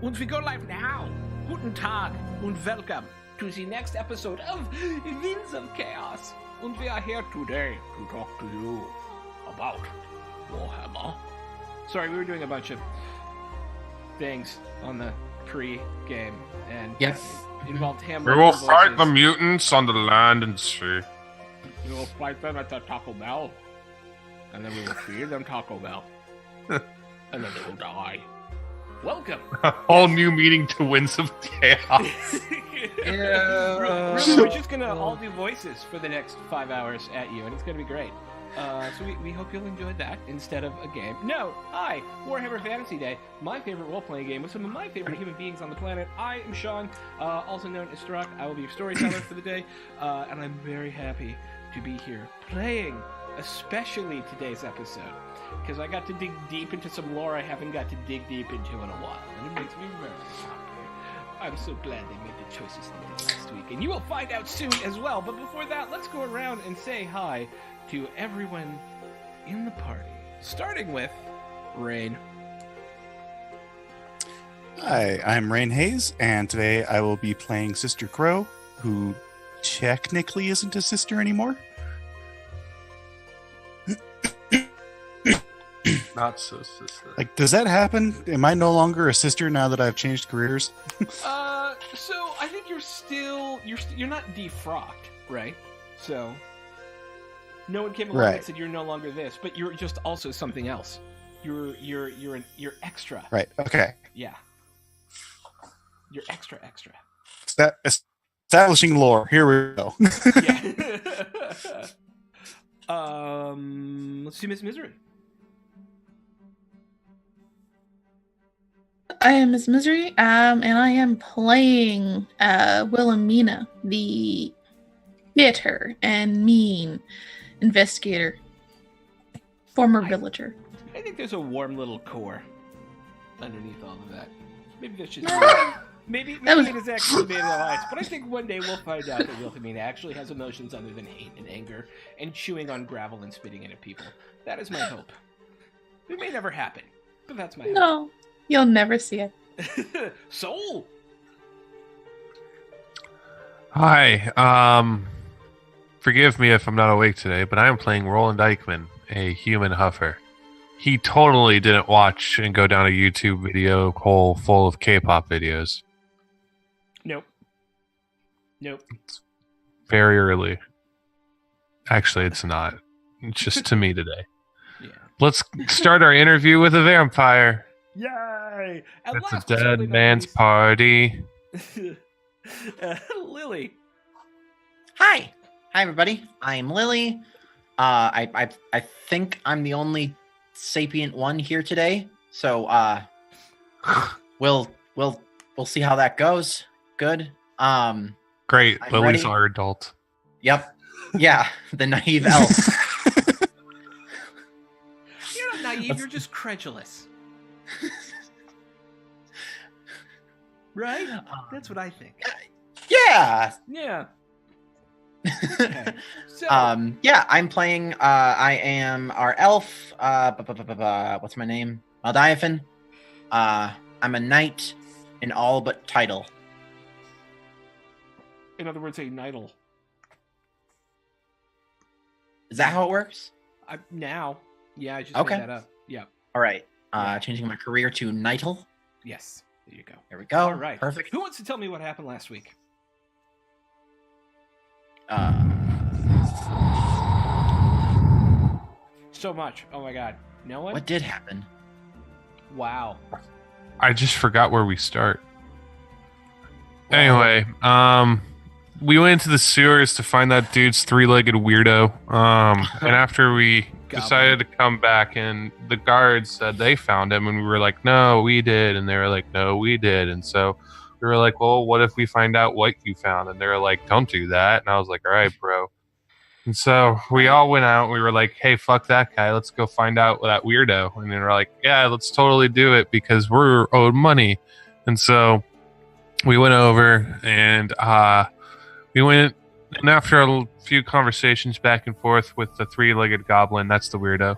Und we go live now. Guten Tag und welcome to the next episode of Winds of Chaos. And we are here today to talk to you about Warhammer. Sorry, we were doing a bunch of things on the pre-game, and yes, involved him. We will fight the mutants on the land and sea. We will fight them at the Taco Bell, and then we will feed them Taco Bell, and then they will die. Welcome. A whole new meaning to Winds of Chaos. Yeah. Really, we're just gonna all do voices for the next 5 hours at you, and it's gonna be great. So we hope you'll enjoy that instead of a game. No, hi, Warhammer Fantasy Day, my favorite role-playing game with some of my favorite human beings on the planet. I am Sean, also known as Struck. I will be your storyteller for the day, and I'm very happy to be here playing, especially today's episode, because I got to dig deep into some lore I haven't got to dig deep into in a while, and it makes me very happy. I'm so glad they made the choices they did last week, and you will find out soon as well. But before that, let's go around and say hi to everyone in the party, starting with Rain. Hi, I'm Rain Hayes, and today I will be playing Sister Crow, who technically isn't a sister anymore. Not so sister. Like, does that happen? Am I no longer a sister now that I've changed careers? So I think you're not defrocked, right? So no one came along and said you're no longer this, but you're just also something else. You're extra. Right. Okay. Yeah. You're extra. Establishing lore. Here we go. Yeah. Let's see, Miss Misery. I am Miss Misery, and I am playing Wilhelmina, the bitter and mean investigator, former villager. I think there's a warm little core underneath all of that. Maybe that's just maybe it is actually made of ice. But I think one day we'll find out that Wilhelmina actually has emotions other than hate and anger and chewing on gravel and spitting it at people. That is my hope. It may never happen, but that's my hope. No. You'll never see it. Soul! Hi, forgive me if I'm not awake today, but I am playing Roland Eichmann, a human huffer. He totally didn't watch and go down a YouTube video hole full of K-pop videos. Nope. It's very early. Actually, it's not. It's just to me today. Yeah. Let's start our interview with a vampire. Yay! It's a dead man's party. Lily. Hi, everybody. I'm Lily. I think I'm the only sapient one here today. So we'll see how that goes. Good. Great. I'm Lily's ready. our adult. Yep. Yeah, the naive elf. You're not naive. You're just credulous. Right? That's what I think. Yeah. Okay. So, yeah, I'm playing. I am our elf. What's my name? Maldiathan. I'm a knight in all but title. in other words, a nidal. Is that how it works? Now. Yeah, I just Okay. made that up. Yeah. All right. Changing my career to knightal. Yes. There you go. There we go. All right. Perfect. Who wants to tell me what happened last week? So much. Oh my god. No one? What did happen? Wow. I just forgot where we start. Anyway, we went into the sewers to find that dude's three-legged weirdo. And after we decided to come back, and the guards said they found him, and we were like, no, we did. And they were like, no, we did. And so we were like, well, what if we find out what you found? And they were like, don't do that. And I was like, all right, bro. And so we all went out. We were like, hey, fuck that guy. Let's go find out that weirdo. And they were like, yeah, let's totally do it because we're owed money. And so we went over and we went, and after a few conversations back and forth with the three-legged goblin, that's the weirdo.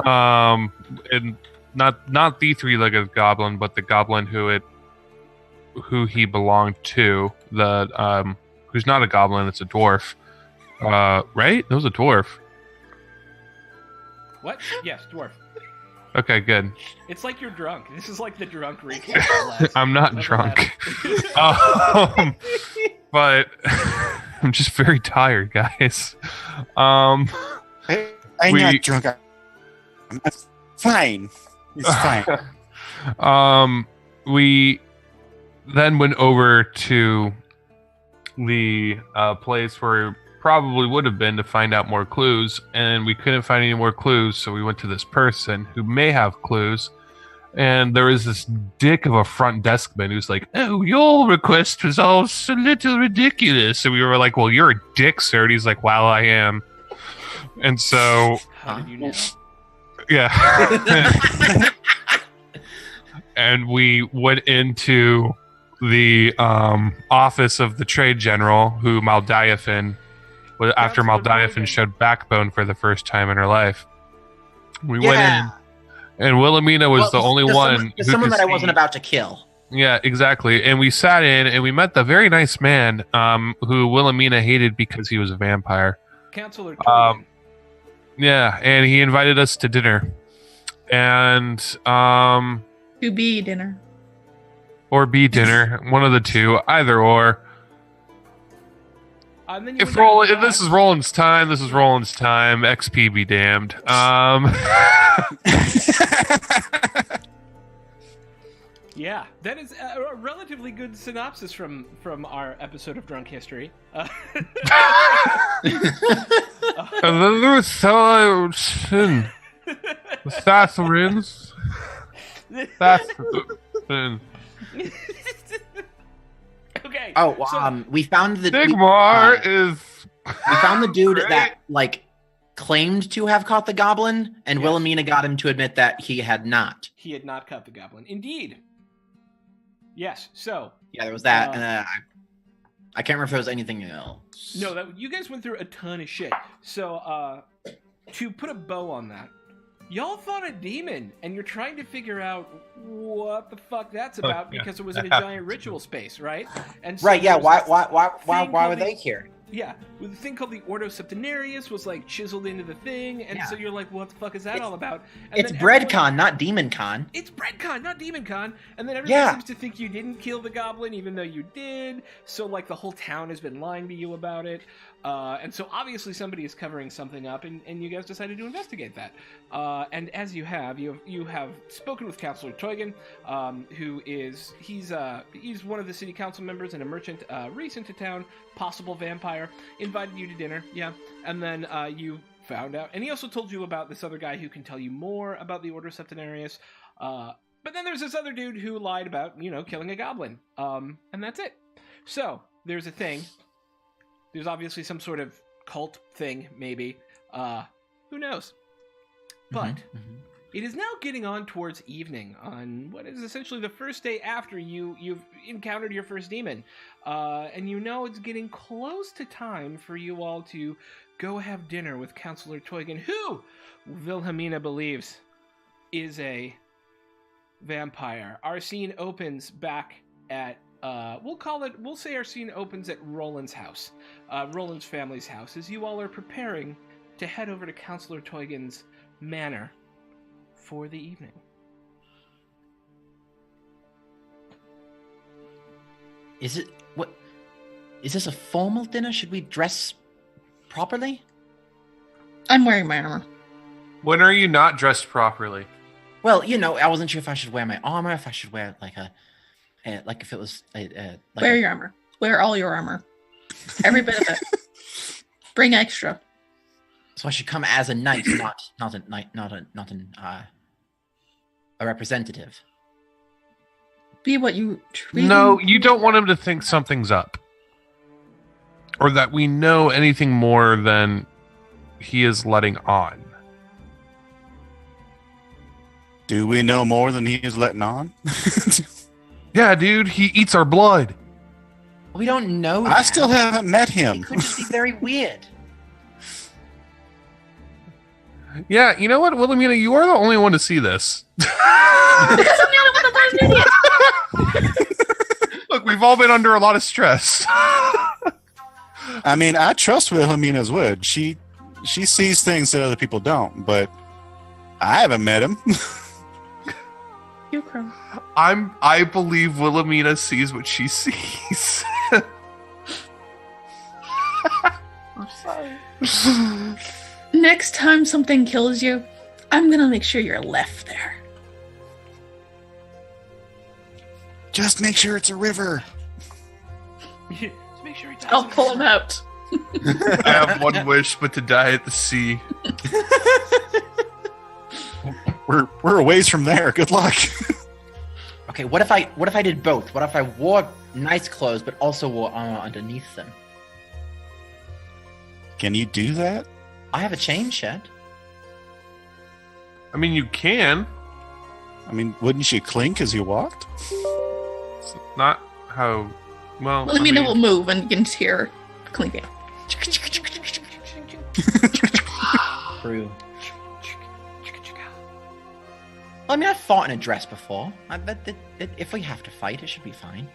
And not the three-legged goblin, but the goblin who had who he belonged to. The who's not a goblin, it's a dwarf. Right? It was a dwarf. What? Yes, dwarf. Okay, good. It's like you're drunk. This is like the drunk recap. I'm not drunk. But I'm just very tired, guys. I'm not drunk. I'm fine. It's fine. We then went over to the place where we probably would have been to find out more clues, and we couldn't find any more clues, so we went to this person who may have clues. And there was this dick of a front deskman who's like, "Oh, your request was all a little ridiculous." And we were like, "Well, you're a dick, sir." And he's like, "Well, I am." And so, How did you know? yeah. And we went into the office of the trade general, who Maldiafin, after Maldiafin showed backbone for the first time in her life. We went in. And Wilhelmina was the only one. Someone that I wasn't about to kill. Yeah, exactly. And we sat in and we met the very nice man who Wilhelmina hated because he was a vampire. Counselor Torben. Yeah, and he invited us to dinner. And To be dinner. or be dinner, one of the two, either or. And then If this is Roland's time, this is Roland's time. XP be damned. Yeah, that is a relatively good synopsis from our episode of Drunk History. And then there was Catherine. Okay. Oh, so, we found the Digmar is. we found the dude Great. that claimed to have caught the goblin, and Yes. Wilhelmina got him to admit that he had not. he had not caught the goblin. Indeed. Yes. So. Yeah, there was that, and I can't remember if there was anything else. No, you guys went through a ton of shit. So, to put a bow on that, y'all fought a demon, and you're trying to figure out what the fuck that's about because it was in a giant ritual space, right? And so Right? Yeah. there's Why? this Why thing were called they here? Yeah, with the thing called the Ordo Septenarius was chiseled into the thing, and so you're like, what the fuck is that all about? And It's then BreadCon, not DemonCon. It's BreadCon, not DemonCon. And then everybody Yeah. seems to think you didn't kill the goblin, even though you did. So the whole town has been lying to you about it. And so obviously somebody is covering something up, and you guys decided to investigate that. And as you have spoken with Counselor Teugen, he's one of the city council members and a merchant recent to town, possible vampire, invited you to dinner, yeah. And then you found out, and he also told you about this other guy who can tell you more about the Order Septenarius. But then there's this other dude who lied about, killing a goblin. And that's it. So there's a thing. There's obviously some sort of cult thing, maybe. Who knows? But it is now getting on towards evening on what is essentially the first day after you've encountered your first demon. And it's getting close to time for you all to go have dinner with Counselor Teugen, who Wilhelmina believes is a vampire. Our scene opens back at we'll say our scene opens at Roland's house, Roland's family's house, as you all are preparing to head over to Counselor Teugen's manor for the evening. Is this a formal dinner? Should we dress properly? I'm wearing my armor. When are you not dressed properly? Well, I wasn't sure if I should wear my armor, if I should wear if it was Wear your armor. Wear all your armor. Every bit of it. Bring extra. So I should come as a knight, not a representative. Be what you treat. No, you don't want him to think something's up. Or that we know anything more than he is letting on. Do we know more than he is letting on? Yeah, dude, he eats our blood. We don't know. I still haven't met him. It could just be very weird. Yeah, you know what, Wilhelmina, you are the only one to see this. Because I'm the only one that We've all been under a lot of stress. I mean, I trust Wilhelmina's word. She sees things that other people don't, but I haven't met him. You Crow. I believe Wilhelmina sees what she sees. I'm sorry. Next time something kills you, I'm gonna make sure you're left there. Just make sure it's a river. Just make sure he dies. I'll pull him out. I have one wish, but to die at the sea. We're a ways from there. Good luck. Okay, what if I did both? What if I wore nice clothes but also wore armor underneath them? Can you do that? I have a chain shed. I mean, you can. I mean, wouldn't you clink as you walked? It's not how. Well, Well, I mean, it will move and you can hear clinking. True. Well, I mean, I've fought in a dress before. I bet that if we have to fight, it should be fine.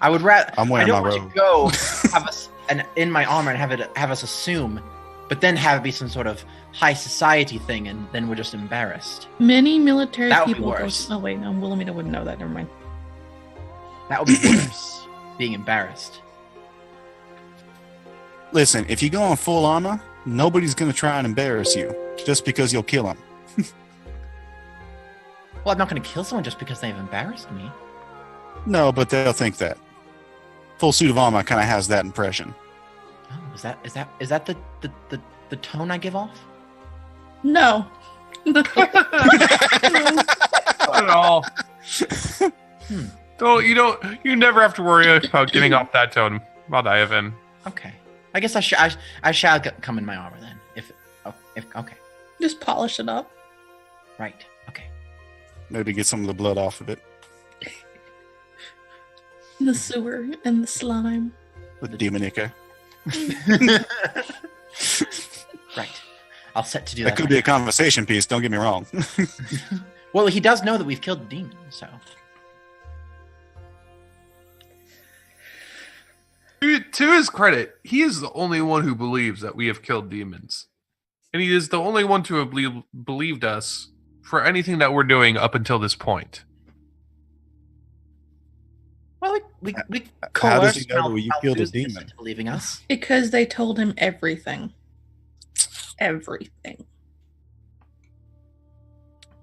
I would rather. I'm wearing I don't my want robe. to go have us in my armor and have us assume, but then have it be some sort of high society thing, and then we're just embarrassed. Many military That would be people. worse. Oh wait, no, Wilhelmina wouldn't know that. Never mind. That would be worse. Being embarrassed. Listen, if you go in full armor, nobody's going to try and embarrass you just because you'll kill them. Well, I'm not going to kill someone just because they've embarrassed me. No, but they'll think that. Full suit of armor kind of has that impression. Oh, is that the tone I give off? No. Not at all. You never have to worry about getting off that tone, Maldiven. Okay. I guess I shall come in my armor then. If okay. Just polish it up. Right. Okay. Maybe get some of the blood off of it. The sewer and the slime. With demonica. Right. I'll set to do That that. could be a conversation piece, don't get me wrong. Well, he does know that we've killed the demon, so. To his credit, he is the only one who believes that we have killed demons. And he is the only one to have believed us for anything that we're doing up until this point. Well, we How does he coerced know that you killed a Malthus demon? into believing us. Because they told him everything. Everything.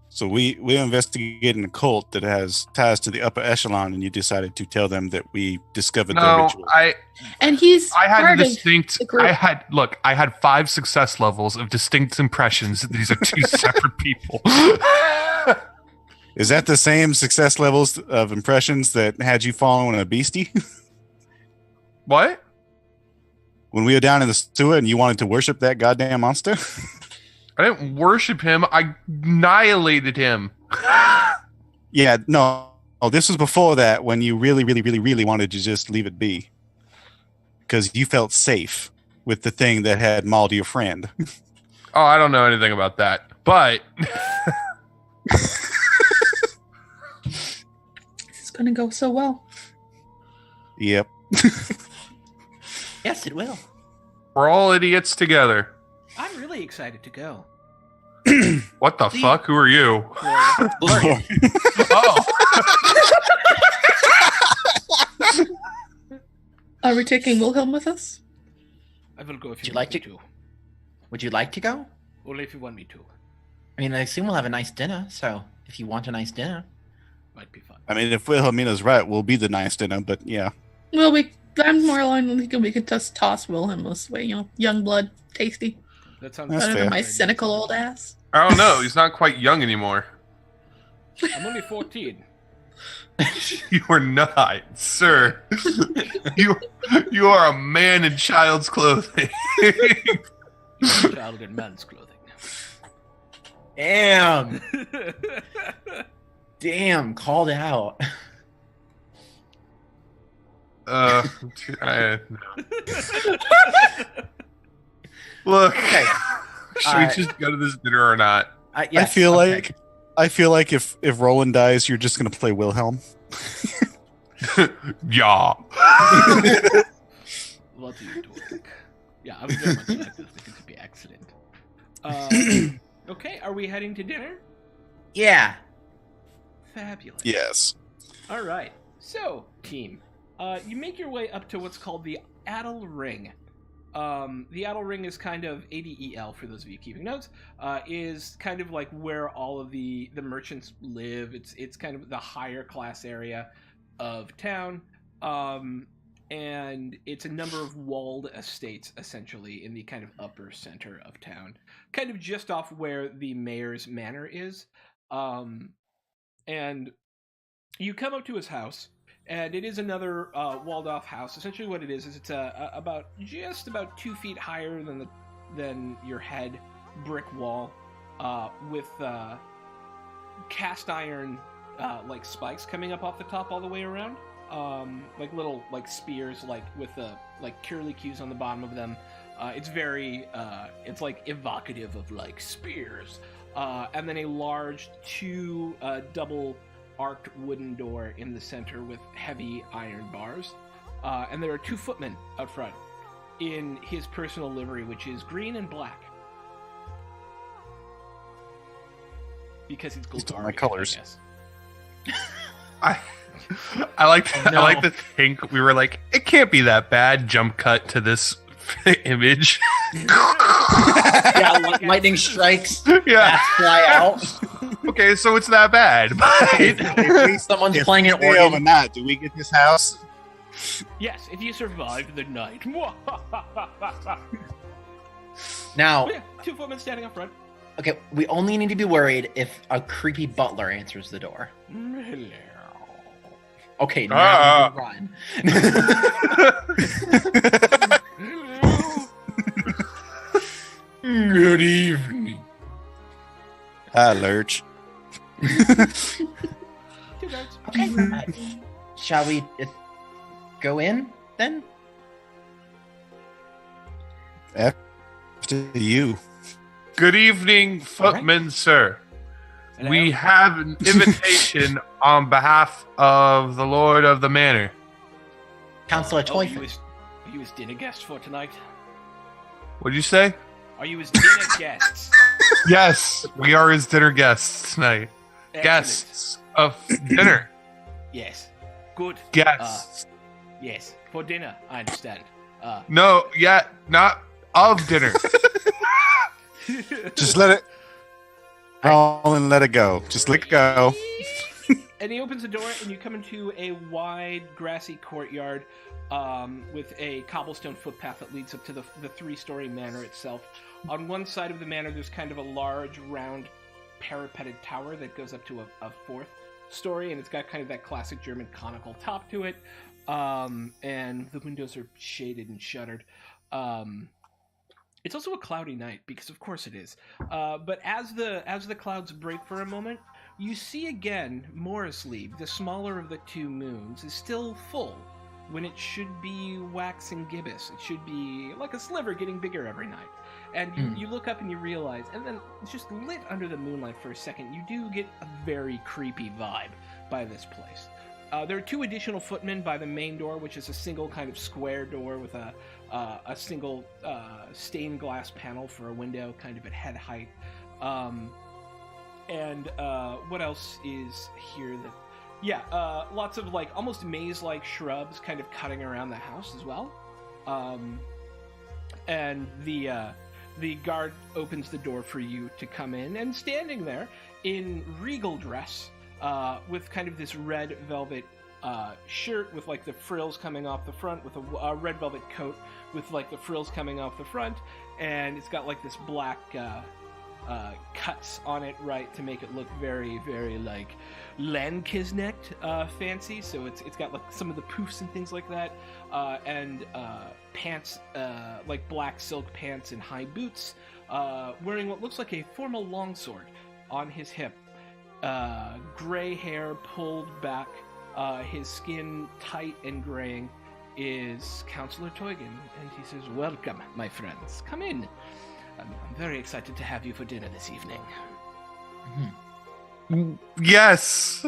So we're investigating a cult that has ties to the upper echelon, and you decided to tell them that we discovered their No, ritual. And he's I had part a of distinct. the group. I had 5 success levels of distinct impressions. These are 2 separate people. Is that the same success levels of impressions that had you following a beastie? What? When we were down in the sewer and you wanted to worship that goddamn monster? I didn't worship him. I annihilated him. Yeah, no. Oh, this was before that when you really, really, really, really wanted to just leave it be. Because you felt safe with the thing that had mauled your friend. Oh, I don't know anything about that. But It's gonna go so well. Yep. Yes, it will. we're all idiots together. I'm really excited to go. What the fuck? Who are you? Lord. Oh. Are we taking Wilhelm with us? I will go if Would you you want like me to? Would you like to go? Only if you want me to. I mean, I assume we'll have a nice dinner, so if you want a nice dinner. Might be fun. I mean, if Wilhelmina's right, we'll be the nice dinner, but yeah. Well, I'm more aligned with thinking we could just toss Wilhelm this way, young blood, tasty. That sounds That's Better fair. than my cynical old ass. I don't know. He's not quite young anymore. I'm only 14. You are not, sir. You are a man in child's clothing. Child in man's clothing. Damn. Damn, called out. No. Look, Okay. should we just go to this dinner or not? Yes, I feel like if Roland dies, you're just gonna play Wilhelm. Yeah. What are you doing? Yeah, I would very much like this. I think it would be excellent. Okay, are we heading to dinner? Yeah. Fabulous. Yes. All right. So, team, you make your way up to what's called the Adel Ring. The Adel Ring is kind of ADEL, for those of you keeping notes, is kind of like where all of the merchants live. It's kind of the higher class area of town. And it's a number of walled estates, essentially, in the kind of upper center of town. Kind of just off where the mayor's manor is. And you come up to his house, and it is another walled-off house. Essentially what it is it's about 2 feet higher than your head brick wall with cast iron like spikes coming up off the top all the way around. Like little like spears like with like curlicues on the bottom of them. It's very it's like evocative of like spears. And then a large 2 double arced wooden door in the center with heavy iron bars. And there are 2 footmen out front in his personal livery, which is green and black. Because it's gold. My colors. I like I like to think we were like, it can't be that bad. Jump cut to this image. Yeah, lightning strikes. Yeah. Bats fly out. Okay, so it's that bad. Someone's playing an Stay organ. overnight. Do we get this house? Yes, if you survived the night. Now, But yeah, 2 footmen standing up front. okay, we only need to be worried if a creepy butler answers the door. Hello. Okay, now we run. Hello. Good evening. Hi, Lurch. 2 guards. Okay, shall we go in then? After you. Good evening, footman, sir. Hello? We have an invitation on behalf of the Lord of the Manor. Counselor Are you Toyfin. his dinner guest for tonight? What'd you say? Are you his dinner guests? Yes, we are his dinner guests tonight. Excellent. Guests of dinner. Yes. Good. Guests. Yes. For dinner, I understand. No, yeah, not of dinner. Just let it roll and let it go. Just let it go. And he opens the door, and you come into a wide, grassy courtyard with a cobblestone footpath that leads up to the 3-story manor itself. On one side of the manor, there's kind of a large, round, parapeted tower that goes up to a 4th story, and it's got kind of that classic German conical top to it. And the windows are shaded and shuttered. It's also a cloudy night, because of course it is. But as the clouds break for a moment, you see again Morrisley, the smaller of the 2 moons, is still full when it should be waxing gibbous. It should be like a sliver getting bigger every night. And you look up and you realize, and then it's just lit under the moonlight for a second, you do get a very creepy vibe by this place. There are 2 additional footmen by the main door, which is a single kind of square door with a single stained glass panel for a window, kind of at head height. And what else is here? Lots of like almost maze-like shrubs kind of cutting around the house as well. And the guard opens the door for you to come in, and standing there in regal dress, with kind of this red velvet shirt with like the frills coming off the front, with a red velvet coat with like the frills coming off the front, and it's got like this black cuts on it, right, to make it look very, very like Landknecht fancy. So it's got like some of the poofs and things like that, and pants, like black silk pants and high boots, wearing what looks like a formal longsword on his hip. Gray hair pulled back, his skin tight and graying, is Counselor Toygan, and he says, "Welcome, my friends. Come in. I'm very excited to have you for dinner this evening." Yes.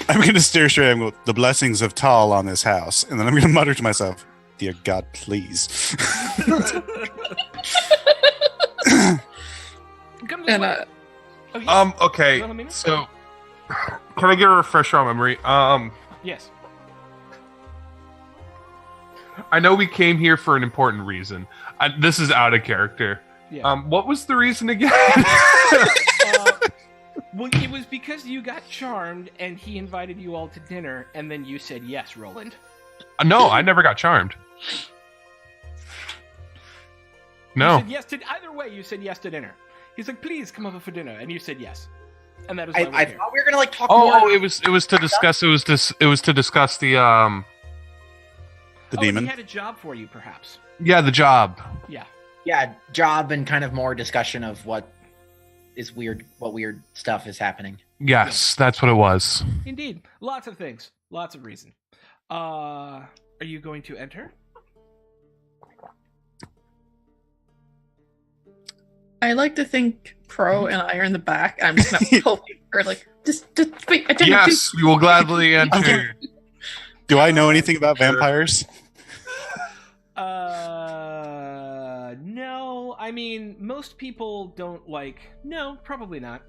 I'm going to stare straight at him and go, the blessings of Tal on this house. And then I'm going to mutter to myself, dear God, please. Come this And way. Oh, yes. Okay. Well, let me know. So, can I get a refresher on memory? Yes. I know we came here for an important reason. This is out of character. Yeah. What was the reason again? Well, it was because you got charmed, and he invited you all to dinner, and then you said yes, Roland. No, I never got charmed. No. You said yes to either way. You said yes to dinner. He's like, please come over for dinner, and you said yes, and that is why we're I here. thought we were gonna like talk more. Oh, it was to discuss. It was to discuss the The Oh, demon. he had a job for you, perhaps. Yeah, the job. Yeah. Yeah, job and kind of more discussion of what is weird, what weird stuff is happening. Yes, that's what it was. Indeed. Lots of things. Lots of reason. Are you going to enter? I like to think Pro and I are in the back. I'm just not helping her. Like, just wait. I don't know. Yes, you will gladly enter. Do I know anything about vampires? No. I mean, most people don't like. No, probably not.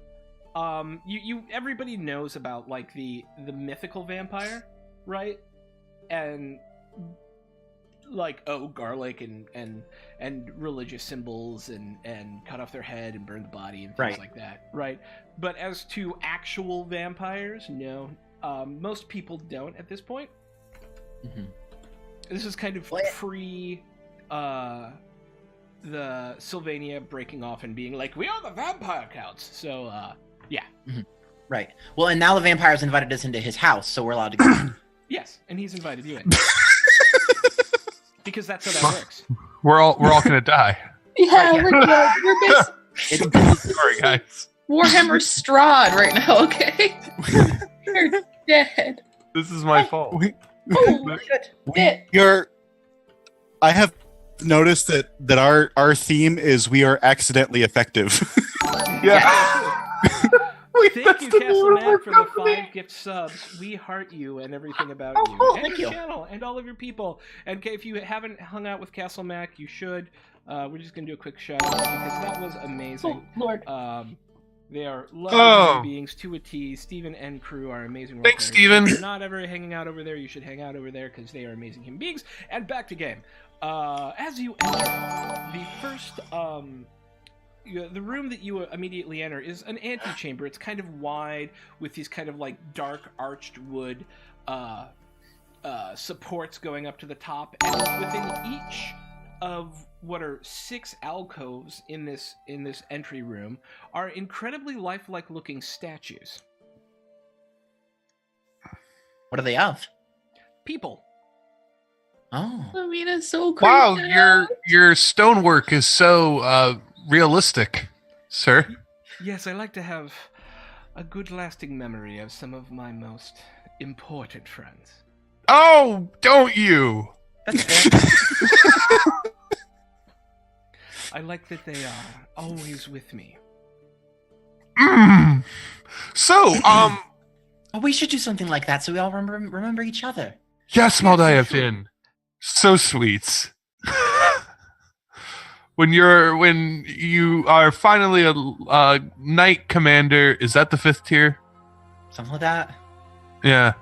Everybody knows about like the mythical vampire, right? And like, oh, garlic and religious symbols and cut off their head and burn the body and things Right. like that, right? But as to actual vampires, no. Most people don't at this point. Mhm. This is kind of Well, pre the Sylvania breaking off and being like, we are the vampire counts. So yeah. Right. Well, and now the vampire's invited us into his house, so we're allowed to go. Yes, and he's invited you in. Because that's how that works. We're all gonna die. Yeah, Right, we're basically Sorry, guys. Warhammer Strahd right now. Okay, you're dead. This is my fault. Oh, shit. I have noticed that our theme is we are accidentally effective. Yeah. Thank you, Castle Mac, for the 5 gift subs. We heart you and everything about you. cool, And thank your you. channel and all of your people. And if you haven't hung out with Castle Mac, you should. We're just going to do a quick shout out because that was Oh, amazing. Lord. They are lovely human beings to a T. Steven and crew are amazing. Thanks, role players. Steven. If you're not ever hanging out over there, you should hang out over there because they are amazing human beings. And back to game. As you enter, the first the room that you immediately enter is an antechamber. It's kind of wide with these kind of like dark arched wood supports going up to the top, and within each of what are 6 alcoves in this entry room are incredibly lifelike looking statues. What are they of? People. Oh. I mean, it's so creepy. Wow, your stonework is so realistic, sir. Yes, I like to have a good lasting memory of some of my most important friends. Oh, don't you? That's fair. I like that they are always with me. So, Oh, we should do something like that so we all remember each other. yes, Maldayafin. So sweet. When you are finally a knight commander, is that the 5th tier? Something like that. Yeah.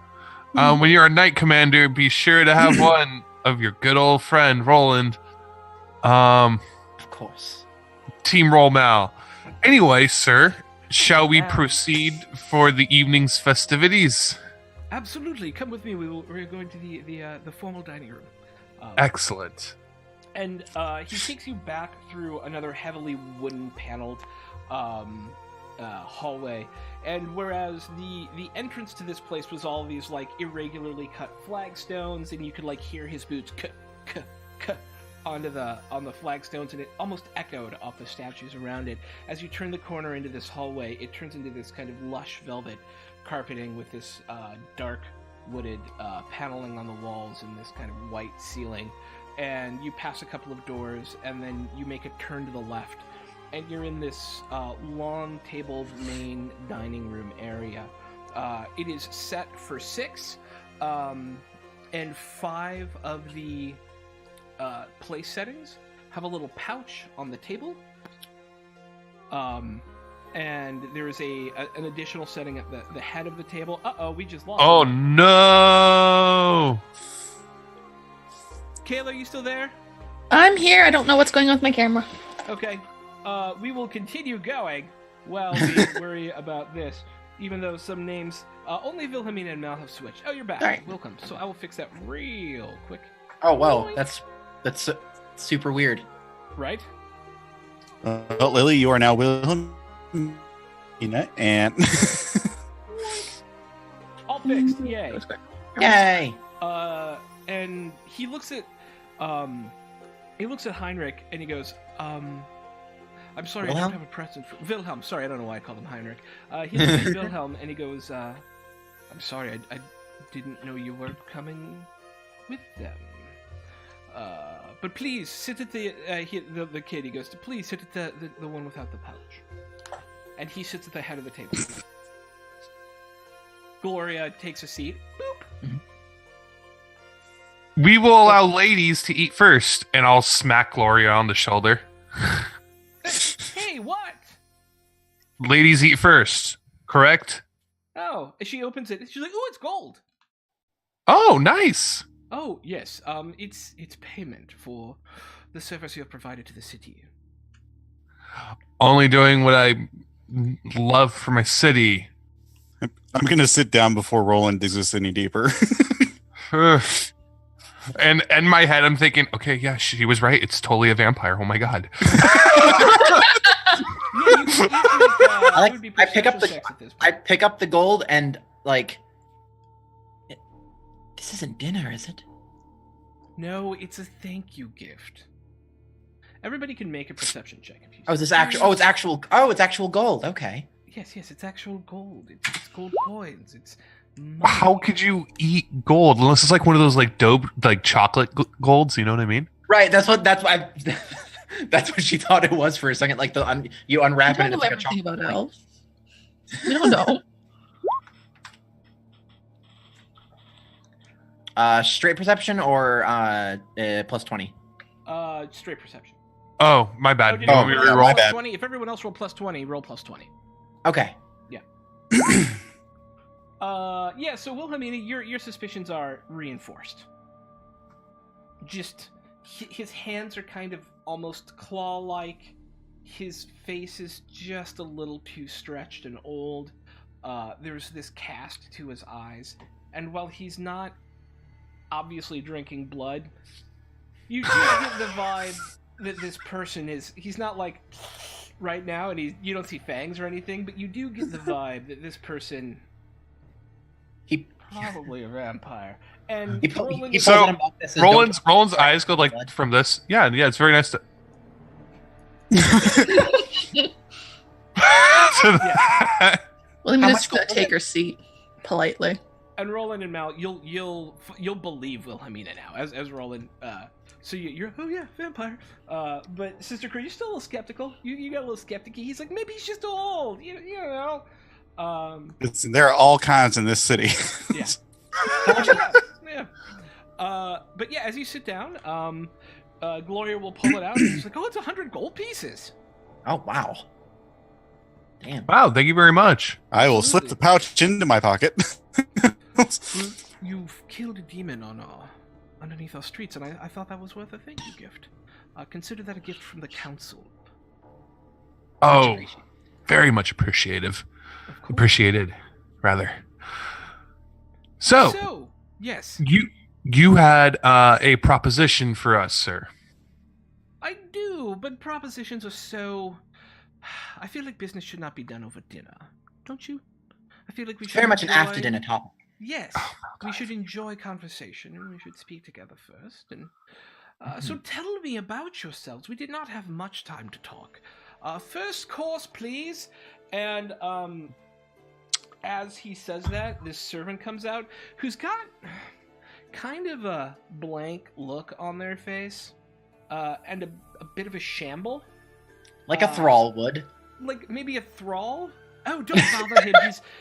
When you're a knight commander, be sure to have one of your good old friend Roland. Of course. Team Roll Mal. Anyway, sir, shall we proceed for the evening's festivities? Absolutely, come with me. We're going to the formal dining room. Excellent. And he takes you back through another heavily wooden paneled hallway. And whereas the entrance to this place was all these like irregularly cut flagstones, and you could like hear his boots on the flagstones, and it almost echoed off the statues around it. As you turn the corner into this hallway, it turns into this kind of lush velvet carpeting with this dark wooded paneling on the walls and this kind of white ceiling. And you pass a couple of doors, and then you make a turn to the left, and you're in this long tabled main dining room area. It is set for 6, and 5 of the place settings have a little pouch on the table. And there is an additional setting at the head of the table. Uh-oh, we just lost Oh, him. no! Kayla, are you still there? I'm here. I don't know what's going on with my camera. Okay. We will continue going while we worry about this. Even though some names, only Wilhelmina and Mal have switched. Oh, you're back. Sorry. Welcome. So I will fix that real quick. Oh, whoa. That's super weird. Right? Well, Lily, you are now Wilhelmina, and All fixed. Yay. That was quick. Yay! And he looks at Heinrich and he goes, I'm sorry, I Wilhelm? don't have a present for Wilhelm. Sorry, I don't know why I called him Heinrich. He looks at Wilhelm and he goes, I'm sorry, I didn't know you were coming with them. But please sit at the kid. He goes to please sit at the one without the pouch, and he sits at the head of the table. Gloria takes a seat. Boop. We will allow ladies to eat first, and I'll smack Gloria on the shoulder. Hey, what? Ladies eat first, correct? Oh, and she opens it. She's like, "Oh, it's gold." Oh, nice. Oh, yes. It's payment for the service you have provided to the city. Only doing what I love for my city. I'm going to sit down before Roland digs us any deeper. And in my head, I'm thinking, okay, yeah, she was right. It's totally a vampire. Oh my god. I pick up the gold and like. This isn't dinner, is it? No, it's a thank you gift. Everybody can make a perception check if you. Oh, is this actual? Oh, it's actual. Oh, it's actual gold. Okay. Yes, it's actual gold. It's gold coins. It's money. How could you eat gold unless it's like one of those like dope like chocolate golds? You know what I mean? Right. That's what that's what she thought it was for a second. Like you unwrap We it and don't it's know like a everything chocolate. about elves. We don't know. Straight perception or plus 20. Straight perception. Oh, my bad. did You want me everyone to roll reroll? my plus bad. 20? If everyone else roll plus 20, roll plus 20. Okay. Yeah. So Wilhelmina, your suspicions are reinforced. Just his hands are kind of almost claw-like. His face is just a little too stretched and old. There's this cast to his eyes, and while he's not obviously drinking blood, you do get the vibe that this person he's not like right now, and you don't see fangs or anything, but you do get the vibe that this person probably a vampire. And So Roland's eyes go like from this. Yeah, it's very nice to. Well, I'm How just much gonna take her seat politely. And Roland and Mal, you'll believe Wilhelmina now as Roland. So you're oh yeah, vampire. But Sister Crew, you're still a little skeptical. You got a little skepticy. He's like, maybe he's just old. You know. There are all kinds in this city. Yeah. Yeah. But yeah, as you sit down, Gloria will pull it out. And she's like, oh, it's 100 gold pieces. Oh wow. Damn. Wow, thank you very much. I will slip the pouch into my pocket. You've killed a demon underneath our streets, and I thought that was worth a thank you gift. Consider that a gift from the council. Oh, very much appreciated, rather. So yes, you had a proposition for us, sir. I do, but propositions are so. I feel like business should not be done over dinner, don't you? I feel like we should Very much an enjoy- after dinner topic. Yes, Oh, we should enjoy conversation, and we should speak together first. And so, tell me about yourselves. We did not have much time to talk. First course, please. And as he says that, this servant comes out, who's got kind of a blank look on their face, and a bit of a shamble. Like a thrall would. Like maybe a thrall, Oh, don't bother him.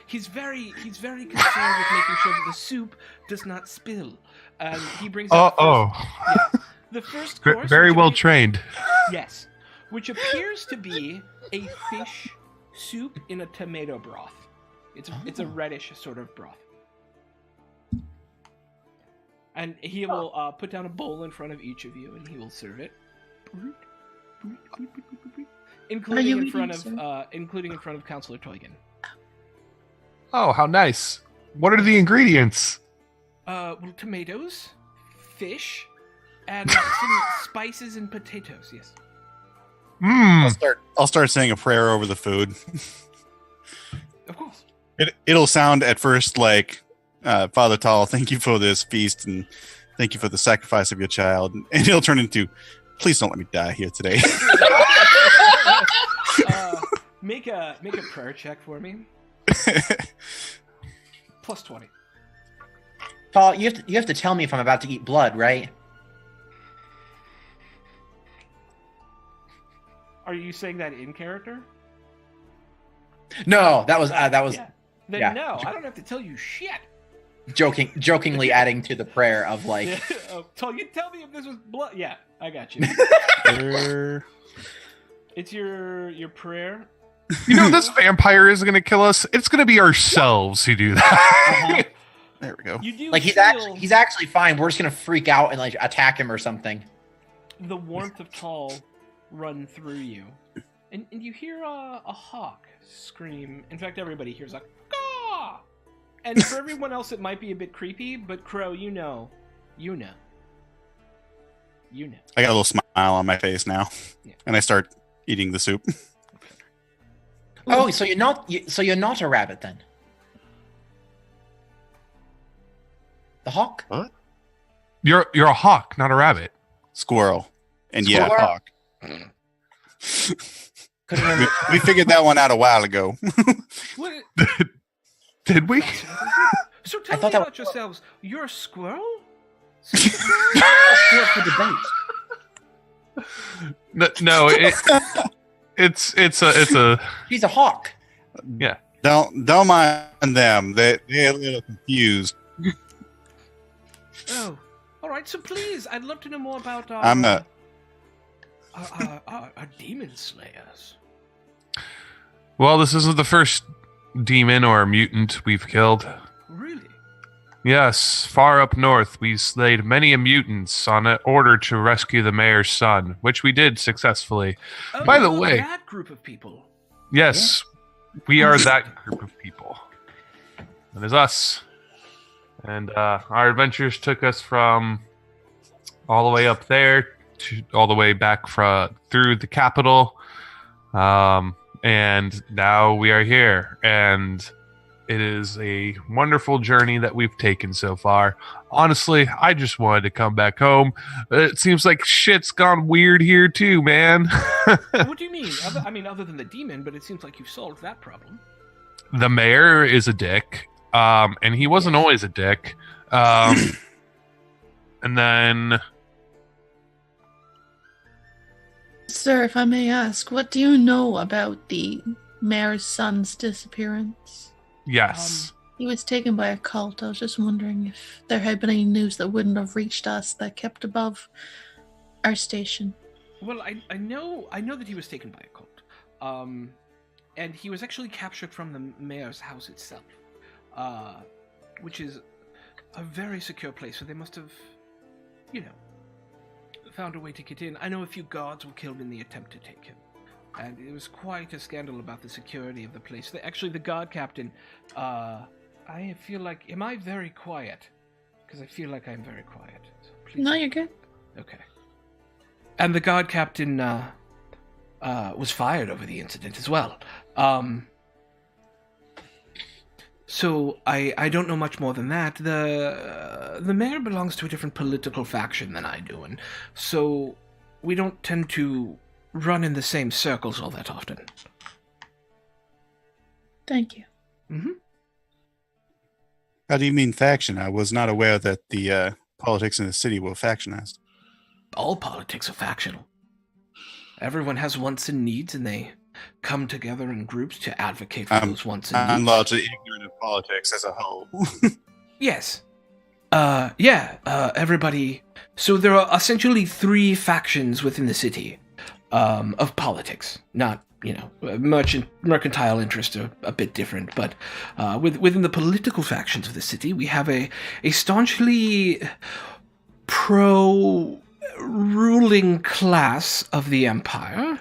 He's very concerned with making sure that the soup does not spill. He brings up the first course. Very well trained. Yes, which appears to be a fish soup in a tomato broth. It's a reddish sort of broth. And he will put down a bowl in front of each of you, and he will serve it, including in front of Counselor Toygan. Oh, how nice! What are the ingredients? Well, tomatoes, fish, and some spices and potatoes. Yes. I'll start saying a prayer over the food. Of course. It'll sound at first like, Father Tall, thank you for this feast and thank you for the sacrifice of your child. And it'll turn into, please don't let me die here today. Make a prayer check for me. Plus 20. Paul, you have to tell me if I'm about to eat blood, right? Are you saying that in character? No, that was Yeah. Then yeah. no, I don't have to tell you shit. jokingly adding to the prayer of like. You tell me if this was blood. Yeah, I got you. It's your prayer. You know, this vampire isn't going to kill us. It's going to be ourselves who do that. There we go. You do Like he's actually fine. We're just gonna freak out and like attack him or something. the warmth of Tall run through you, and you hear a hawk scream. In fact, everybody hears a caw. And for everyone else, it might be a bit creepy, but Crow, you know. I got a little smile on my face now, and I start eating the soup. Oh, so you're not a rabbit then? The hawk? What? You're a hawk, not a rabbit. Squirrel. And Squirrel? yeah, hawk. Couldn't remember. We figured that one out a while ago. What? Did we? So I tell thought me that about yourselves. You're a squirrel? For debate. No, it's a He's a hawk. yeah. Don't mind them. They're a little confused. Oh, all right. So please, I'd love to know more about I'm a our demon slayers. Well, this isn't the first demon or mutant we've killed. Really? Yes, far up north, we slayed many mutants on an order to rescue the mayor's son, which we did successfly. Oh, By the you're way, that group of people. yes, we are that group of people. That is us. And our adventures took us from all the way up there to all the way back through the capital. And now we are here. And it is a wonderful journey that we've taken so far. Honestly, I just wanted to come back home. It seems like shit's gone weird here too, man. What do you mean? Other than the demon, but it seems like you've solved that problem. The mayor is a dick. And he wasn't always a dick. And then... Sir, if I may ask, what do you know about the mayor's son's disappearance? Yes. He was taken by a cult. I was just wondering if there had been any news that wouldn't have reached us that kept above our station. Well, I know that he was taken by a cult. And he was actually captured from the mayor's house itself. Which is a very secure place, so they must have, found a way to get in. I know a few guards were killed in the attempt to take him, and it was quite a scandal about the security of the place. The guard captain, I feel like, am I very quiet? Because I feel like I'm very quiet. So please. No, you're good. Okay. And the guard captain, was fired over the incident as well. So I don't know much more than that. The mayor belongs to a different political faction than I do, and so we don't tend to run in the same circles all that often. Thank you. Mm-hmm. How do you mean faction? I was not aware that the politics in the city were All politics are factional. Everyone has wants and needs, and they come together in groups to advocate for those wants and needs. I'm largely ignorant of politics as a whole. Yes. Everybody. So there are essentially 3 factions within the city of politics. Not, mercantile interests are a bit different, but within the political factions of the city, we have a staunchly pro-ruling class of the Empire,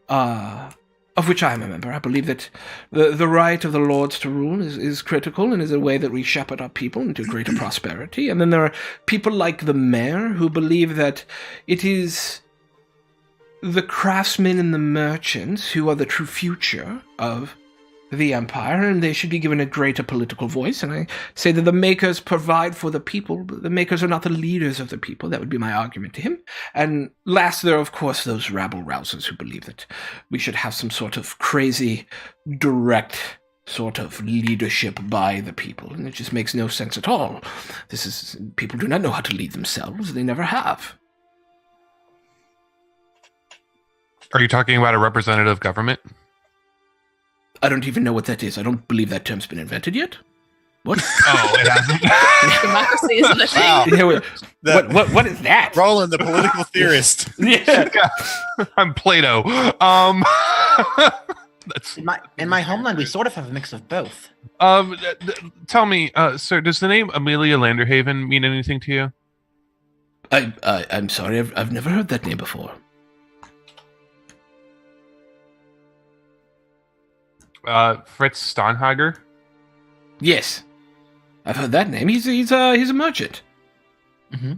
of which I am a member. I believe that the right of the lords to rule is critical and is a way that we shepherd our people into greater prosperity. And then there are people like the mayor who believe that it is the craftsmen and the merchants who are the true future of the Empire, and they should be given a greater political voice. And I say that the makers provide for the people, but the makers are not the leaders of the people. That would be my argument to him. And last, there are, of course, those rabble-rousers who believe that we should have some sort of crazy, direct sort of leadership by the people. And it just makes no sense at all. People do not know how to lead themselves. They never have. Are you talking about a representative government? I don't even know what that is. I don't believe that term's been invented yet. What? Oh, it hasn't. Democracy isn't a thing. Wow. What is that? Roland, the political theorist. Yeah. I'm Plato. That's In my homeland, we sort of have a mix of both. tell me, sir, does the name Amelia Landerhaven mean anything to you? I'm sorry. I've never heard that name before. Fritz Steinhager? Yes, I've heard that name. He's a merchant. Mm-hmm.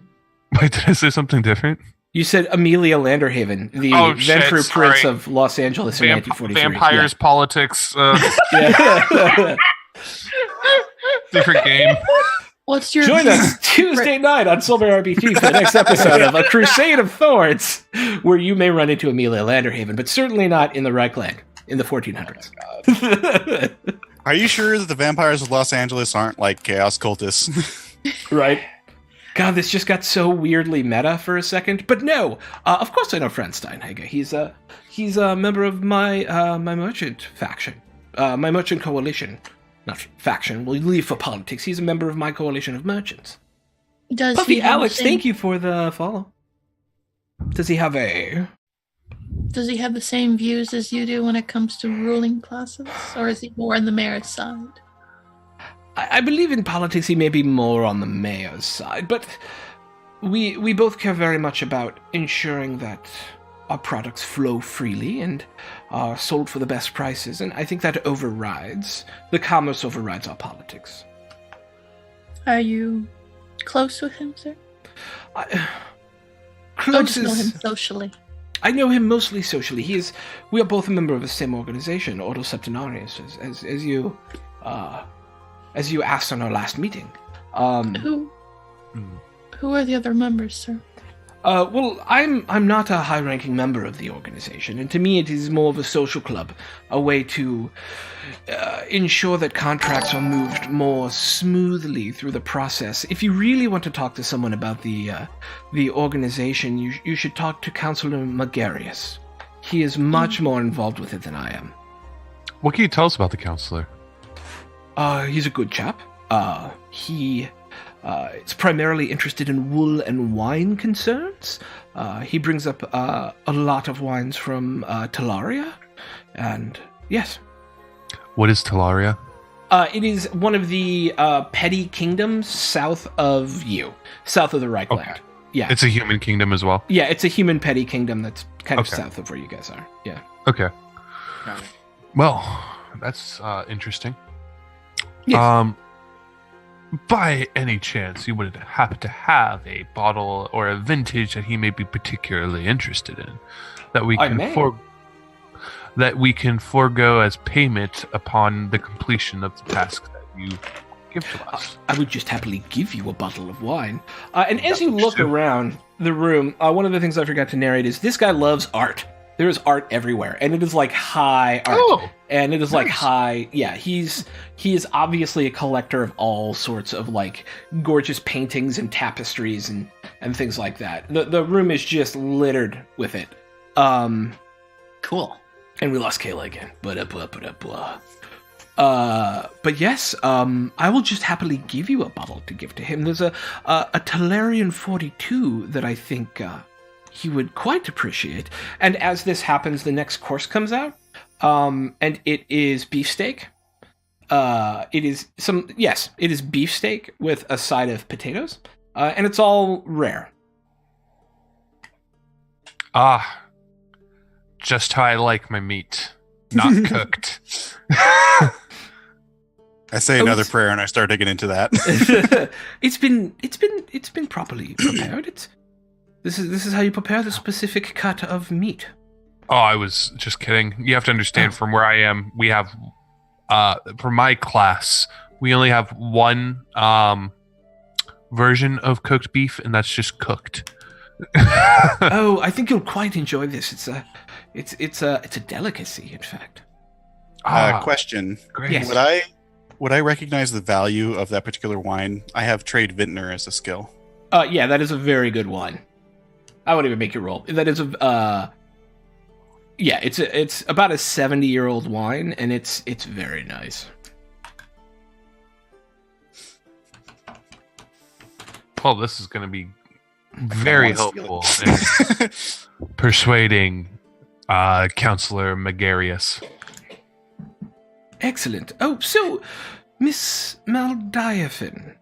Wait, did I say something different? You said Amelia Landerhaven, the Ventrue Prince of Los Angeles in 1943. Vampires, politics, Yeah. different game. What's your Join us Tuesday night on Silver RPG for the next episode of A Crusade of Thorns, where you may run into Amelia Landerhaven, but certainly not in the Reichland in the 1400s. Are you sure that the vampires of Los Angeles aren't like chaos cultists? Right? God, this just got so weirdly meta for a second. But no, of course I know Franz Steinhager. He's a member of my my merchant faction, my merchant coalition. Not faction. We'll leave for politics. He's a member of my coalition of merchants. Does Puffy he have Alex, the same, thank you for the follow. Does he have a... Does he have the same views as you do when it comes to ruling classes, or is he more on the mayor's side? I believe in politics he may be more on the mayor's side, but we both care very much about ensuring that our products flow freely and are sold for the best prices, and I think that the commerce overrides our politics. Are you close with him, sir? Or Close just know him is... socially? I know him mostly socially. We are both a member of the same organization, Ordo Septenarius, as you asked on our last meeting. Who are the other members, sir? Well, I'm not a high-ranking member of the organization, and to me it is more of a social club, a way to ensure that contracts are moved more smoothly through the process. If you really want to talk to someone about the organization, you should talk to Councilor Magarius. He is much more involved with it than I am. What can you tell us about the counselor? He's a good chap. He is primarily interested in wool and wine concerns. He brings up a lot of wines from Talaria, and yes. What is Talaria? It is one of the petty kingdoms south of the Reichland. Okay. Yeah, It's a human kingdom as well? yeah, it's a human petty kingdom that's kind of Okay. south of where you guys are. Yeah. Okay. Got it. Well, that's interesting. Yes. By any chance, you would happen to have a bottle or a vintage that he may be particularly interested in, that we I can may. that we can forego as payment upon the completion of the task that you give to us. I would just happily give you a bottle of wine. And as you look around the room, one of the things I forgot to narrate is this guy loves art. There is art everywhere, and it is like high art. Oh, And it is like nice. high, yeah, he is obviously a collector of all sorts of like gorgeous paintings and tapestries and things like that. The room is just littered with it. Cool. And we lost Kayla again. Blah, blah, blah, blah. But yes, I will just happily give you a bottle to give to him. There's a Talarian 42 that I think he would quite appreciate. And as this happens, the next course comes out, and it is beefsteak. It is beefsteak with a side of potatoes, and it's all rare. Just how I like my meat, not cooked. I say another prayer and I start digging into that. It's been properly prepared. This is how you prepare the specific cut of meat. Oh, I was just kidding. You have to understand, from where I am, we have, for my class, we only have one version of cooked beef, and that's just cooked. Oh, I think you'll quite enjoy this. It's a delicacy, in fact. Question. Great. Yes. Would I recognize the value of that particular wine? I have Trade Vintner as a skill. Yeah, that is a very good wine. I won't even make you roll. That is it's about a 70-year-old wine, and it's very nice. Well, this is going to be very helpful in persuading Counselor Megarius. Excellent. Oh, so Miss Maldiathan.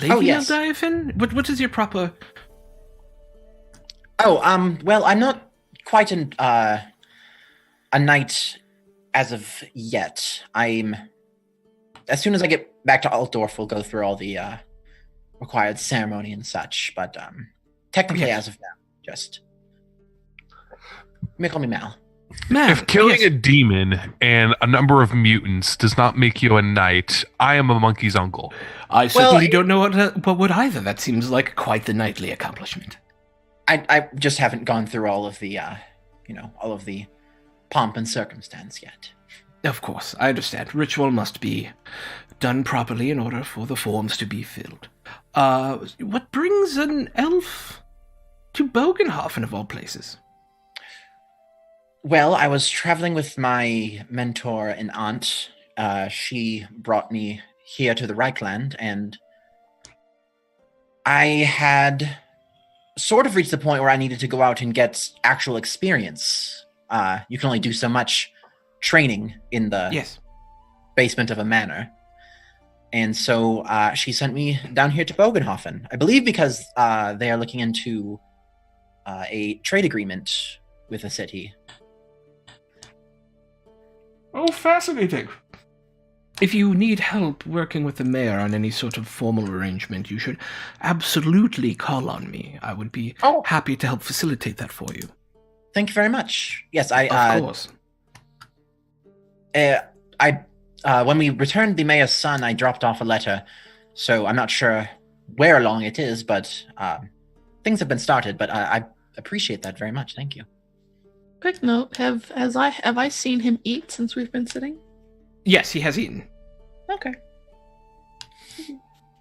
Lady yes. Maldiathan? What is your proper... Well, I'm not quite a knight as of yet. As soon as I get back to Altdorf, we'll go through all the required ceremony and such, but technically as of now, just call me Mal. Man, If killing a demon and a number of mutants does not make you a knight, I am a monkey's uncle. I certainly don't know what would either. That seems like quite the knightly accomplishment. I just haven't gone through all of the all of the pomp and circumstance yet. Of course, I understand. Ritual must be done properly in order for the forms to be filled. What brings an elf to Bogenhofen, of all places? Well, I was traveling with my mentor and aunt. She brought me here to the Reichland, and I had sort of reached the point where I needed to go out and get actual experience. You can only do so much training in the basement of a manor. And so she sent me down here to Bogenhofen, I believe because they are looking into a trade agreement with the city. Oh, fascinating. If you need help working with the mayor on any sort of formal arrangement, you should absolutely call on me. I would be happy to help facilitate that for you. Thank you very much. Yes, Of course. When we returned the mayor's son, I dropped off a letter, so I'm not sure where along it is, but things have been started. But I appreciate that very much. Thank you. Quick note: have I seen him eat since we've been sitting? Yes, he has eaten. Okay.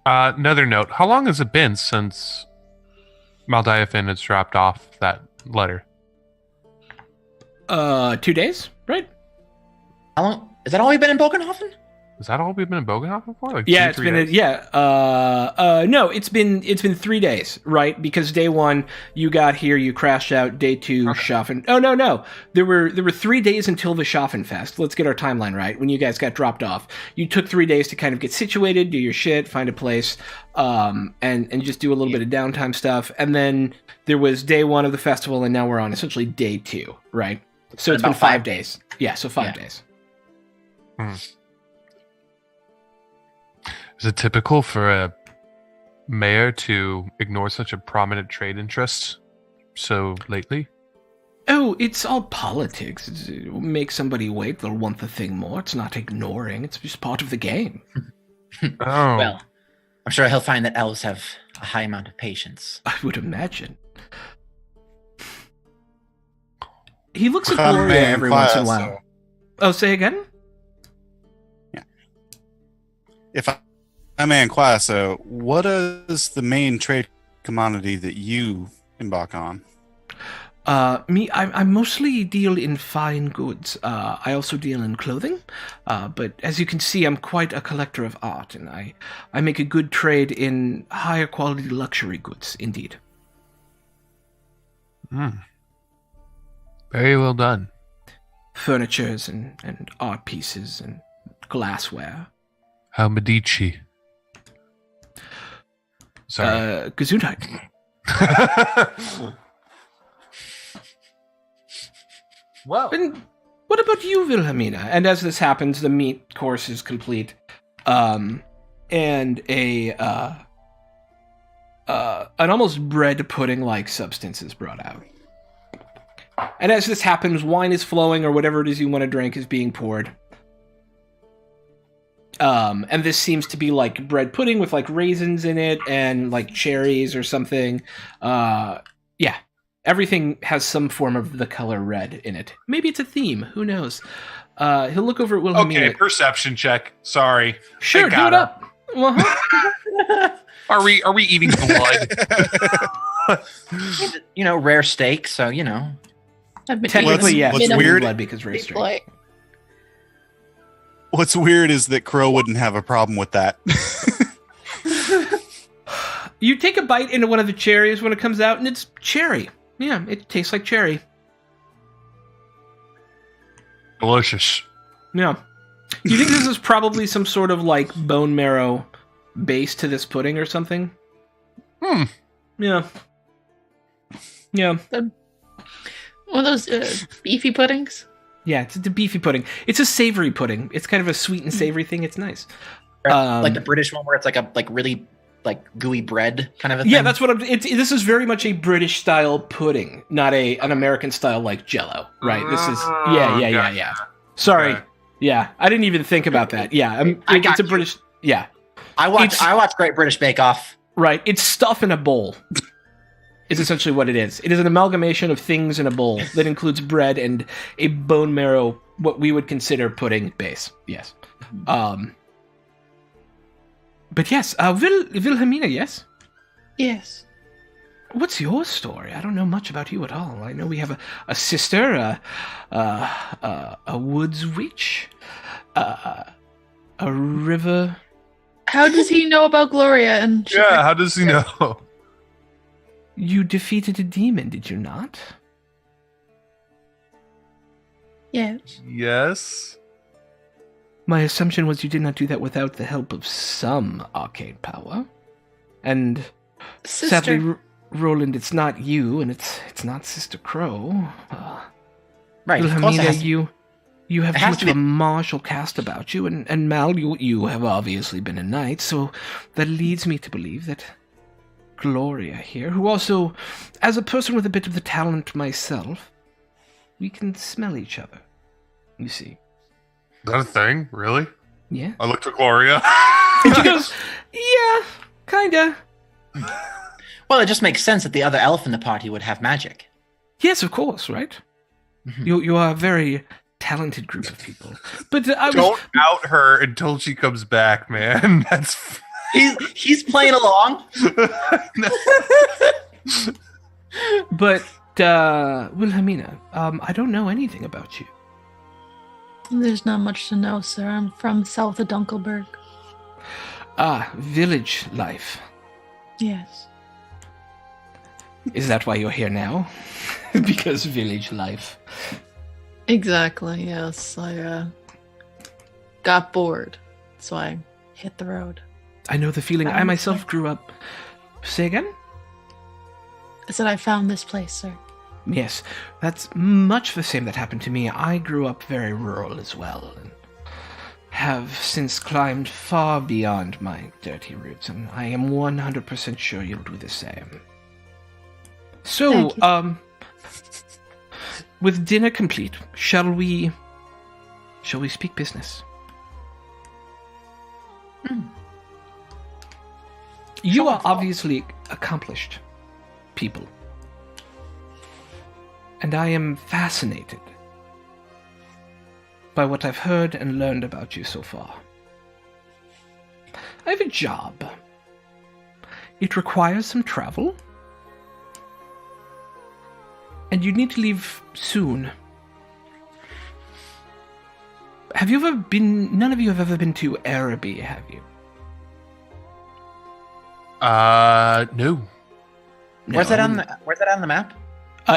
Another note: how long has it been since Maldiathan has dropped off that letter? 2 days, right? How long? Is that all we've been in Bogenhofen? Is that all we've been in Bogenhofen for? Like Yeah, 3 days? no, it's been 3 days, right? Because day 1 you got here, you crashed out. Day 2, Schaffen. Oh no, there were 3 days until the Schaffenfest. Let's get our timeline right. When you guys got dropped off, you took 3 days to kind of get situated, do your shit, find a place, and just do a little bit of downtime stuff. And then there was day 1 of the festival, and now we're on essentially day 2, right? So it's been 5 days. Yeah, so 5 days. Is it typical for a mayor to ignore such a prominent trade interest so lately? Oh, it's all politics. It'll make somebody wait. They'll want the thing more. It's not ignoring. It's just part of the game. Oh. Well, I'm sure he'll find that elves have a high amount of patience. I would imagine. He looks at Gloria every once in a while. Oh, say again? Yeah. If I may inquire, so what is the main trade commodity that you embark on? I mostly deal in fine goods. I also deal in clothing, but as you can see, I'm quite a collector of art, and I make a good trade in higher quality luxury goods, indeed. Very well done. Furnitures and art pieces and glassware. How Medici? Sorry. Gesundheit. Well, And what about you, Wilhelmina? And as this happens, the meat course is complete, and an almost bread pudding-like substance is brought out. And as this happens, wine is flowing, or whatever it is you want to drink is being poured. And this seems to be like bread pudding with like raisins in it and like cherries or something. Yeah. Everything has some form of the color red in it. Maybe it's a theme. Who knows? He'll look over at Wilhelmina. okay, perception check. Sorry. Sure, do it up. Are we eating blood? Rare steak, so I've been Technically, yes. what's it's weird- blood because race drink. Like, What's weird is that Crow wouldn't have a problem with that. You take a bite into one of the cherries when it comes out, and it's cherry. Yeah, it tastes like cherry. Delicious. Yeah. You think this is probably some sort of like bone marrow base to this pudding or something? Yeah. Yeah. one of those beefy puddings. Yeah, it's a beefy pudding. It's a savory pudding. It's kind of a sweet and savory thing. It's nice. like the British one where it's like really like gooey bread kind of a thing. Yeah, that's what this is very much a British style pudding, not an American style like Jell-O, right? This is yeah. Sorry. Okay. Yeah, I didn't even think about that. Yeah, it's a British. Yeah, I watch Great British Bake Off. right. It's stuff in a bowl. Is essentially what it is. It is an amalgamation of things in a bowl that includes bread and a bone marrow, what we would consider pudding base. Yes. But yes, Wilhelmina, yes? Yes. What's your story? I don't know much about you at all. I know we have a sister, a woods witch, a river. How does he know about Gloria? And Yeah, how does he know? You defeated a demon, did you not? Yes. Yes. My assumption was you did not do that without the help of some arcane power. And Sister. sadly, Roland, it's not you, and it's not Sister Crow. Right. Of course it Wilhelmina, has to- you have it too has much to of a be- martial cast about you, and Mal, you have obviously been a knight, so that leads me to believe that Gloria here, who also, as a person with a bit of the talent myself, we can smell each other. You see. Is that a thing? Really? Yeah. I looked at Gloria. And she goes, yeah, kinda. Well, it just makes sense that the other elf in the party would have magic. Yes, of course, right? Mhm. You are a very talented group of people. But I was... Don't out her until she comes back, man. That's He's playing along. But, Wilhelmina, I don't know anything about you. There's not much to know, sir. I'm from south of Dunkelberg. Ah, village life. Yes. Is that why you're here now? Because village life. Exactly, yes. I got bored, so I hit the road. I know the feeling. I myself grew up... Say again? I said I found this place, sir. Yes, that's much the same that happened to me. I grew up very rural as well, and have since climbed far beyond my dirty roots, and I am 100% sure you'll do the same. So, Thank you. With dinner complete, shall we speak business? You are obviously accomplished people. And I am fascinated by what I've heard and learned about you so far. I have a job. It requires some travel. And you need to leave soon. Have you ever been... None of you have ever been to Araby, have you? No. Where's that on the map?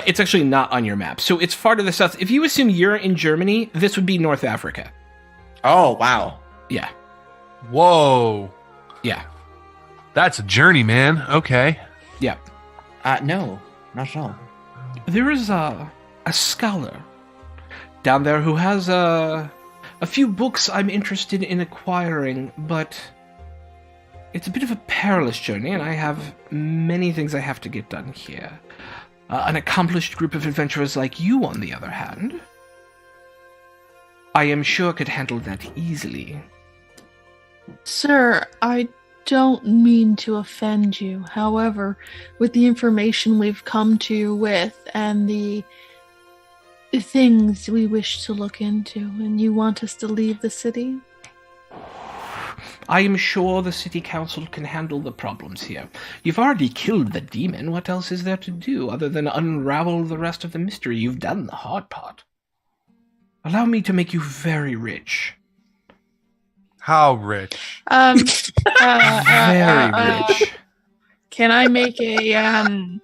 It's actually not on your map. So it's far to the south. If you assume you're in Germany, this would be North Africa. Oh, wow. Yeah. Whoa. Yeah. That's a journey, man. Okay. Yeah. No, not at all. There is a scholar down there who has a few books I'm interested in acquiring, but it's a bit of a perilous journey, and I have many things I have to get done here. An accomplished group of adventurers like you, on the other hand, I am sure could handle that easily. Sir, I don't mean to offend you. However, with the information we've come to you with and the things we wish to look into, and you want us to leave the city? I am sure the city council can handle the problems here. You've already killed the demon. What else is there to do other than unravel the rest of the mystery? You've done the hard part. Allow me to make you very rich. How rich? Very rich. Can I make a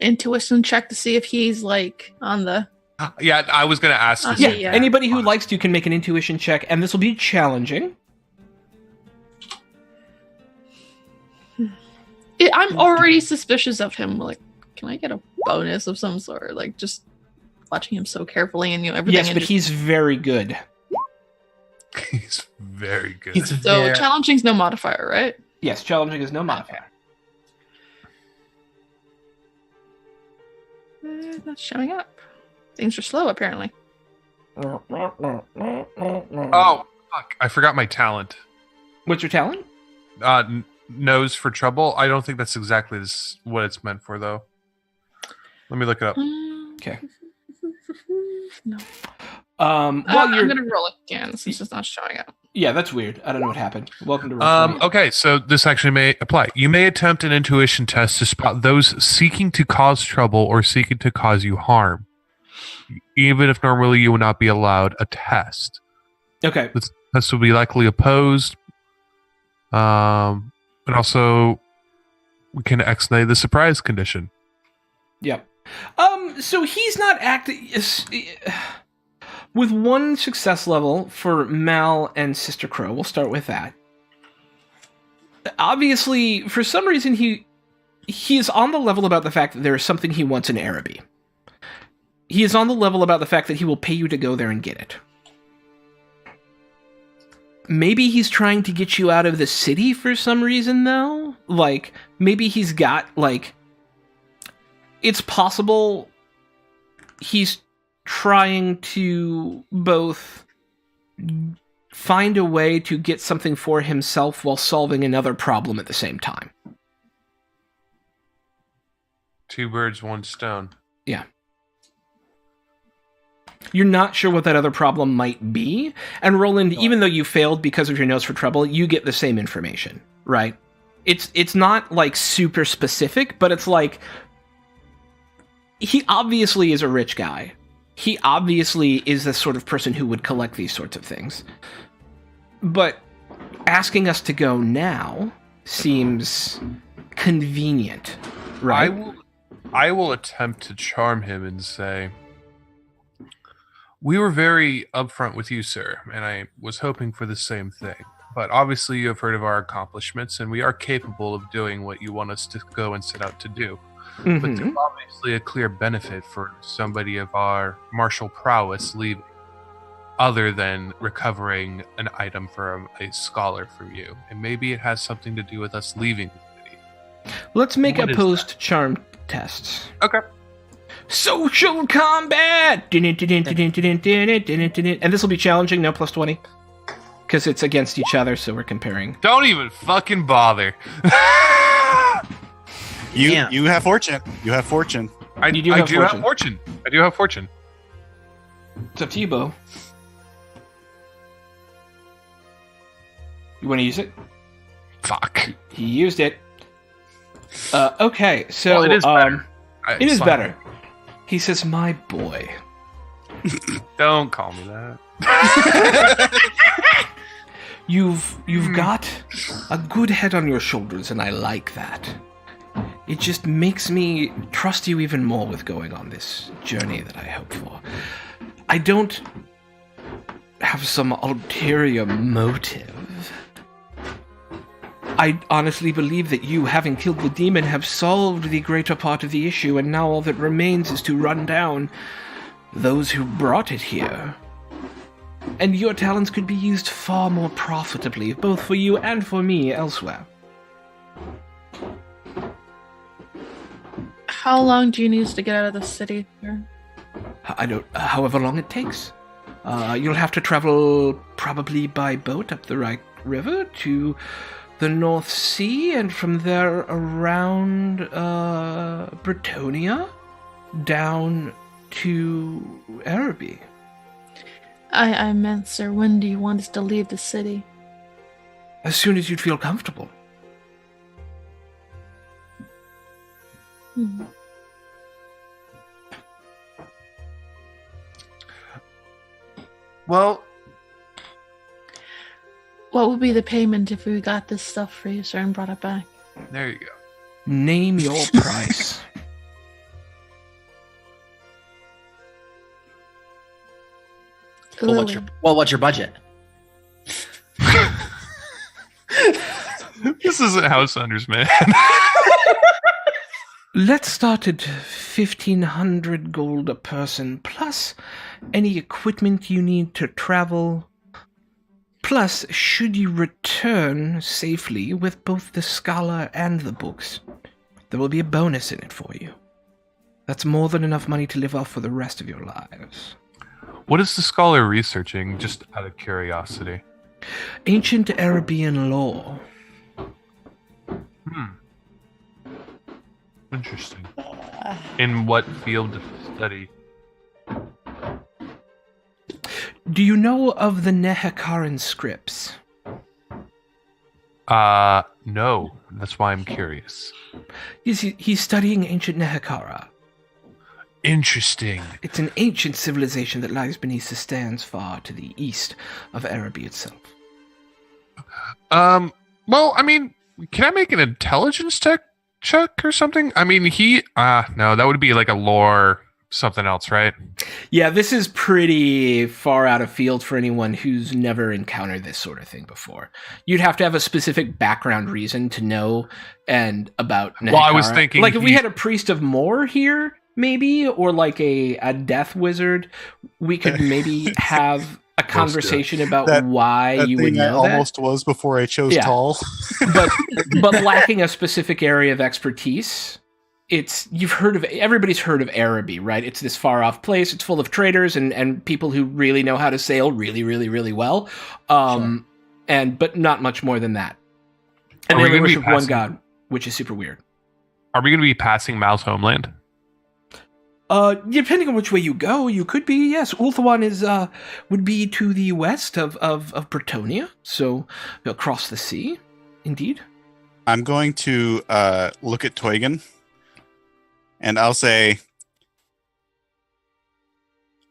intuition check to see if he's like on the... Yeah, I was going to ask this. Yeah, anybody who likes to can make an intuition check, and this will be challenging. I'm already suspicious of him. Like, can I get a bonus of some sort? Like, just watching him so carefully and everything. Yes, but he's very good. He's very good. So challenging's no modifier, right? Yes, challenging is no modifier. Not showing up. Things are slow, apparently. Oh, fuck. I forgot my talent. What's your talent? Nose for trouble. I don't think that's exactly what it's meant for, though. Let me look it up. Okay. No. Well, I'm going to roll again since it's not showing up. Yeah, that's weird. I don't know what happened. Welcome to Roll20. Okay, so this actually may apply. You may attempt an intuition test to spot those seeking to cause trouble or seeking to cause you harm, even if normally you would not be allowed a test. Okay. This test will be likely opposed. And also, we can X-nay the surprise condition. Yep. So he's not acting... With one success level for Mal and Sister Crow, we'll start with that. Obviously, for some reason, he is on the level about the fact that there is something he wants in Araby. He is on the level about the fact that he will pay you to go there and get it. Maybe he's trying to get you out of the city for some reason, though? Like, maybe he's got, like... It's possible he's trying to both find a way to get something for himself while solving another problem at the same time. Two birds, one stone. Yeah. You're not sure what that other problem might be, and Roland, even though you failed because of your nose for trouble, you get the same information, right? It's not, like, super specific, but it's like... He obviously is a rich guy. He obviously is the sort of person who would collect these sorts of things. But asking us to go now seems convenient, right? I will attempt to charm him and say, we were very upfront with you, sir, and I was hoping for the same thing. But obviously you have heard of our accomplishments, and we are capable of doing what you want us to go and set out to do. Mm-hmm. But there's obviously a clear benefit for somebody of our martial prowess leaving, other than recovering an item from a scholar from you. And maybe it has something to do with us leaving the city. Let's make opposed charm tests. Okay. Social combat! And this will be challenging, no plus 20. Because it's against each other, so we're comparing. Don't even fucking bother. You have fortune. You have fortune. I do have fortune. I do have fortune. It's up to you, Bo. You want to use it? Fuck. He used it. Okay, so well, it is better. It is better. He says, "My boy." Don't call me that. You've got a good head on your shoulders, and I like that. It just makes me trust you even more with going on this journey that I hope for. I don't have some ulterior motive. I honestly believe that you, having killed the demon, have solved the greater part of the issue, and now all that remains is to run down those who brought it here. And your talents could be used far more profitably, both for you and for me elsewhere. How long do you need to get out of the city? However long it takes. You'll have to travel probably by boat up the Reich River to the North Sea, and from there around Bretonia down to Araby. I meant, sir, when do you want us to leave the city? As soon as you'd feel comfortable. Well, what would be the payment if we got this stuff for you, sir, and brought it back? there you go. Name your price. Lily. What's your budget? This isn't House Hunters, man. Let's start at 1,500 gold a person, plus any equipment you need to travel. Plus, should you return safely with both the scholar and the books, there will be a bonus in it for you. That's more than enough money to live off for the rest of your lives. What is the scholar researching, just out of curiosity? Ancient Arabian law. Interesting. In what field of study? Do you know of the Nehekaran scripts? No. That's why I'm curious. He's studying ancient Nehekara. Interesting. It's an ancient civilization that lies beneath the stands far to the east of Araby itself. Well, I mean, can I make an intelligence check or something? I mean, no, that would be like a lore something else, right? Yeah, this is pretty far out of field for anyone who's never encountered this sort of thing before. You'd have to have a specific background reason to know and about Nehekara. Well, I was thinking... Like, if we had a priest of Mor here, maybe, or like a death wizard, we could maybe have a conversation about why you would know that. Almost was before I chose tall. but lacking a specific area of expertise, everybody's heard of Araby, right? It's this far off place. It's full of traders and people who really know how to sail really, really, really well. But not much more than that. And they worship one god, which is super weird. Are we going to be passing Mal's homeland? Depending on which way you go, you could be, yes. Ulthuan would be to the west of Bretonia, so across the sea, indeed. I'm going to look at Toygan, and I'll say,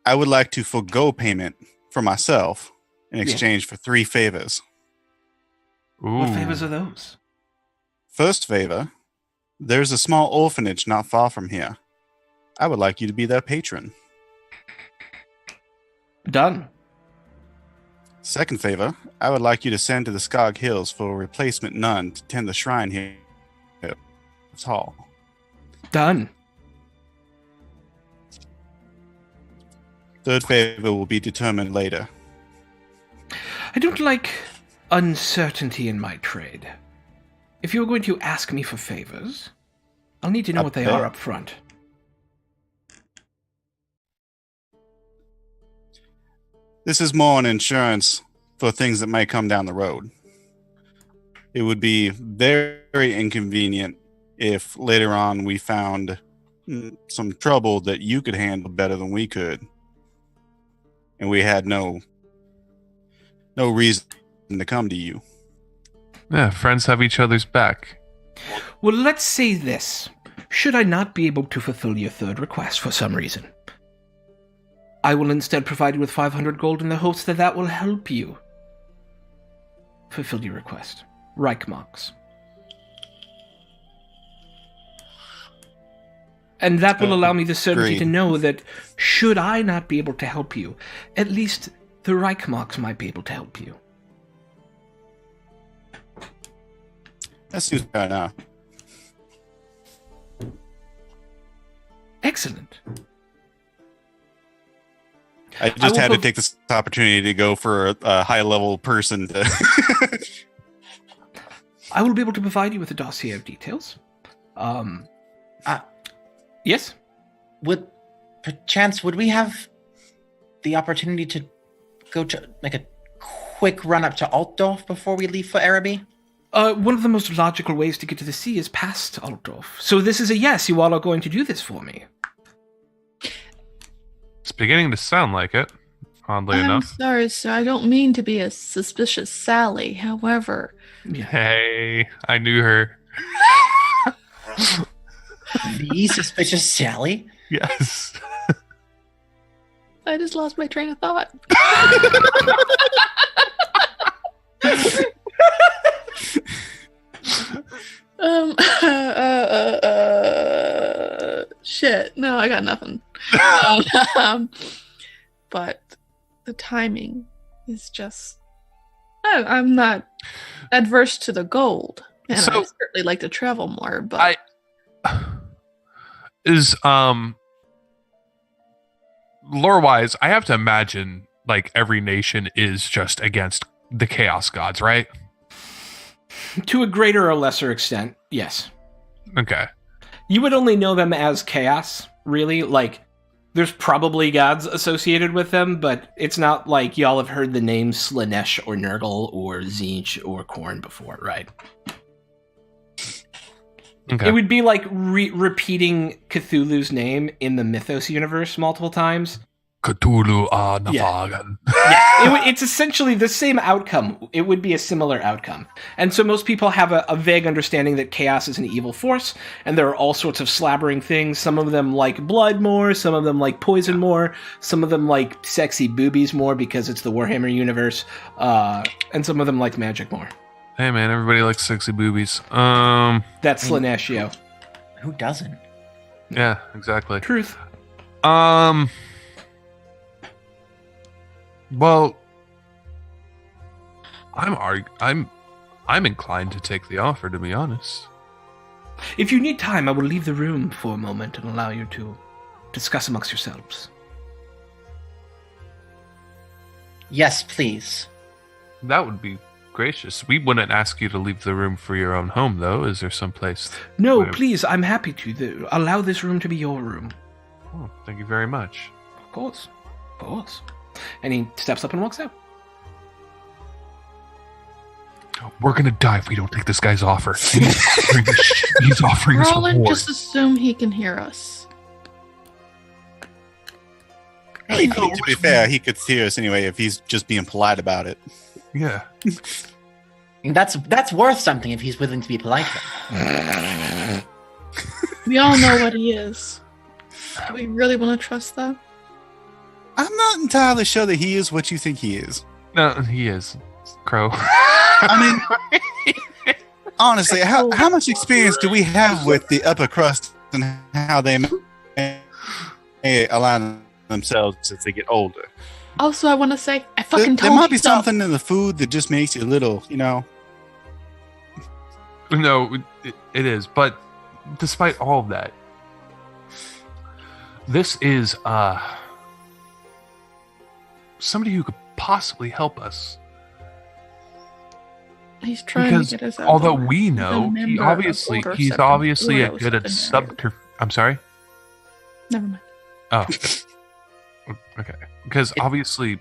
I would like to forgo payment for myself in exchange for 3 favors. Ooh. What favors are those? First favor, there's a small orphanage not far from here. I would like you to be their patron. Done. Second favor, I would like you to send to the Skog Hills for a replacement nun to tend the shrine here. It's hall. Done. Third favor will be determined later. I don't like uncertainty in my trade. If you're going to ask me for favors, I'll need to know what they are up front. This is more an insurance for things that might come down the road. It would be very, very inconvenient if later on we found some trouble that you could handle better than we could, and we had no reason to come to you. Yeah, friends have each other's back. Well, let's say this. should I not be able to fulfill your third request for some reason, I will instead provide you with 500 gold in the hopes that that will help you fulfill your request. Reichmarks. And that will allow me the certainty to know that should I not be able to help you, at least the Reichmarks might be able to help you. That seems fair enough. Excellent. I just had to take this opportunity to go for a high-level person to... I will be able to provide you with a dossier of details. Yes? Would we have the opportunity to go to make a quick run up to Altdorf before we leave for Araby? One of the most logical ways to get to the sea is past Altdorf. So this is a yes, you all are going to do this for me. It's beginning to sound like it, oddly enough. I'm sorry, sir. I don't mean to be a suspicious Sally. However... Hey, I knew her. The suspicious Sally? Yes. I just lost my train of thought. Shit. No, I got nothing. But the timing is just... I'm not adverse to the gold. And So- I certainly like to travel more, but... Lore-wise, I have to imagine like every nation is just against the chaos gods, right? To a greater or lesser extent, yes. Okay. You would only know them as chaos, really. Like, there's probably gods associated with them, but it's not like y'all have heard the names Slanesh or Nurgle or Tzeentch or Khorne before, right? Okay. It would be like repeating Cthulhu's name in the Mythos universe multiple times. Cthulhu Nafagan. Yeah, it's essentially the same outcome. It would be a similar outcome. And so most people have a vague understanding that chaos is an evil force, and there are all sorts of slabbering things. Some of them like blood more, some of them like poison more, some of them like sexy boobies more because it's the Warhammer universe, and some of them like magic more. Hey man, everybody likes sexy boobies. That's Slanesh, yo. Who doesn't? Yeah, exactly. Truth. Well, I'm inclined to take the offer, to be honest. If you need time, I will leave the room for a moment and allow you to discuss amongst yourselves. Yes, please. That would be gracious. We wouldn't ask you to leave the room for your own home, though. Is there some place? No, please, I'm happy to. Allow this room to be your room. Oh, thank you very much. Of course. Of course. And he steps up and walks out. We're gonna die if we don't take this guy's offer. He's offering us Roland, reward. just assume he can hear us. Hey, to be fair, he could hear us anyway if he's just being polite about it. Yeah. And that's worth something if he's willing to be polite. We all know what he is. Do we really want to trust that? I'm not entirely sure that he is what you think he is. No, he is. Crow. I mean, honestly, how much experience do we have with the upper crust and how they may align themselves as they get older? Also, I want to say, I fucking There told might you be so. something in the food that just makes you a little, No, it is. But despite all of that, this is somebody who could possibly help us. He's trying Because to get us out. although of we the know, member of Order he's Septim- obviously a Ordo good at Septenarius. I'm sorry? Never mind. Oh. Okay. Because obviously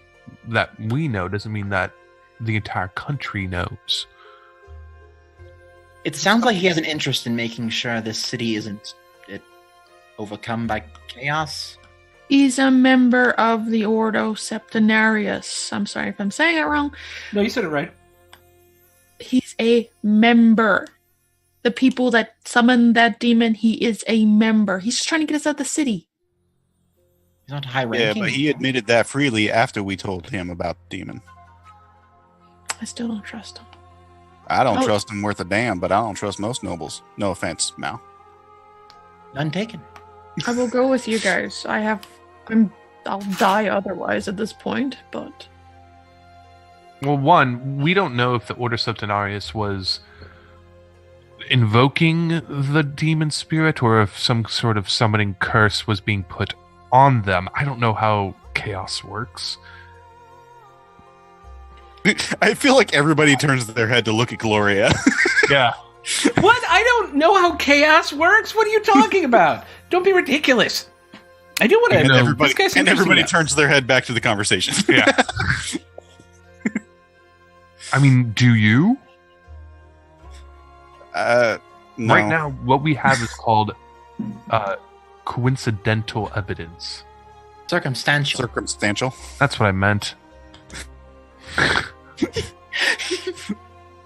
that we know doesn't mean that the entire country knows. It sounds like he has an interest in making sure this city isn't overcome by chaos. He's a member of the Ordo Septenarius. I'm sorry if I'm saying it wrong. No, you said it right. He's a member. the people that summoned that demon, he is a member. He's just trying to get us out of the city. He's not high ranking. Yeah, but he admitted that freely after we told him about the demon. I still don't trust him. I don't trust him worth a damn, but I don't trust most nobles. No offense, Mal. None taken. I will go with you guys. I'll die otherwise at this point, but... Well, one, we don't know if the Order Septenarius was invoking the demon spirit or if some sort of summoning curse was being put on them. I don't know how chaos works. I feel like everybody turns their head to look at Gloria. Yeah. What? I don't know how chaos works. What are you talking about? Don't be ridiculous. I do want to know. Everybody turns their head back to the conversation. Yeah. I mean, do you? No. Right now, what we have is called coincidental evidence. Circumstantial. That's what I meant.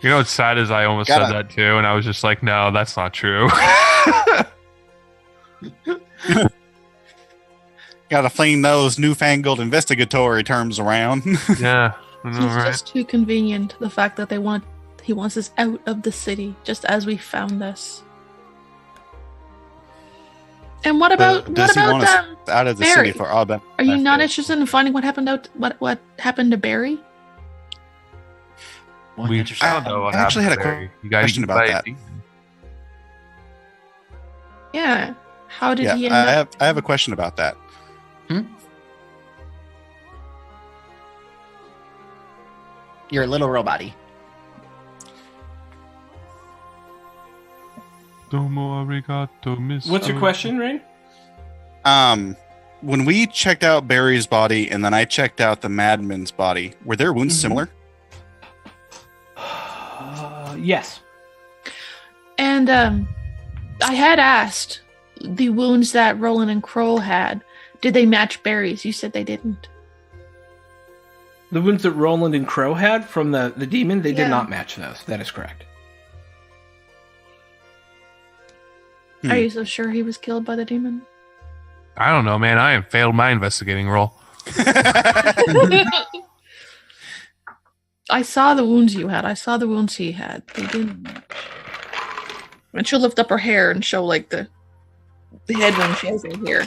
You know what's sad is I almost said that too, and I was just like, no, that's not true. Gotta fling those newfangled investigatory terms around. Yeah. It's just too convenient, the fact that he wants us out of the city, just as we found us. And what about does he want us out of the Barry? city for our benefit? Are you not interested in finding what happened what happened to Barry? We found out what I actually had a happened. question about that. Yeah. How did he end up? I have a question about that. Your little robot-y. Domo arigato, miss. What's your question, Rain? When we checked out Barry's body and then I checked out the madman's body, were their wounds similar? Yes. And I had asked the wounds that Roland and Kroll had, did they match Barry's? You said they didn't. The wounds that Roland and Crow had from the demon, they did not match those. That is correct. Are you so sure he was killed by the demon? I don't know, man. I have failed my investigating role. I saw the wounds you had. I saw the wounds he had. They didn't match. And she'll lift up her hair and show like the head wound she has in here.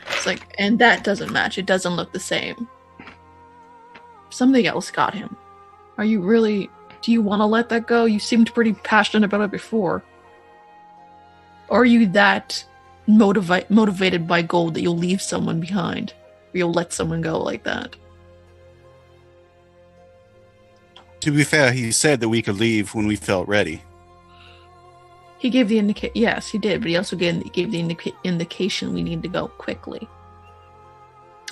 It's like, and that doesn't match. It doesn't look the same. Something else got him. Are you really... Do you want to let that go? You seemed pretty passionate about it before. Or are you that motivated by gold that you'll leave someone behind? Or you'll let someone go like that? To be fair, he said that we could leave when we felt ready. He gave the indication. Yes, he did, but he also gave the indication we need to go quickly.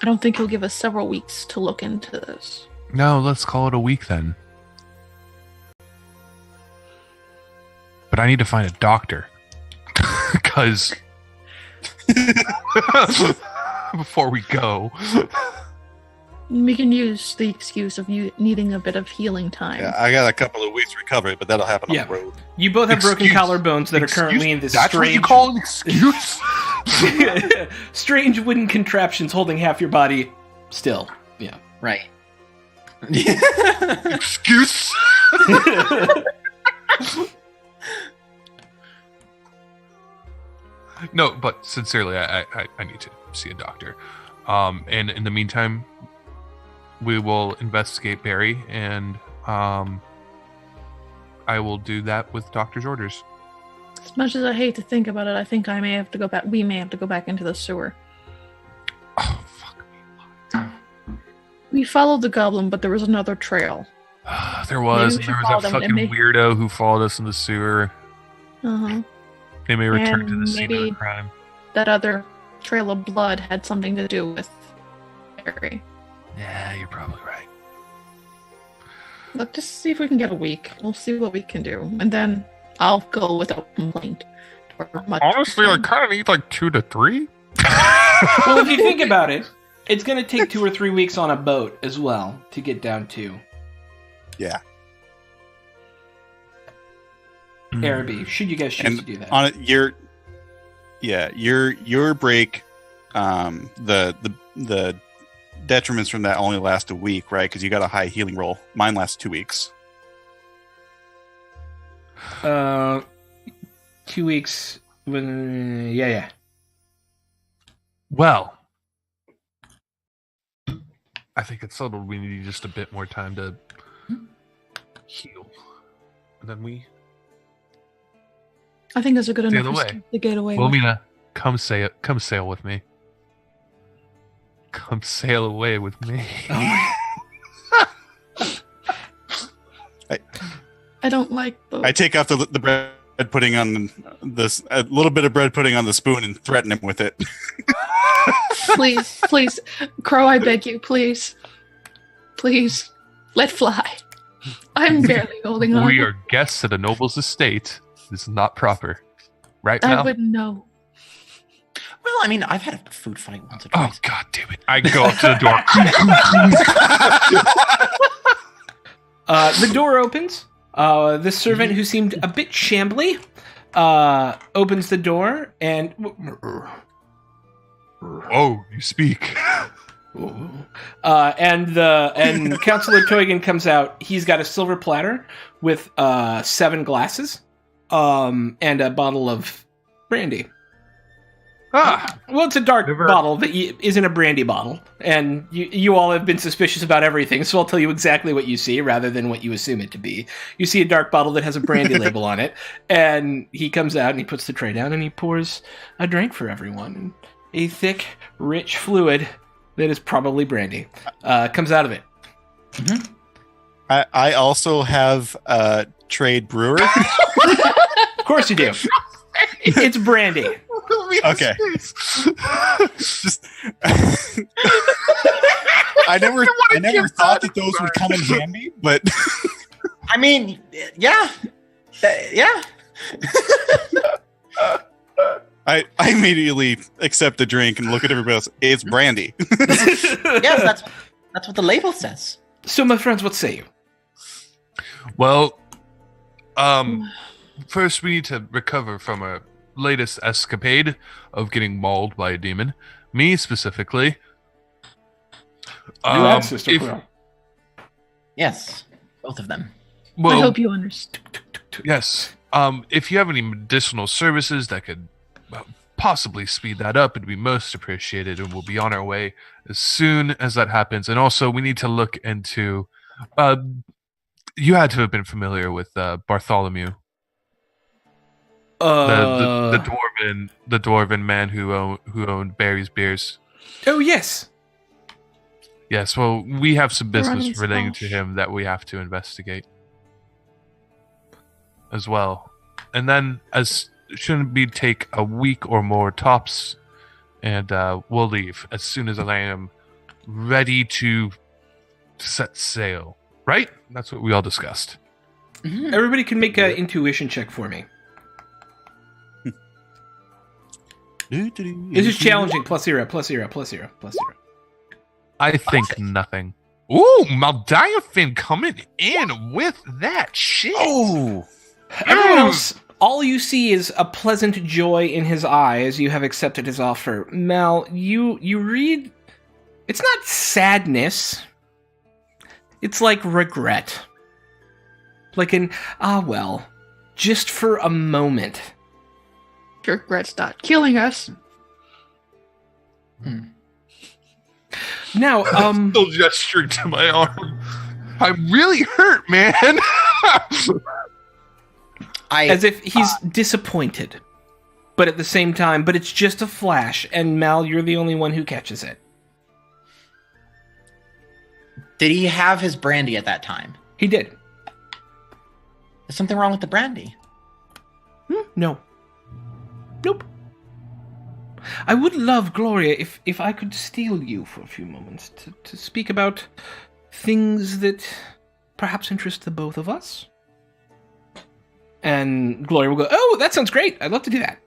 I don't think he'll give us several weeks to look into this. No, let's call it a week then. But I need to find a doctor. Because... before we go. We can use the excuse of you needing a bit of healing time. Yeah, I got a couple of weeks recovery, but that'll happen on the road. You both have broken collarbones that are currently in this That's strange... what you call an excuse? strange wooden contraptions holding half your body still. Yeah. Right. Excuse? No, but sincerely, I need to see a doctor. And in the meantime, we will investigate Barry, and I will do that with doctor's orders. As much as I hate to think about it, I think I may have to go back. We may have to go back into the sewer. Oh, fuck me. We followed the goblin, but there was another trail. There was. Maybe And we there was should that follow them, fucking and weirdo who followed us in the sewer. Uh-huh. They may return And to the scene of maybe the crime. that other trail of blood had something to do with Barry. Yeah, you're probably right. Let's just see if we can get a week. We'll see what we can do. And then I'll go without complaint. Honestly, I kind of need like 2 to 3. Well, if you think about it, it's going to take 2 or 3 weeks on a boat as well to get down to. Yeah. Araby, should you guys choose to do that. On it, your break, the detriments from that only last a week, right? Because you got a high healing roll. Mine lasts 2 weeks. 2 weeks. Yeah. Well, I think it's settled. We need just a bit more time to heal. And then we... I think that's a good The enough other way. escape to get away. Wilmina, come sail with me. Come sail away with me. I don't like both. I take off the bread pudding on this, a little bit of bread pudding on the spoon, and threaten him with it. Please, Crow, I beg you, please, let fly. I'm barely holding on. We are guests at a noble's estate. This is not proper, right, Mal? I wouldn't know. Well, I mean, I've had a food fight once or Oh, twice. God damn it. I go up to the door. The door opens. The servant, who seemed a bit shambly, opens the door and... Oh, you speak. And Counselor Toygan comes out. He's got a silver platter with 7 glasses, and a bottle of brandy. Well, it's a dark bottle that isn't a brandy bottle, and you all have been suspicious about everything, so I'll tell you exactly what you see rather than what you assume it to be. You see a dark bottle that has a brandy label on it, and he comes out and he puts the tray down and he pours a drink for everyone. A thick, rich fluid that is probably brandy comes out of it. Mm-hmm. I also have a trade brewer. Of course you do. It's brandy. Okay. Just, I never thought that those would come in handy, but I mean, yeah. Yeah. I immediately accept the drink and look at everybody else. It's brandy. Yes, that's what the label says. So, my friends, what say you? Well, first we need to recover from our latest escapade of getting mauled by a demon. Me specifically. You and Sister Quill. Yes, both of them. Well, I hope you understand. yes. If you have any medicinal services that could possibly speed that up, it'd be most appreciated, and we'll be on our way as soon as that happens. And also, we need to look into... you had to have been familiar with Bartholomew. The dwarven man who owned Barry's Beers. Oh, yes. Yes, well, we have some business Running relating to squash. him that we have to investigate as well. And then, as shouldn't be take a week or more tops, and we'll leave as soon as I am ready to set sail. Right? That's what we all discussed. Mm-hmm. Everybody can make an intuition check for me. This is challenging. +0. I think nothing. Ooh, Maldiafin coming in with that shit. Oh, Everyone else, all you see is a pleasant joy in his eye as you have accepted his offer. Mal, you read... It's not sadness. It's like regret. Like an, well, just for a moment. Your regrets not killing us. Now, Still gesturing to my arm. I'm really hurt, man. as if he's disappointed. But at the same time, but it's just a flash, and Mal, you're the only one who catches it. Did he have his brandy at that time? He did. There's something wrong with the brandy. No. Nope. I would love, Gloria, if I could steal you for a few moments to speak about things that perhaps interest the both of us. And Gloria will go, oh, that sounds great. I'd love to do that.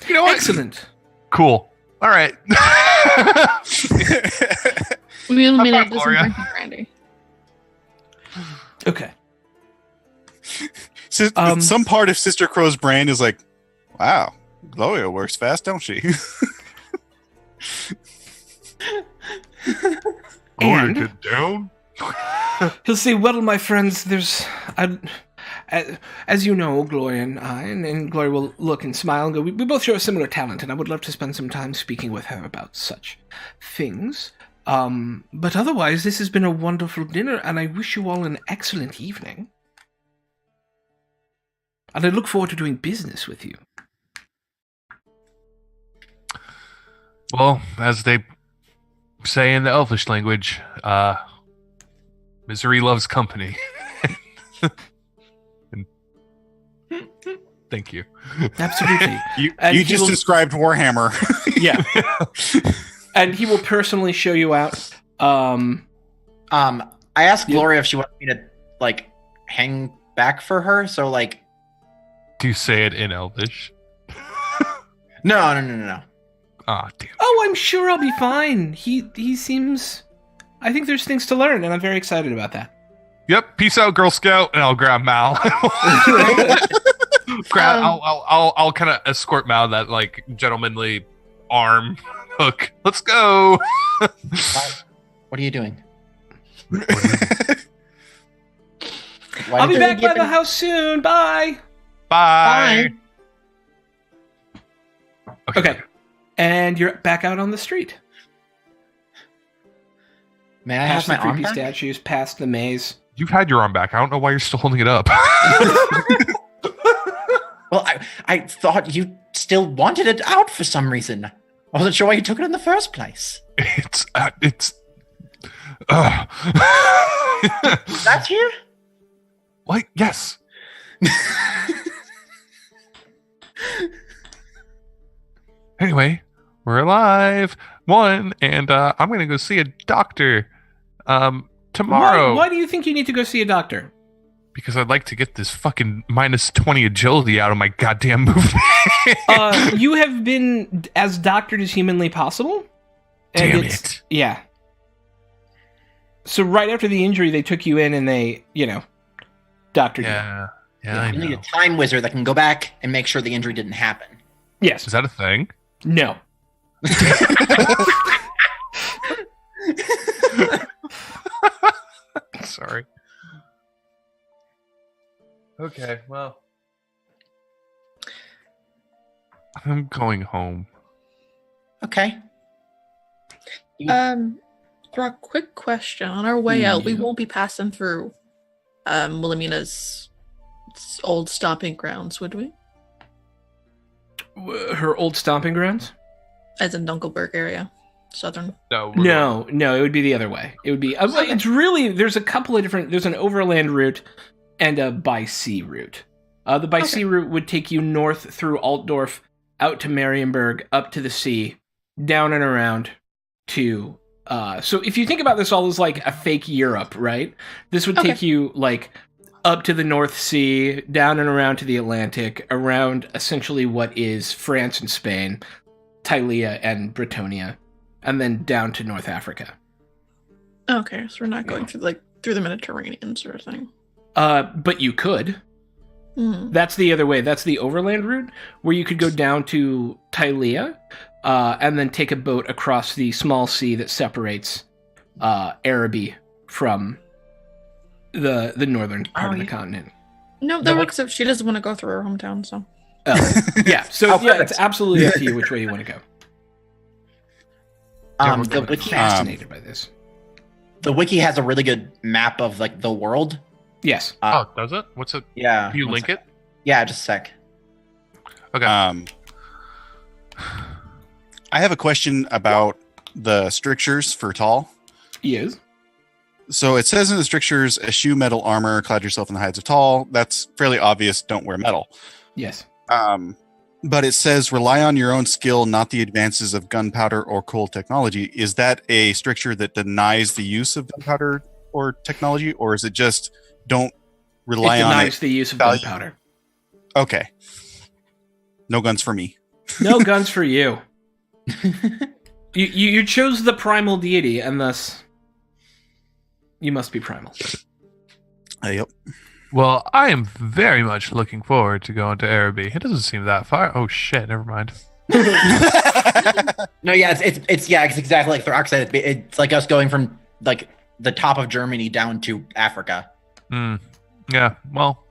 You know what? Excellent. Cool. All right. We eliminated High five, this Gloria. drinking brandy. Okay. Some part of Sister Crow's brain is like, wow, Gloria works fast, don't she? And get down. he'll say, well, my friends, as you know, Gloria and I, and Gloria will look and smile and go, we both show a similar talent, and I would love to spend some time speaking with her about such things. But otherwise, this has been a wonderful dinner, and I wish you all an excellent evening. And I look forward to doing business with you. Well, as they say in the Elvish language, misery loves company. Thank you. Absolutely. You just described Warhammer. Yeah. And he will personally show you out. I asked Gloria if she wanted me to like hang back for her. So like, Do you say it in Elvish? no. Ah, damn. Oh, I'm sure I'll be fine. He seems. I think there's things to learn, and I'm very excited about that. Yep. Peace out, Girl Scout, and I'll grab Mal. I'll kind of escort Mal that like gentlemanly arm hook. Let's go. What are you doing? I'll be back by the house soon. Bye. Bye. Okay. And you're back out on the street. May I have Past my the arm creepy back? statues, past the maze. You've had your arm back. I don't know why you're still holding it up. Well, I thought you still wanted it out for some reason. I wasn't sure why you took it in the first place. It's That's here? What? Yes. Anyway, we're alive. And I'm gonna go see a doctor tomorrow. Why do you think you need to go see a doctor? Because I'd like to get this fucking -20 agility out of my goddamn movement. You have been as doctored as humanly possible. And Damn it. Yeah. So right after the injury, they took you in and they, doctored you. Yeah, I You need a know. time wizard that can go back and make sure the injury didn't happen. Yes. Is that a thing? No. Sorry. Okay, well. I'm going home. Okay. For a quick question, on our way out, we Yeah. won't be passing through Wilhelmina's old stomping grounds, would we? Her old stomping grounds? As in Dunkelberg area, southern. No, No, it would be the other way. It would be. It's really, there's a couple of different. There's an overland route and a by sea route. The by sea route would take you north through Altdorf, out to Marienburg, up to the sea, down and around to. So if you think about this all as like a fake Europe, right? This would take you like up to the North Sea, down and around to the Atlantic, around essentially what is France and Spain, Tylea and Bretonia, and then down to North Africa. Okay, so we're not going through the Mediterranean sort of thing. But you could. That's the other way. That's the overland route, where you could go down to Tylea, and then take a boat across the small sea that separates Araby from the northern part of the continent. No, that works if she doesn't want to go through her hometown, so. Yeah, so it's absolutely up to you which way you want to go. The wiki, Fascinated by this. the wiki has a really good map of like the world. Yes. Oh, does it? What's it? Yeah. Do you one link sec. it? Yeah, just a sec. Okay. I have a question about the strictures for tall. Yes. So it says in the strictures, eschew metal armor, clad yourself in the hides of tall. That's fairly obvious. Don't wear metal. Yes. But it says rely on your own skill, not the advances of gunpowder or coal technology. Is that a stricture that denies the use of gunpowder or technology, or is it just don't rely on it? It denies the use of gunpowder. Okay. No guns for me. No guns for you. You chose the primal deity, and thus you must be primal. Yep. Well, I am very much looking forward to going to Araby. It doesn't seem that far. Oh shit! Never mind. No, yeah, it's exactly like Throx said. It's like us going from like the top of Germany down to Africa. Yeah. Well,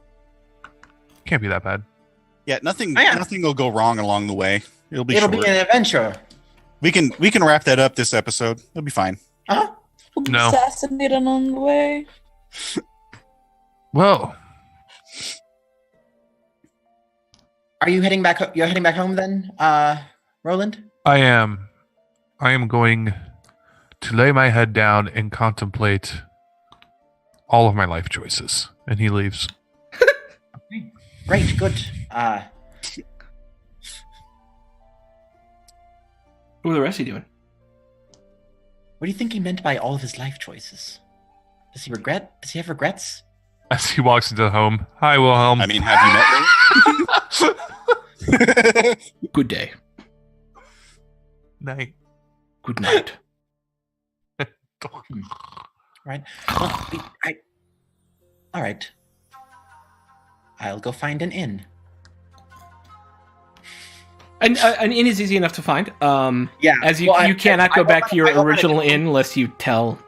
can't be that bad. Yeah, nothing Oh, yeah. nothing will go wrong along the way. It'll be It'll short. be an adventure. We can wrap that up this episode. It'll be fine. Uh-huh. We'll be No. assassinated on the way. Well, Are you heading back? You're heading back home then, Roland? I am going to lay my head down and contemplate all of my life choices. And he leaves. Great, good. What are the rest of you doing? What do you think he meant by all of his life choices? Does he have regrets? As he walks into the home. Hi, Wilhelm. I mean, have you met me? Good day. Night. Good night. Right. Well, all right. I'll go find an inn. And an inn is easy enough to find. Yeah. As you cannot go back to your original inn unless you tell,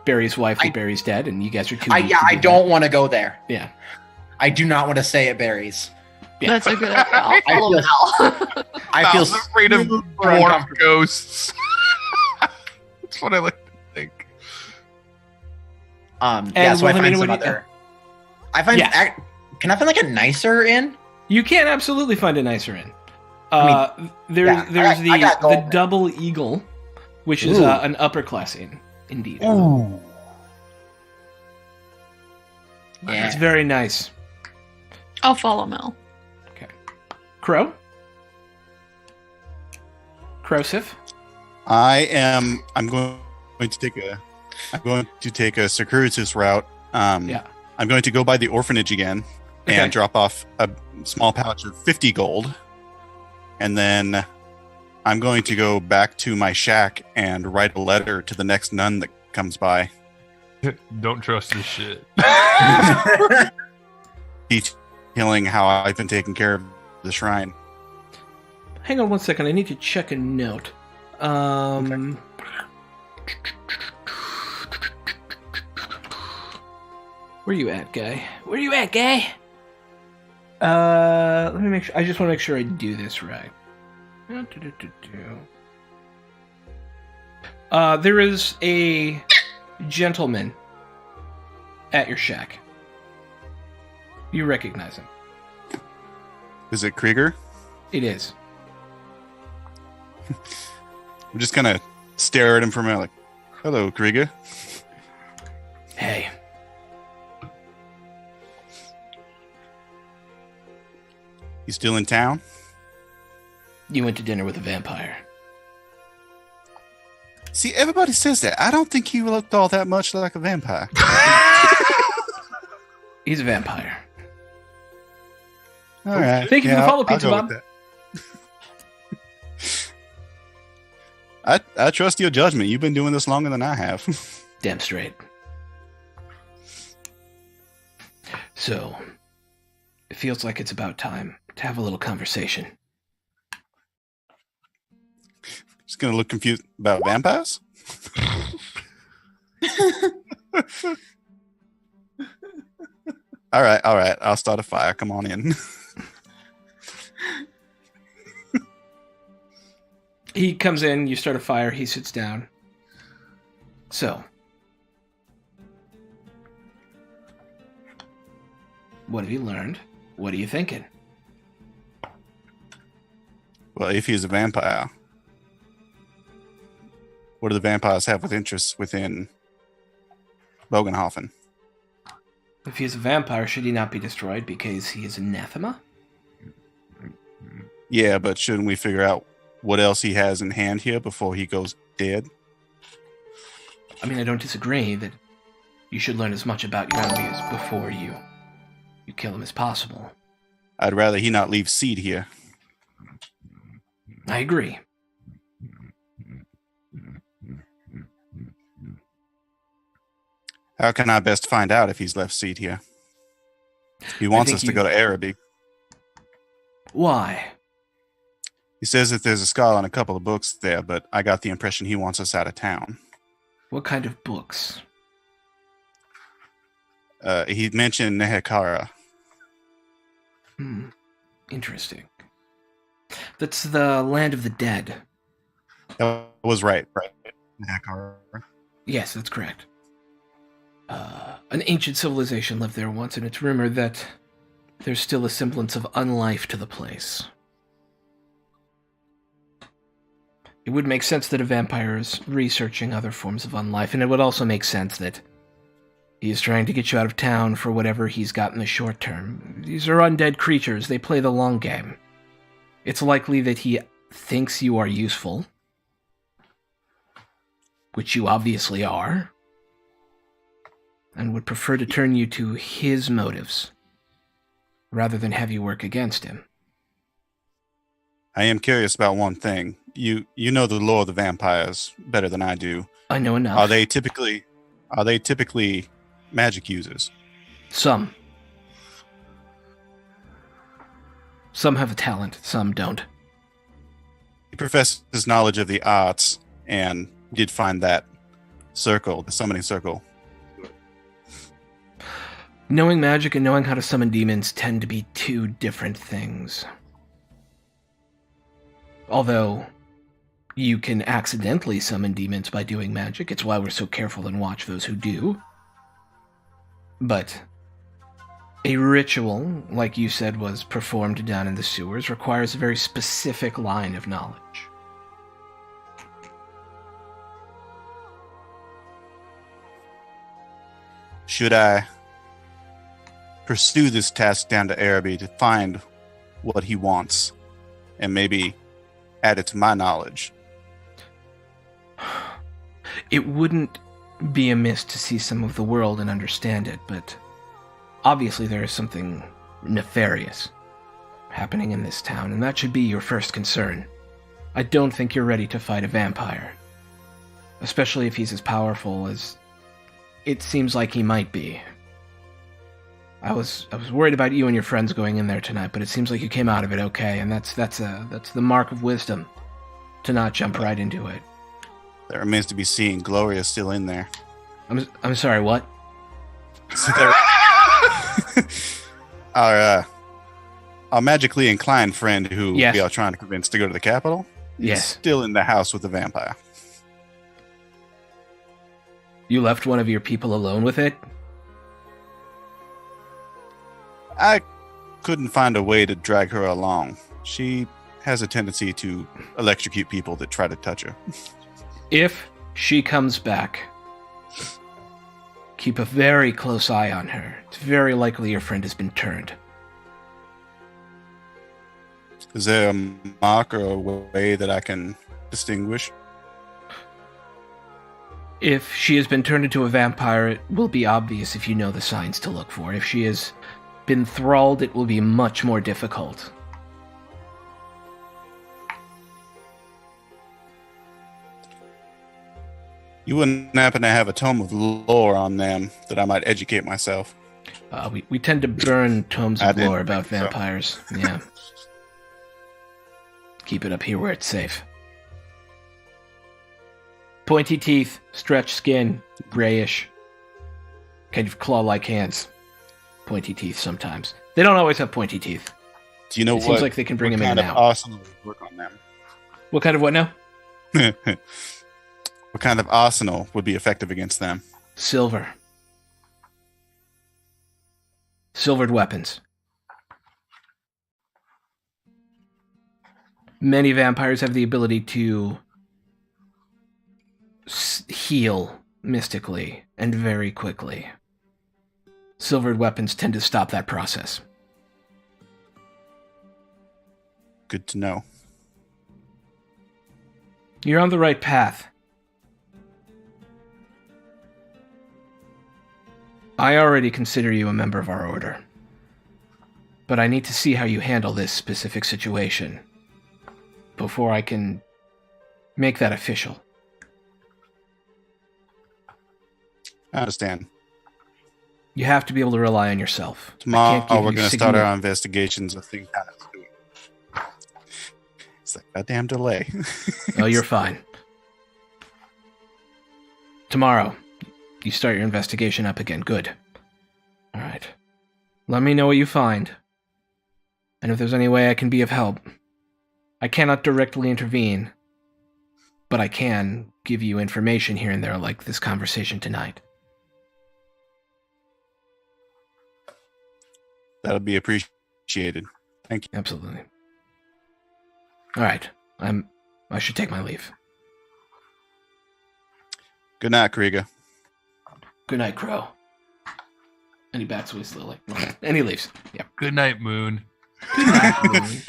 Barry's wife that Barry's dead, and you guys are too. I don't want to go there. Yeah. I do not want to stay at Barry's. Yeah. That's a good idea. I'll follow him out. I feel afraid of super dwarf uncomfortable. ghosts. That's what I like to think. Yeah, so I Wilhelmina, find some what do you- other. I find. Yes. Can I find like a nicer inn? You can absolutely find a nicer inn. There's I got the gold. Double Eagle, which is Ooh. an upper class inn, indeed. Ooh. It's very nice. I'll follow Mel. Crow? Crowsif? I'm going to take a circuitous route. Yeah. I'm going to go by the orphanage again Okay. and drop off a small pouch of 50 gold. And then I'm going to go back to my shack and write a letter to the next nun that comes by, Don't trust this shit. detailing how I've been taking care of the shrine. Hang on one second. I need to check a note. Where you at, guy? Where you at, guy? Let me make sure. I just want to make sure I do this right. There is a gentleman at your shack. You recognize him. Is it Krieger? It is. I'm just gonna stare at him for a minute, like, "Hello, Krieger." Hey. You still in town? You went to dinner with a vampire. See, everybody says that. I don't think he looked all that much like a vampire. He's a vampire. All right. Thank you for the follow, Pizza go Bob. with that. I trust your judgment. You've been doing this longer than I have. Damn straight. So, it feels like it's about time to have a little conversation. Just gonna look confused about vampires. All right. I'll start a fire. Come on in. He comes in, you start a fire, he sits down. So, what have you learned? What are you thinking? Well, if he's a vampire, what do the vampires have with interests within Bogenhofen? If he is a vampire, should he not be destroyed because he is anathema? Yeah, but shouldn't we figure out what else he has in hand here before he goes dead? I mean, I don't disagree that you should learn as much about your enemies before you kill them as possible. I'd rather he not leave seed here. I agree. How can I best find out if he's left seed here? He wants us to go to Araby. Why? He says that there's a skull on a couple of books there, but I got the impression he wants us out of town. What kind of books? He mentioned Nehekara. Interesting. That's the land of the dead. That was right. Nehekara. Yes, that's correct. An ancient civilization lived there once, and it's rumored that there's still a semblance of unlife to the place. It would make sense that a vampire is researching other forms of unlife, and it would also make sense that he's trying to get you out of town for whatever he's got in the short term. These are undead creatures. They play the long game. It's likely that he thinks you are useful, which you obviously are, and would prefer to turn you to his motives rather than have you work against him. I am curious about one thing. You know the lore of the vampires better than I do. I know enough. Are they typically magic users? Some. Some have a talent, some don't. He professes knowledge of the arts and did find that circle, the summoning circle. Knowing magic and knowing how to summon demons tend to be two different things. Although you can accidentally summon demons by doing magic. It's why we're so careful and watch those who do. But a ritual, like you said, was performed down in the sewers, requires a very specific line of knowledge. Should I pursue this task down to Araby to find what he wants and maybe add it to my knowledge? It wouldn't be amiss to see some of the world and understand it, but obviously there is something nefarious happening in this town, and that should be your first concern. I don't think you're ready to fight a vampire, especially if he's as powerful as it seems like he might be. I was worried about you and your friends going in there tonight, but it seems like you came out of it okay, and that's the mark of wisdom, to not jump right into it. That remains to be seen. Gloria's still in there. I'm sorry, what? Our magically inclined friend who Yes. we are trying to convince to go to the capital, Yes. is still in the house with the vampire. You left one of your people alone with it? I couldn't find a way to drag her along. She has a tendency to electrocute people that try to touch her. If she comes back, keep a very close eye on her. It's very likely your friend has been turned. Is there a mark or a way that I can distinguish? If she has been turned into a vampire, it will be obvious if you know the signs to look for. If she has been thralled, it will be much more difficult. You wouldn't happen to have a tome of lore on them that I might educate myself? We tend to burn tomes of didn't lore about think so. vampires. Yeah. Keep it up here where it's safe. Pointy teeth, stretched skin, grayish, kind of claw-like hands. Pointy teeth sometimes. They don't always have pointy teeth. Do you know It what? seems like they can bring what them in kind and of out. arsenal would work on them? What kind of what now? What kind of arsenal would be effective against them? Silver. Silvered weapons. Many vampires have the ability to heal mystically and very quickly. Silvered weapons tend to stop that process. Good to know. You're on the right path. I already consider you a member of our order. But I need to see how you handle this specific situation before I can make that official. I understand. You have to be able to rely on yourself. Tomorrow, we're going to start our investigations of things happening. It's like a damn delay. Oh, you're fine. Tomorrow, you start your investigation up again. Good. All right. Let me know what you find. And if there's any way I can be of help. I cannot directly intervene, but I can give you information here and there like this conversation tonight. That'll be appreciated. Thank you. Absolutely. All right. I should take my leave. Good night, Krieger. Good night, Crow. And he backs away slowly. And he leaves. Yeah. Good night, Moon. Good night, Moon.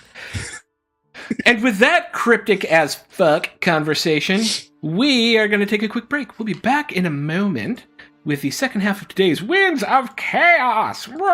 And with that cryptic as fuck conversation, we are going to take a quick break. We'll be back in a moment with the second half of today's Winds of Chaos. Roar!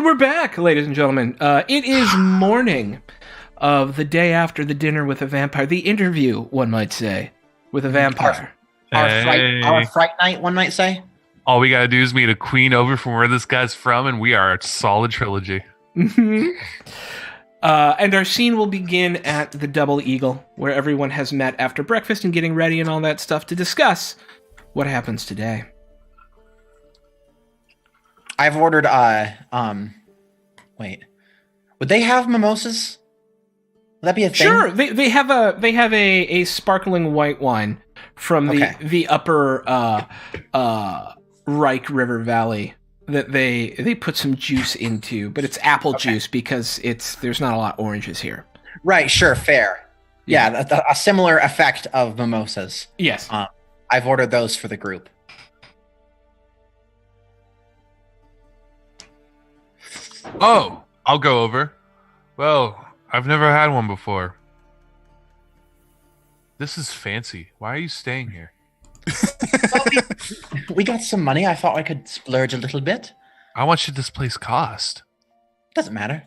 we're back, ladies and gentlemen. It is morning of the day after the dinner with a vampire. The interview, one might say, with a vampire. Our fright night, one might say. All we gotta do is meet a queen over from where this guy's from, and we are a solid trilogy. And our scene will begin at the Double Eagle, where everyone has met after breakfast and getting ready and all that stuff to discuss what happens today. I've ordered wait. Would they have mimosas? Would that be a thing? Sure. They have a sparkling white wine from the upper Reich River Valley that they put some juice into, but it's apple juice because there's not a lot of oranges here. Right, sure, fair. Yeah, a similar effect of mimosas. Yes. I've ordered those for the group. Oh, I'll go over. Well, I've never had one before. This is fancy. Why are you staying here? We got some money. I thought I could splurge a little bit. How much did this place cost? Doesn't matter.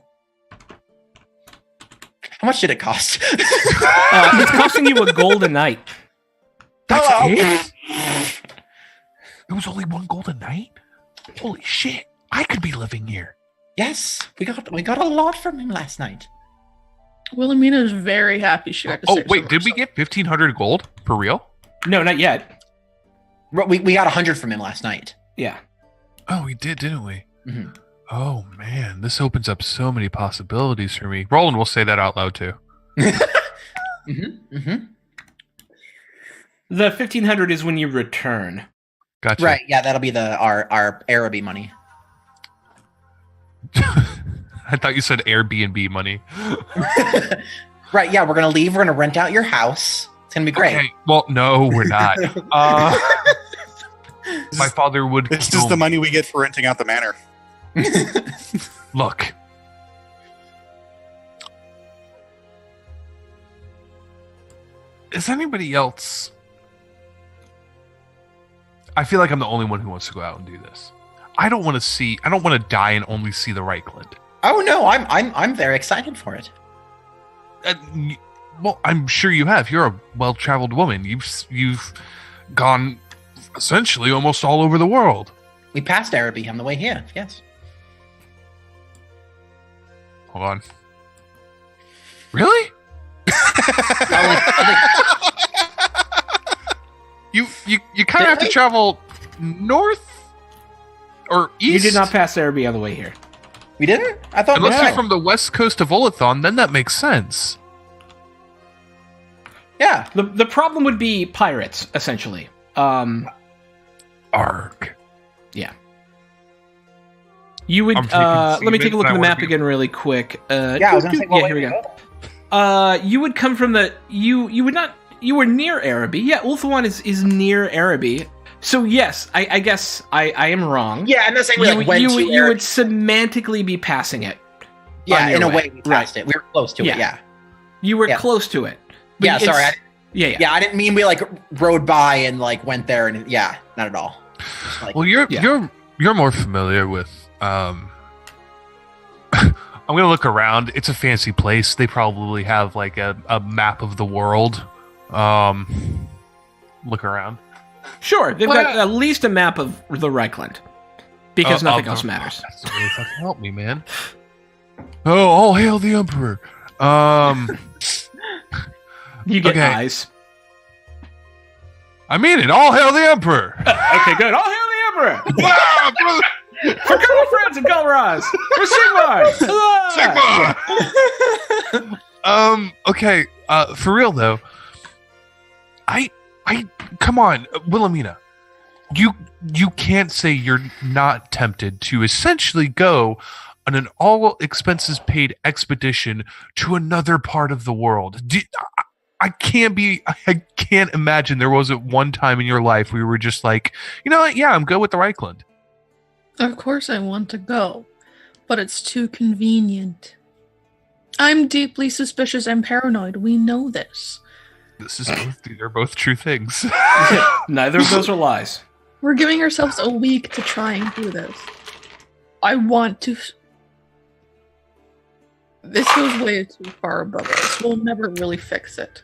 How much did it cost? It's costing you a gold a night. That's it? It was only one gold a night? Holy shit. I could be living here. Yes, we got a lot from him last night. Wilhelmina is very happy she got to Oh, wait, did we get 1,500 gold? For real? No, not yet. We got 100 from him last night. Yeah. Oh, we did, didn't we? Mm-hmm. Oh, man, this opens up so many possibilities for me. Roland will say that out loud, too. Mm-hmm. Mm-hmm. The 1,500 is when you return. Gotcha. Right, yeah, that'll be our Araby money. I thought you said Airbnb money. Right, yeah, we're going to leave. We're going to rent out your house. It's going to be great. Okay. Well, no, we're not. My father would This kill is the me. money we get for renting out the manor. Look. Is anybody else... I feel like I'm the only one who wants to go out and do this. I don't want to die and only see the Reichland. Oh no, I'm very excited for it. Well, I'm sure you have. You're a well-traveled woman. You've gone essentially almost all over the world. We passed Araby on the way here. Yes. Hold on. Really? You kind of have to travel north or east. You did not pass Araby on the way here. We didn't? I thought Unless no. you're from the west coast of Olathon, then that makes sense. Yeah. The problem would be pirates, essentially. Arg. Yeah. You would. Let me take a look at the map again really quick. Yeah, I was gonna say, well, here we go. You would come from the. You would not. You were near Araby. Yeah, Ulthuan is near Araby. So yes, I guess I am wrong. Yeah, I'm not saying we went to you would semantically be passing it. Yeah, in a way we passed it. We were close to it, yeah. You were close to it. But Yeah, sorry. Yeah, I didn't mean we rode by and went there and not at all. Well, you're more familiar with I'm gonna look around. It's a fancy place. They probably have a map of the world. Look around. Sure, they've got at least a map of the Reichland. Because nothing else matters. That's really fucking help me, man. Oh, all hail the Emperor. You get eyes. I mean it. All hail the Emperor. Okay, good. All hail the Emperor. For Colonel Friends and Galraz. For Sigmar. Sigmar. Okay. For real though. I come on, Wilhelmina. You can't say you're not tempted to essentially go on an all expenses paid expedition to another part of the world. I can't imagine there wasn't one time in your life where you were just like, you know what? Yeah, I'm good with the Reichland. Of course I want to go, but it's too convenient. I'm deeply suspicious and paranoid. We know this. They're both true things. Neither of those are lies. We're giving ourselves a week to try and do this. I want to This goes way too far above us. We'll never really fix it.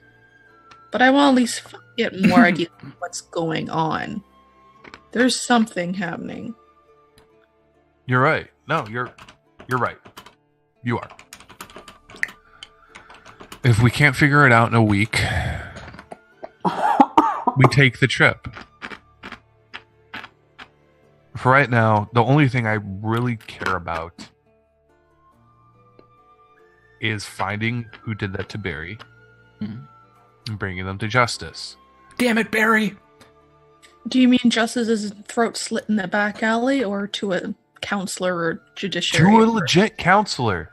But I want to at least get more ideas of what's going on. There's something happening. You're right. No, you're right. You are. If we can't figure it out in a week, we take the trip. For right now, the only thing I really care about is finding who did that to Barry and bringing them to justice. Damn it, Barry! Do you mean justice's throat slit in the back alley, or to a counselor or judiciary? To a legit counselor.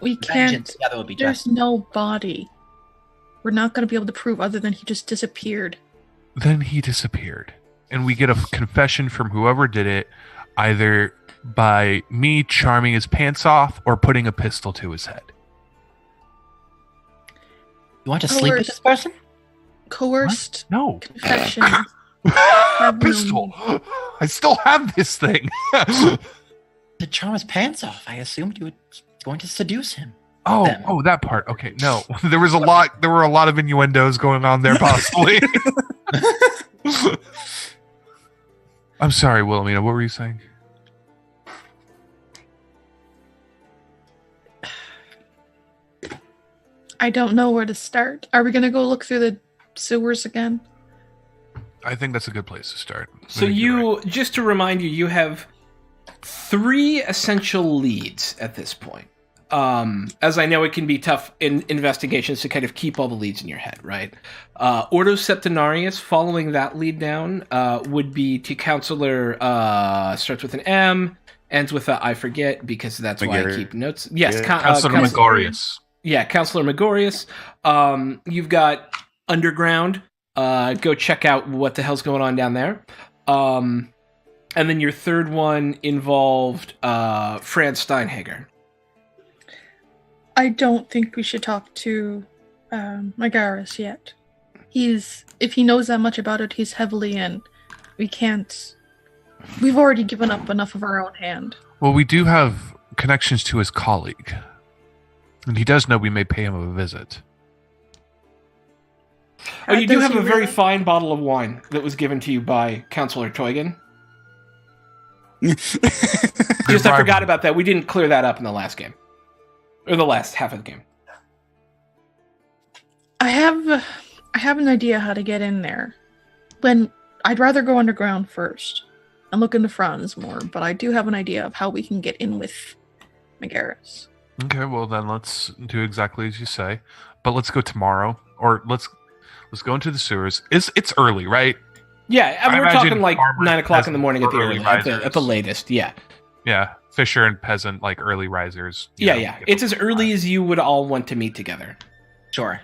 We can't. Together would be There's justice. no body. We're not going to be able to prove other than he just disappeared. Then he disappeared. And we get a confession from whoever did it, either by me charming his pants off or putting a pistol to his head. You want to sleep with this person? Coerced No. confession. Pistol. I still have this thing. To charm his pants off. I assumed you were going to seduce him. Oh, that part. Okay, no. There were a lot of innuendos going on there, possibly. I'm sorry, Wilhelmina. What were you saying? I don't know where to start. Are we going to go look through the sewers again? I think that's a good place to start. So just to remind you, you have 3 essential leads at this point. As I know, it can be tough in investigations to kind of keep all the leads in your head, right? Ordo Septenarius, following that lead down, would be to Counselor, starts with an M, ends with a I forget, because that's why I keep notes. Yes, Yeah. Counselor Megorius. Yeah, Counselor Megorius. You've got Underground. Go check out what the hell's going on down there. And then your third one involved Franz Steinhager. I don't think we should talk to Magaris yet. If he knows that much about it, he's heavily in. We've already given up enough of our own hand. Well, we do have connections to his colleague. And he does know we may pay him a visit. Oh, you do have a very fine bottle of wine that was given to you by Counselor Toygan. Just I forgot about that. We didn't clear that up in the last game. Or the last half of the game. I have an idea how to get in there. I'd rather go underground first and look into Franz more, but I do have an idea of how we can get in with Magaris. Okay, well then let's do exactly as you say. But let's go tomorrow. Or let's go into the sewers. It's early, right? Yeah, I mean, we're talking like 9 o'clock in the morning at risers. the latest, yeah. Yeah, fisher and peasant, like early risers. Yeah. It's as early as you would all want to meet together. Sure.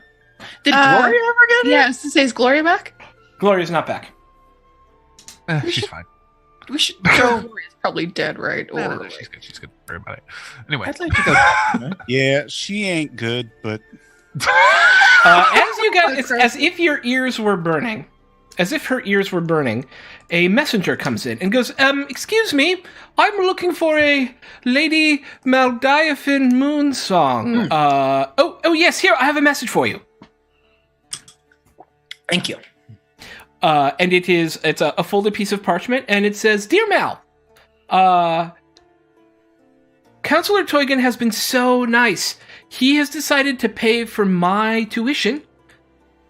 Did Gloria ever get Yeah, I was to say, is Gloria back? Gloria's not back. She's fine. We should go. Gloria's probably dead, right? No, she's good. She's good. Don't worry about it. Anyway. I'd like to go. Yeah, she ain't good, but As you guys, it's as if your ears were burning. As if her ears were burning, a messenger comes in and goes, excuse me, I'm looking for a Lady Maldiafin Moon song. Oh, yes, here, I have a message for you. Thank you. And it's a folded piece of parchment, and it says, Dear Mal, Counselor Toygan has been so nice. He has decided to pay for my tuition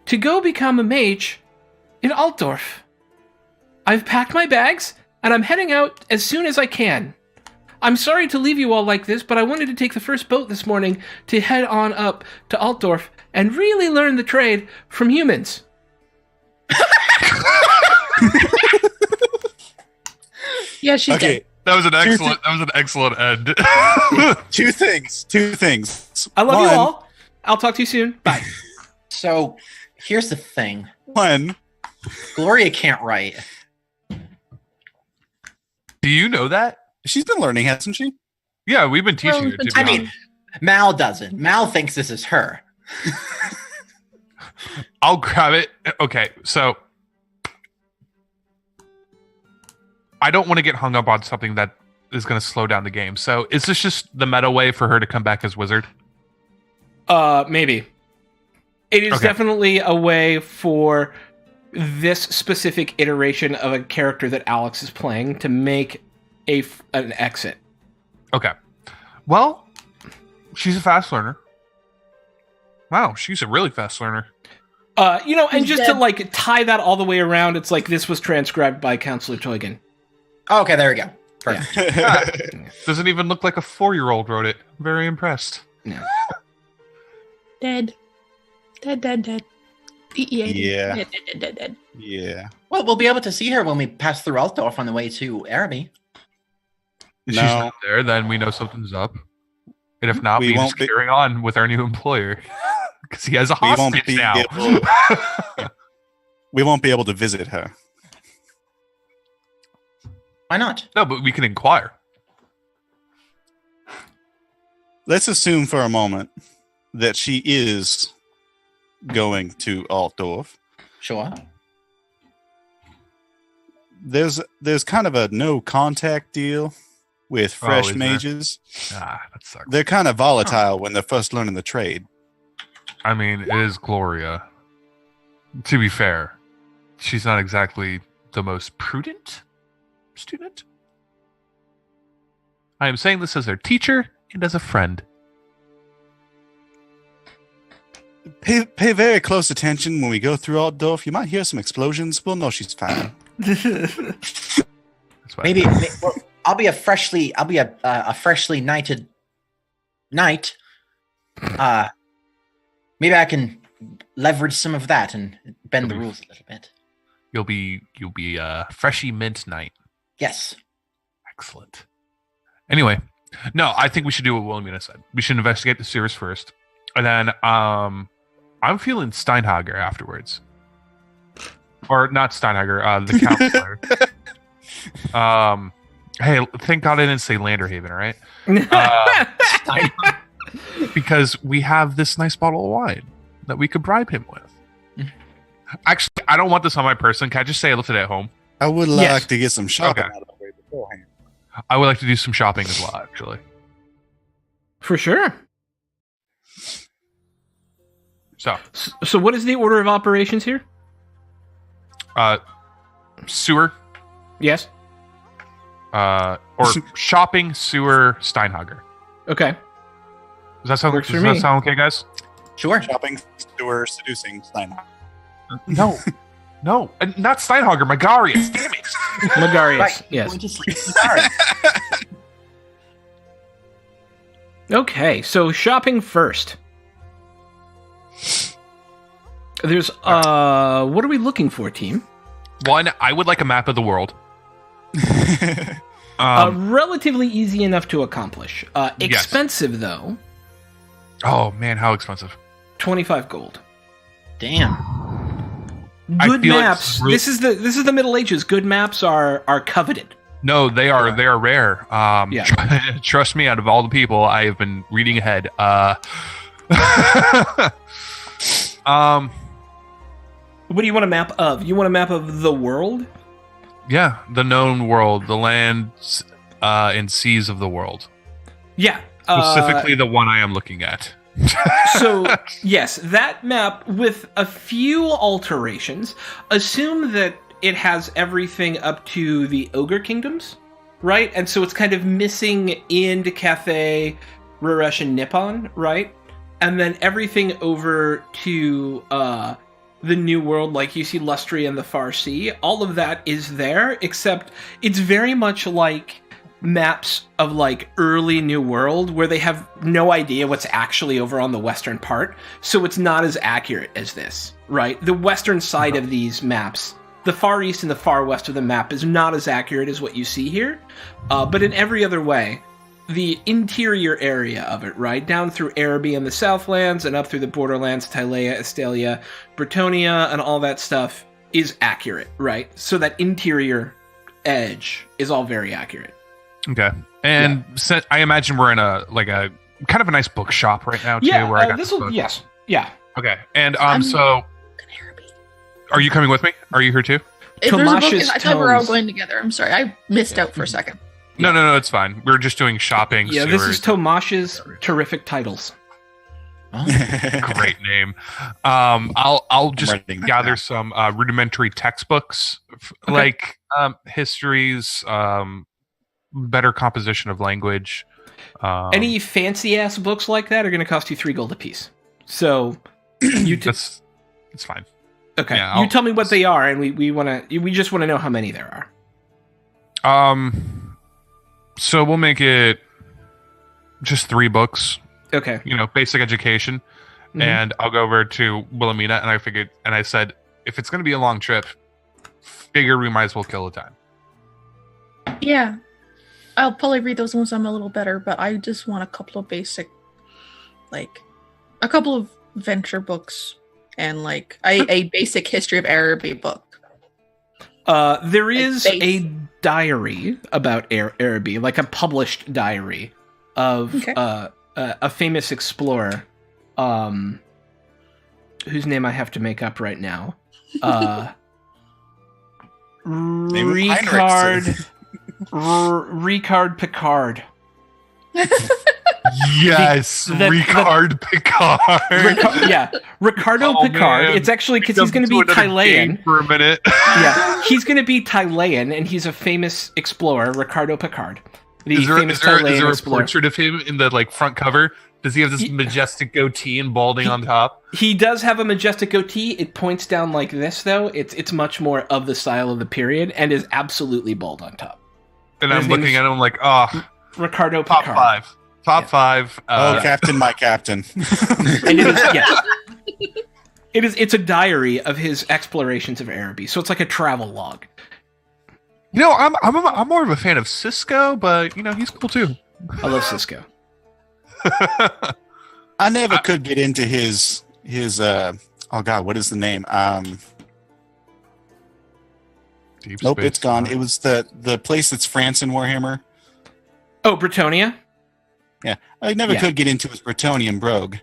to go become a mage in Altdorf. I've packed my bags, and I'm heading out as soon as I can. I'm sorry to leave you all like this, but I wanted to take the first boat this morning to head on up to Altdorf and really learn the trade from humans. Yeah, she's dead. That was an excellent end. Two things. I love you all. I'll talk to you soon. Bye. So, here's the thing. One, Gloria can't write. Do you know that? she's been learning, hasn't she? Yeah, we've been teaching her. I mean, Mal doesn't. Mal thinks this is her. I'll grab it. Okay, so I don't want to get hung up on something that is going to slow down the game. So is this just the meta way for her to come back as wizard? Maybe. It is definitely a way for this specific iteration of a character that Alex is playing to make an exit. Okay. Well, she's a fast learner. Wow, she's a really fast learner. And just to like tie that all the way around, it's like this was transcribed by Counselor Toygan. Oh, okay, there we go. Perfect. Yeah. Doesn't even look like a 4-year-old wrote it. Very impressed. No. Dead. Yeah. Dead. Yeah. Well, we'll be able to see her when we pass through Altdorf on the way to Araby. If she's not there, then we know something's up. And if not, we just carry on with our new employer. Because he has a hostage now. We won't be able to visit her. Why not? No, but we can inquire. Let's assume for a moment that she is going to Altdorf. Sure. There's kind of a no contact deal with fresh mages. That sucks. They're kind of volatile when they're first learning the trade. I mean, it is Gloria. To be fair, she's not exactly the most prudent student. I am saying this as their teacher and as a friend. Pay very close attention when we go through Altdorf. You might hear some explosions. We'll know she's fine. Maybe I'll be a freshly knighted knight. Maybe I can leverage some of that and bend the rules a little bit. You'll be a freshy mint knight. Yes. Excellent. Anyway, no, I think we should do what Wilhelmina said. We should investigate the sewers first, and then I'm feeling Steinhager afterwards, or not Steinhager, the counselor. Hey, thank God I didn't say Landerhaven, all right? Because we have this nice bottle of wine that we could bribe him with. Actually, I don't want this on my person. Can I just say I left it at home? I would like to get some shopping out of the way beforehand. I would like to do some shopping as well, actually. For sure. So what is the order of operations here? Sewer. Yes. Or shopping, sewer, Steinhager. Okay. Does that sound okay, guys? Sure. Shopping, sewer, seducing, Steinhager. No. No. Not Steinhager, Megarius. Damn it. Megarius, right. Yes. Okay, so shopping first. There's what are we looking for, team? One, I would like a map of the world. Relatively easy enough to accomplish. Expensive though. Oh man, how expensive? 25 gold. Damn. Good maps. Like this is the Middle Ages. Good maps are coveted. No, they are rare. Trust me, out of all the people, I have been reading ahead. What do you want a map of? You want a map of the world? Yeah, the known world, the lands and seas of the world. Yeah. Specifically the one I am looking at. So, yes, that map with a few alterations. Assume that it has everything up to the Ogre Kingdoms, right? And so it's kind of missing Ind, Cathay, Ruresh, and Nippon, right? And then everything over to the New World, like you see Lustria and the Far Sea, all of that is there, except it's very much like maps of like early New World where they have no idea what's actually over on the western part, so it's not as accurate as this, right? The western side of these maps, the far east and the far west of the map, is not as accurate as what you see here, but in every other way, the interior area of it, right, down through Araby and the Southlands and up through the borderlands, Tylea, Estelia, Bretonia, and all that stuff is accurate, right? So that interior edge is all very accurate. Okay, and I imagine we're in a kind of a nice bookshop right now too. Yeah, where I got yes, yeah. Okay, and so are you coming with me? Are you here too? If there's a book, I thought we were all going together. I'm sorry, I missed out for a second. No, it's fine. We're just doing shopping. Yeah, this is Tomash's terrific titles. Oh. Great name. I'll just gather down. some rudimentary textbooks, like histories, better composition of language. Any fancy ass books like that are going to cost you 3 gold apiece. So it's fine. Okay, Yeah, you tell me what they are, and we just want to know how many there are. So we'll make it just 3 books. Okay. Basic education. Mm-hmm. And I'll go over to Wilhelmina, and I said, if it's going to be a long trip, figure we might as well kill the time. Yeah. I'll probably read those once I'm a little better, but I just want a couple of basic, a couple of venture books and a basic history of Araby book. There is a diary about Araby, like a published diary of a famous explorer, whose name I have to make up right now. Ricard Picard. Yes, Ricard Picard. Ricardo Picard. Man. It's actually because he's going to be Thailand for a minute. Yeah, he's going to be Thailand, and he's a famous explorer, Ricardo Picard. Is there a portrait of him in the front cover? Does he have this majestic goatee and balding on top? He does have a majestic goatee. It points down like this, though. It's much more of the style of the period, and is absolutely bald on top. And I'm looking at him like, Ricardo Picard. Top five. Captain, my captain. And it's a diary of his explorations of Araby, so it's like a travel log. I'm more of a fan of Cisco, but he's cool too. I love Cisco. I never could get into his oh god, what is the name? Nope, it's gone. It was the place that's France in Warhammer. Oh, Bretonia? Yeah. I never could get into his Bretonian brogue.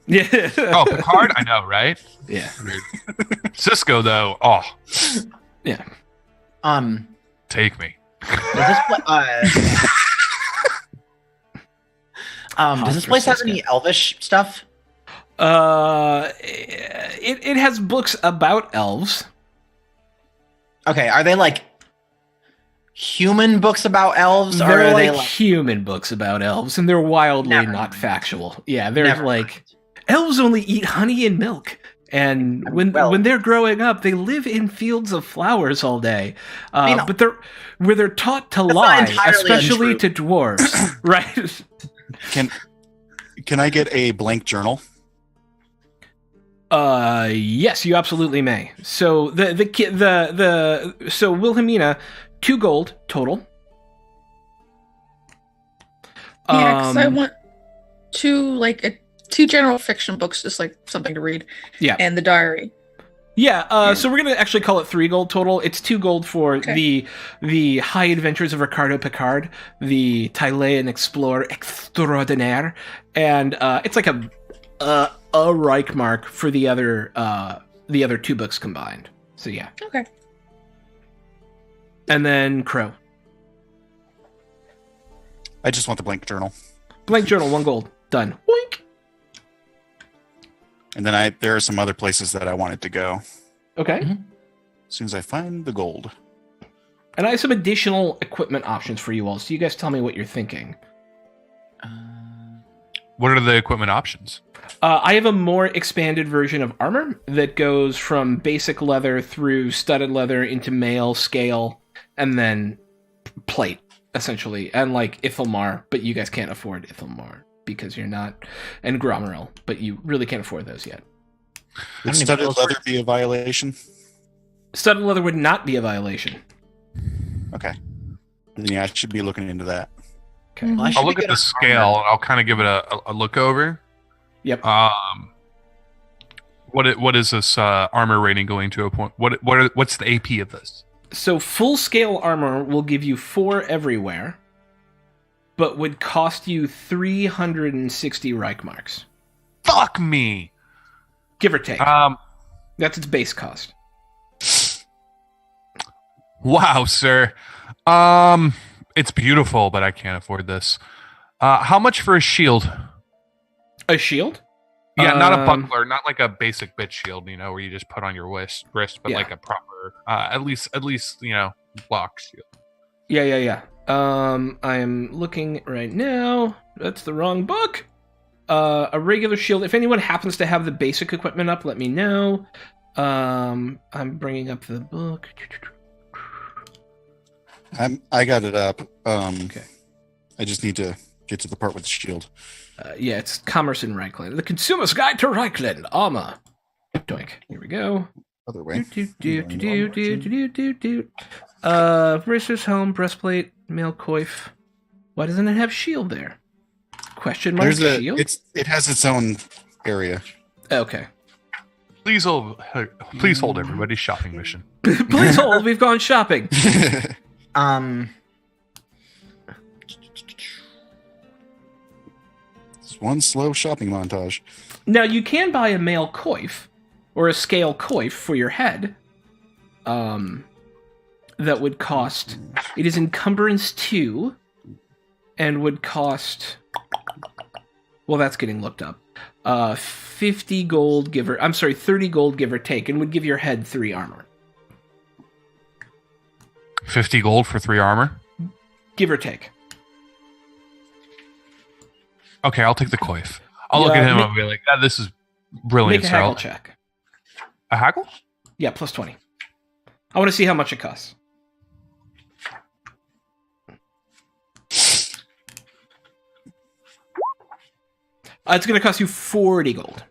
Yeah. Oh, Picard? I know, right? Yeah. Cisco, though. Oh. Yeah. Take me. Does this place have any Elvish stuff? It has books about elves. Okay, are they human books about elves? They're or are they human books about elves, and they're wildly not factual. Yeah, they're elves only eat honey and milk. And when they're growing up, they live in fields of flowers all day. But they're taught to lie, especially to dwarves, right? Can I get a blank journal? Yes, you absolutely may. So so Wilhelmina, 2 gold total. Yeah, because I want 2 general fiction books, just something to read. Yeah, and the diary. Yeah, so we're gonna actually call it 3 gold total. It's 2 gold for the High Adventures of Ricardo Picard, the Thailand Explorer Extraordinaire, and it's like a Reichmark for the other 2 books combined. So yeah. Okay. And then Crow. I just want the blank journal. Blank journal, 1 gold. Done. Oink. And then there are some other places that I wanted to go. Okay. Mm-hmm. As soon as I find the gold. And I have some additional equipment options for you all, so you guys tell me what you're thinking. What are the equipment options? I have a more expanded version of armor that goes from basic leather through studded leather into mail, scale, and then plate, essentially. And Ithelmar, but you guys can't afford Ithelmar because you're not, and Gromeril, but you really can't afford those yet. Would studded leather be a violation? Studded leather would not be a violation. Okay. Then yeah, I should be looking into that. Okay. Well, I'll look at the scale and I'll kind of give it a look over. Yep. What is this armor rating going to a point? What's the AP of this? So full scale armor will give you 4 everywhere, but would cost you 360 Reichmarks. Fuck me. Give or take. That's its base cost. Wow, sir. It's beautiful, but I can't afford this. How much for a shield? A shield? Yeah, not a buckler, not like a basic bitch shield, where you just put on your wrist, but like a proper, at least, block shield. Yeah. I am looking right now. That's the wrong book. A regular shield. If anyone happens to have the basic equipment up, let me know. I'm bringing up the book. I got it up. Okay. I just need to get to the part with the shield. It's Commerce in Reichland. The Consumer's Guide to Reichland. Armor. Doink. Here we go. Other way. Bracers, helm, breastplate, mail coif. Why doesn't it have shield there? Question mark shield? It has its own area. Okay. Please hold everybody's shopping mission. Please hold, we've gone shopping. It's one slow shopping montage. Now, you can buy a mail coif, or a scale coif for your head. That would cost... It is encumbrance 2, and would cost... Well, that's getting looked up. 50 gold, 30 gold, give or take, and would give your head 3 armor. 50 gold for 3 armor? Give or take. Okay, I'll take the coif. I'll look at him and be like, this is brilliant. Make a haggle check. A haggle? Yeah, plus 20. I want to see how much it costs. It's going to cost you 40 gold.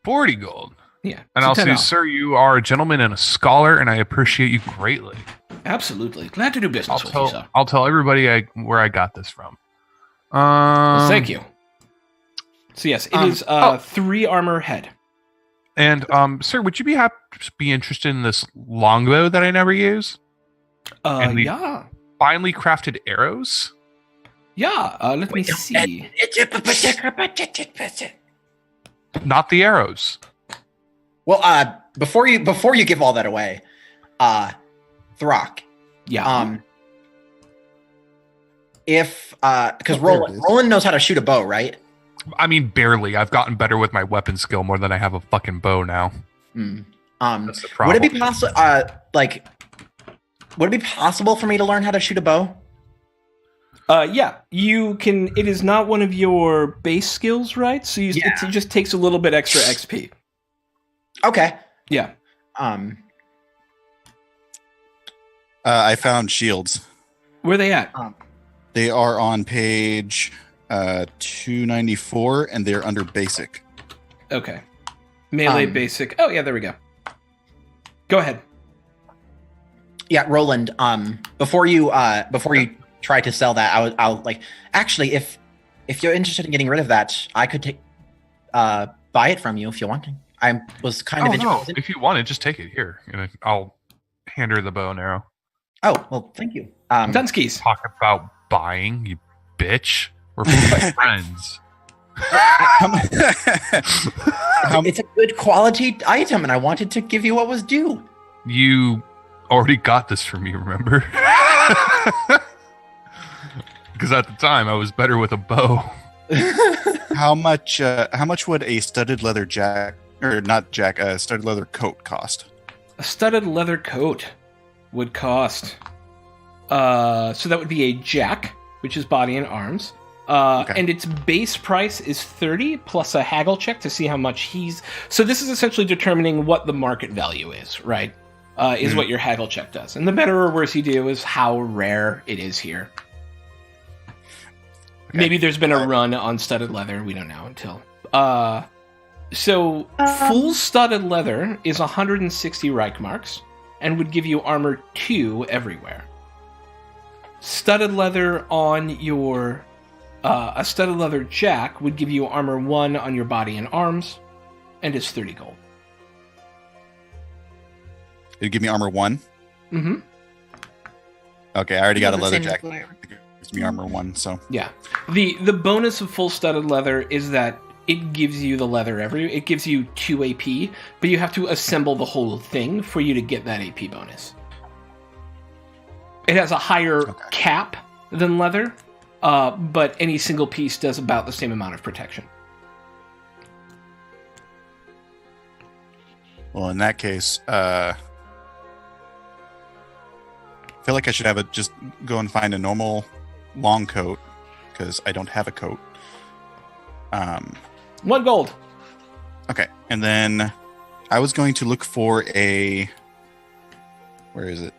40 gold? Yeah. And I'll say, sir, you are a gentleman and a scholar, and I appreciate you greatly. Absolutely. Glad to do business with you, sir. I'll tell everybody where I got this from. Well, thank you. So yes, it is 3 armor head. And sir, would you be interested in this longbow that I never use? Yeah. Finely crafted arrows? Yeah, let me see. Not the arrows. Well, before you give all that away, Throck. Yeah. Because Roland knows how to shoot a bow, right? I mean, barely. I've gotten better with my weapon skill more than I have a fucking bow now. That's the problem. Would it be possible? Would it be possible for me to learn how to shoot a bow? Yeah, you can. It is not one of your base skills, right? So it just takes a little bit extra XP. Okay. Yeah. I found shields. Where are they at? They are on page 294, and they're under basic. Okay. Melee basic. Oh yeah, there we go. Go ahead. Yeah, Roland. Before you try to sell that, I'll like. Actually, if you're interested in getting rid of that, I could buy it from you if you want to. I was kind of interested. No. If you want it, just take it here, and I'll hand her the bow and arrow. Oh well, thank you. Dunskies. Talk about buying, you bitch. We're friends. It's a good quality item, and I wanted to give you what was due. You already got this from me, remember? Because at the time, I was better with a bow. How much would a studded leather studded leather coat cost? A studded leather coat would cost. So that would be a jack, which is body and arms. And its base price is 30 plus a haggle check to see how much he's. So this is essentially determining what the market value is, right? Is what your haggle check does. And the better or worse you do is how rare it is here. Okay. Maybe there's been a run on studded leather. We don't know until. So full studded leather is 160 Reichmarks and would give you armor 2 everywhere. Studded leather on your. A studded leather jack would give you armor 1 on your body and arms, and is 30 gold. It'd give me armor 1? Mm-hmm. Okay, I already got a leather jacket. It gives me armor 1, so... Yeah. The bonus of full studded leather is that it gives you the leather it gives you 2 AP, but you have to assemble the whole thing for you to get that AP bonus. It has a higher cap than leather, but any single piece does about the same amount of protection. Well, in that case, I feel like I should just go and find a normal long coat, because I don't have a coat. 1 gold. Okay, and then I was going to look for a... Where is it?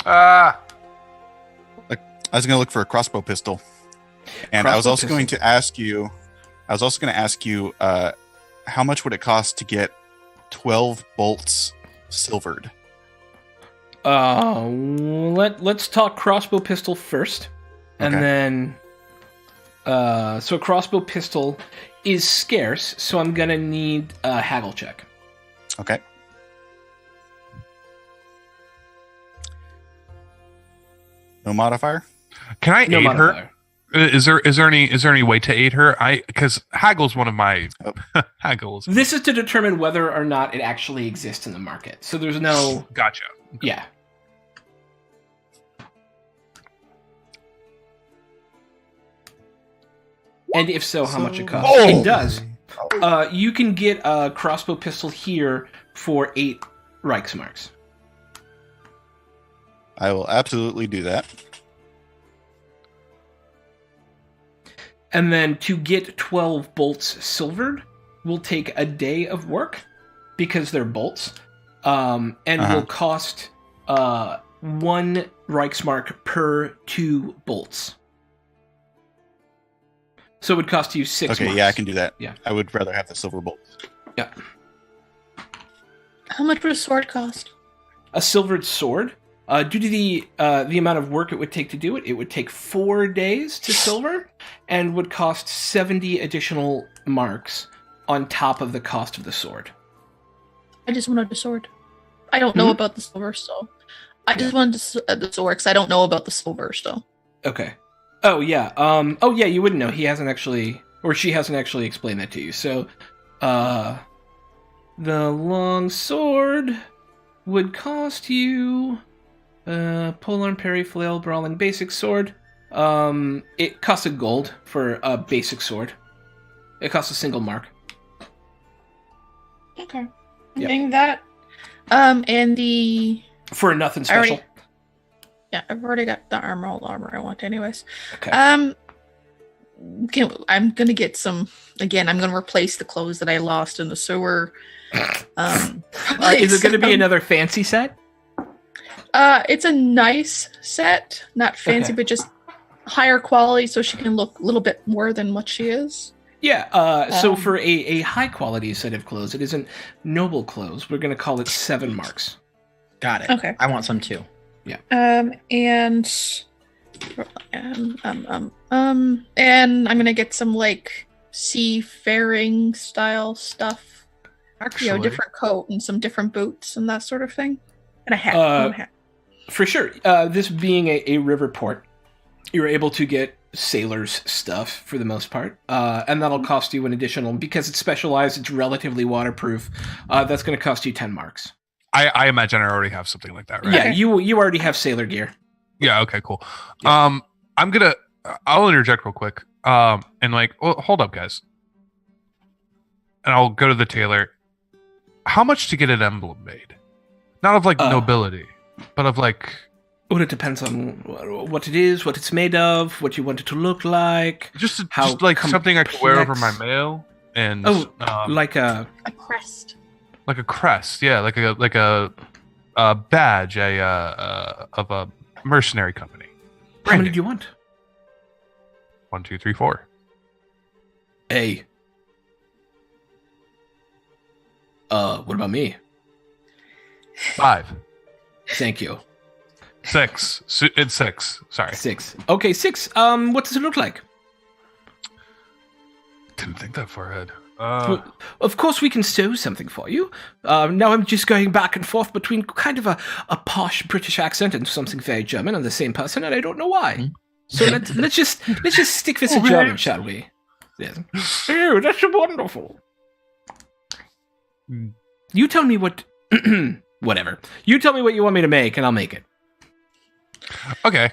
I was going to look for a crossbow pistol. And I was also going to ask you... how much would it cost to get 12 bolts silvered? Let's talk crossbow pistol first. And then... so a crossbow pistol is scarce, so I'm going to need a haggle check. Okay. No modifier? Can I aid her? Is there any way to aid her? Because haggle's one of my haggles. This is to determine whether or not it actually exists in the market. So there's no... Gotcha. Yeah. And if so, how much it costs? It does. You can get a crossbow pistol here for 8 Reichsmarks. I will absolutely do that. And then to get 12 bolts silvered will take a day of work because they're bolts, and will cost 1 Reichsmark per 2 bolts. So it would cost you 6 Okay, marks. yeah, I can do that. Yeah. I would rather have the silver bolts. Yeah. How much would a sword cost? A silvered sword, due to the amount of work it would take to do it, it would take 4 days to silver and would cost 70 additional marks on top of the cost of the sword. I just wanted a sword. I don't know about the silver, so... I just wanted the sword, because I don't know about the silver, so... Okay. Oh, yeah. You wouldn't know. He hasn't actually... Or she hasn't actually explained that to you. So, the long sword would cost you... polearm, parry, flail, brawling, basic sword. It costs a gold for a basic sword. It costs a single mark. Okay. I'm Yep. getting that. And the... For a nothing special. I've already got the armor I want anyways. Okay. I'm gonna get some... Again, I'm gonna replace the clothes that I lost in the sewer. Is it gonna be another fancy set? It's a nice set. Not fancy, but just higher quality so she can look a little bit more than what she is. Yeah, so for a high quality set of clothes, it isn't noble clothes. We're going to call it 7 marks. Got it. Okay. I want some too. Yeah. And I'm gonna get some like seafaring style stuff. Actually, Different coat and some different boots and that sort of thing. And a hat. For sure. This being a river port, you're able to get sailors' stuff for the most part, and that'll cost you an additional, because it's specialized, it's relatively waterproof. That's going to cost you 10 marks. I imagine I already have something like that, right? Yeah, Okay. you already have sailor gear. Yeah. Okay. Cool. Yeah. I'll interject real quick. Hold up, guys. And I'll go to the tailor. How much to get an emblem made? Not of like nobility, but of like. Well, it depends on what it is, what it's made of, what you want it to look like. Just like something I could wear over my mail, and like a crest. Like a crest, yeah, like a badge, of a mercenary company. How many do you want? 1, 2, 3, 4. What about me? 5. Thank you. 6. It's 6. Sorry. 6. Okay, 6. What does it look like? Didn't think that far ahead. Well, of course, we can sew something for you. Now I'm just going back and forth between kind of a posh British accent and something very German on the same person, and I don't know why. So let's just stick this in German, shall we? Yes. Oh, that's wonderful. You tell me what. Whatever. You tell me what you want me to make, and I'll make it. Okay.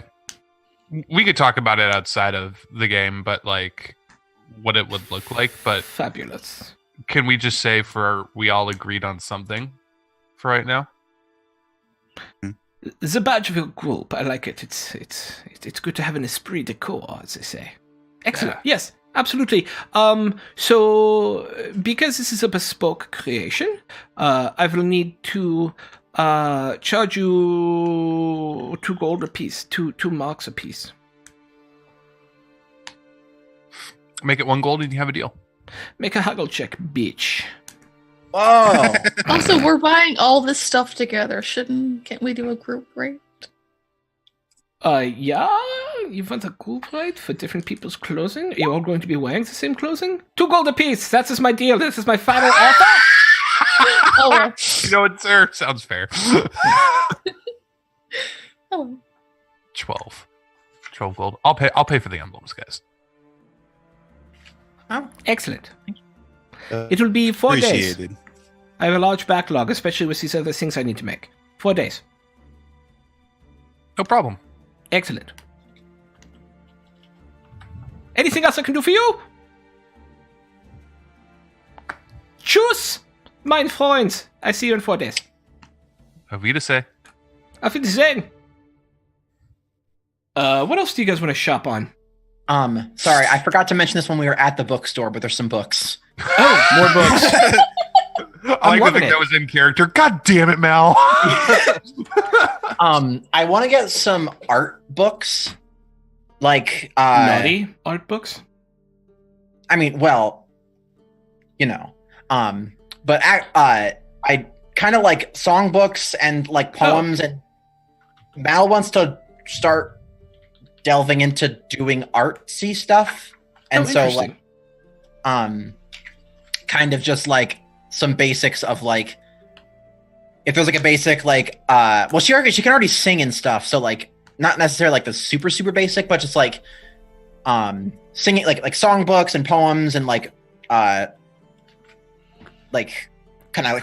We could talk about it outside of the game, but like what it would look like. But Fabulous. can we just say we all agreed on something for right now? The badge of your group, I like it. It's good to have an esprit de corps, as they say. Excellent. Yeah. Yes, absolutely. So because this is a bespoke creation, I will need to charge you 2 gold apiece, 2 marks apiece. Make it 1 gold and you have a deal. Make a haggle check, bitch. Oh, Also, we're buying all this stuff together. Can't we do a group rate? Yeah? You want a group rate for different people's clothing? Are you all going to be wearing the same clothing? 2 gold apiece. That is my deal. This is my final offer. Oh, You know what, sir? Sounds fair. oh. 12 gold. I'll pay for the emblems, guys. Excellent. It will be 4 days. Appreciated. I have a large backlog, especially with these other things I need to make. 4 days. No problem. Excellent. Anything else I can do for you? Tschüss, mein Freund. I see you in 4 days. Auf Wiedersehen. Auf Wiedersehen. What else do you guys want to shop on? sorry, I forgot to mention this when we were at the bookstore, but there's some books. Oh, more books. I like to loving think it. that was in character. God damn it, Mal. I want to get some art books, like Naughty art books. I mean, well, you know, but I kind of like songbooks and like poems, and Mal wants to start delving into doing artsy stuff, and so like, kind of just like some basics of like, if there's like a basic like, well, she can already sing and stuff, so like not necessarily like the super basic, but just like singing like songbooks and poems and like kind of like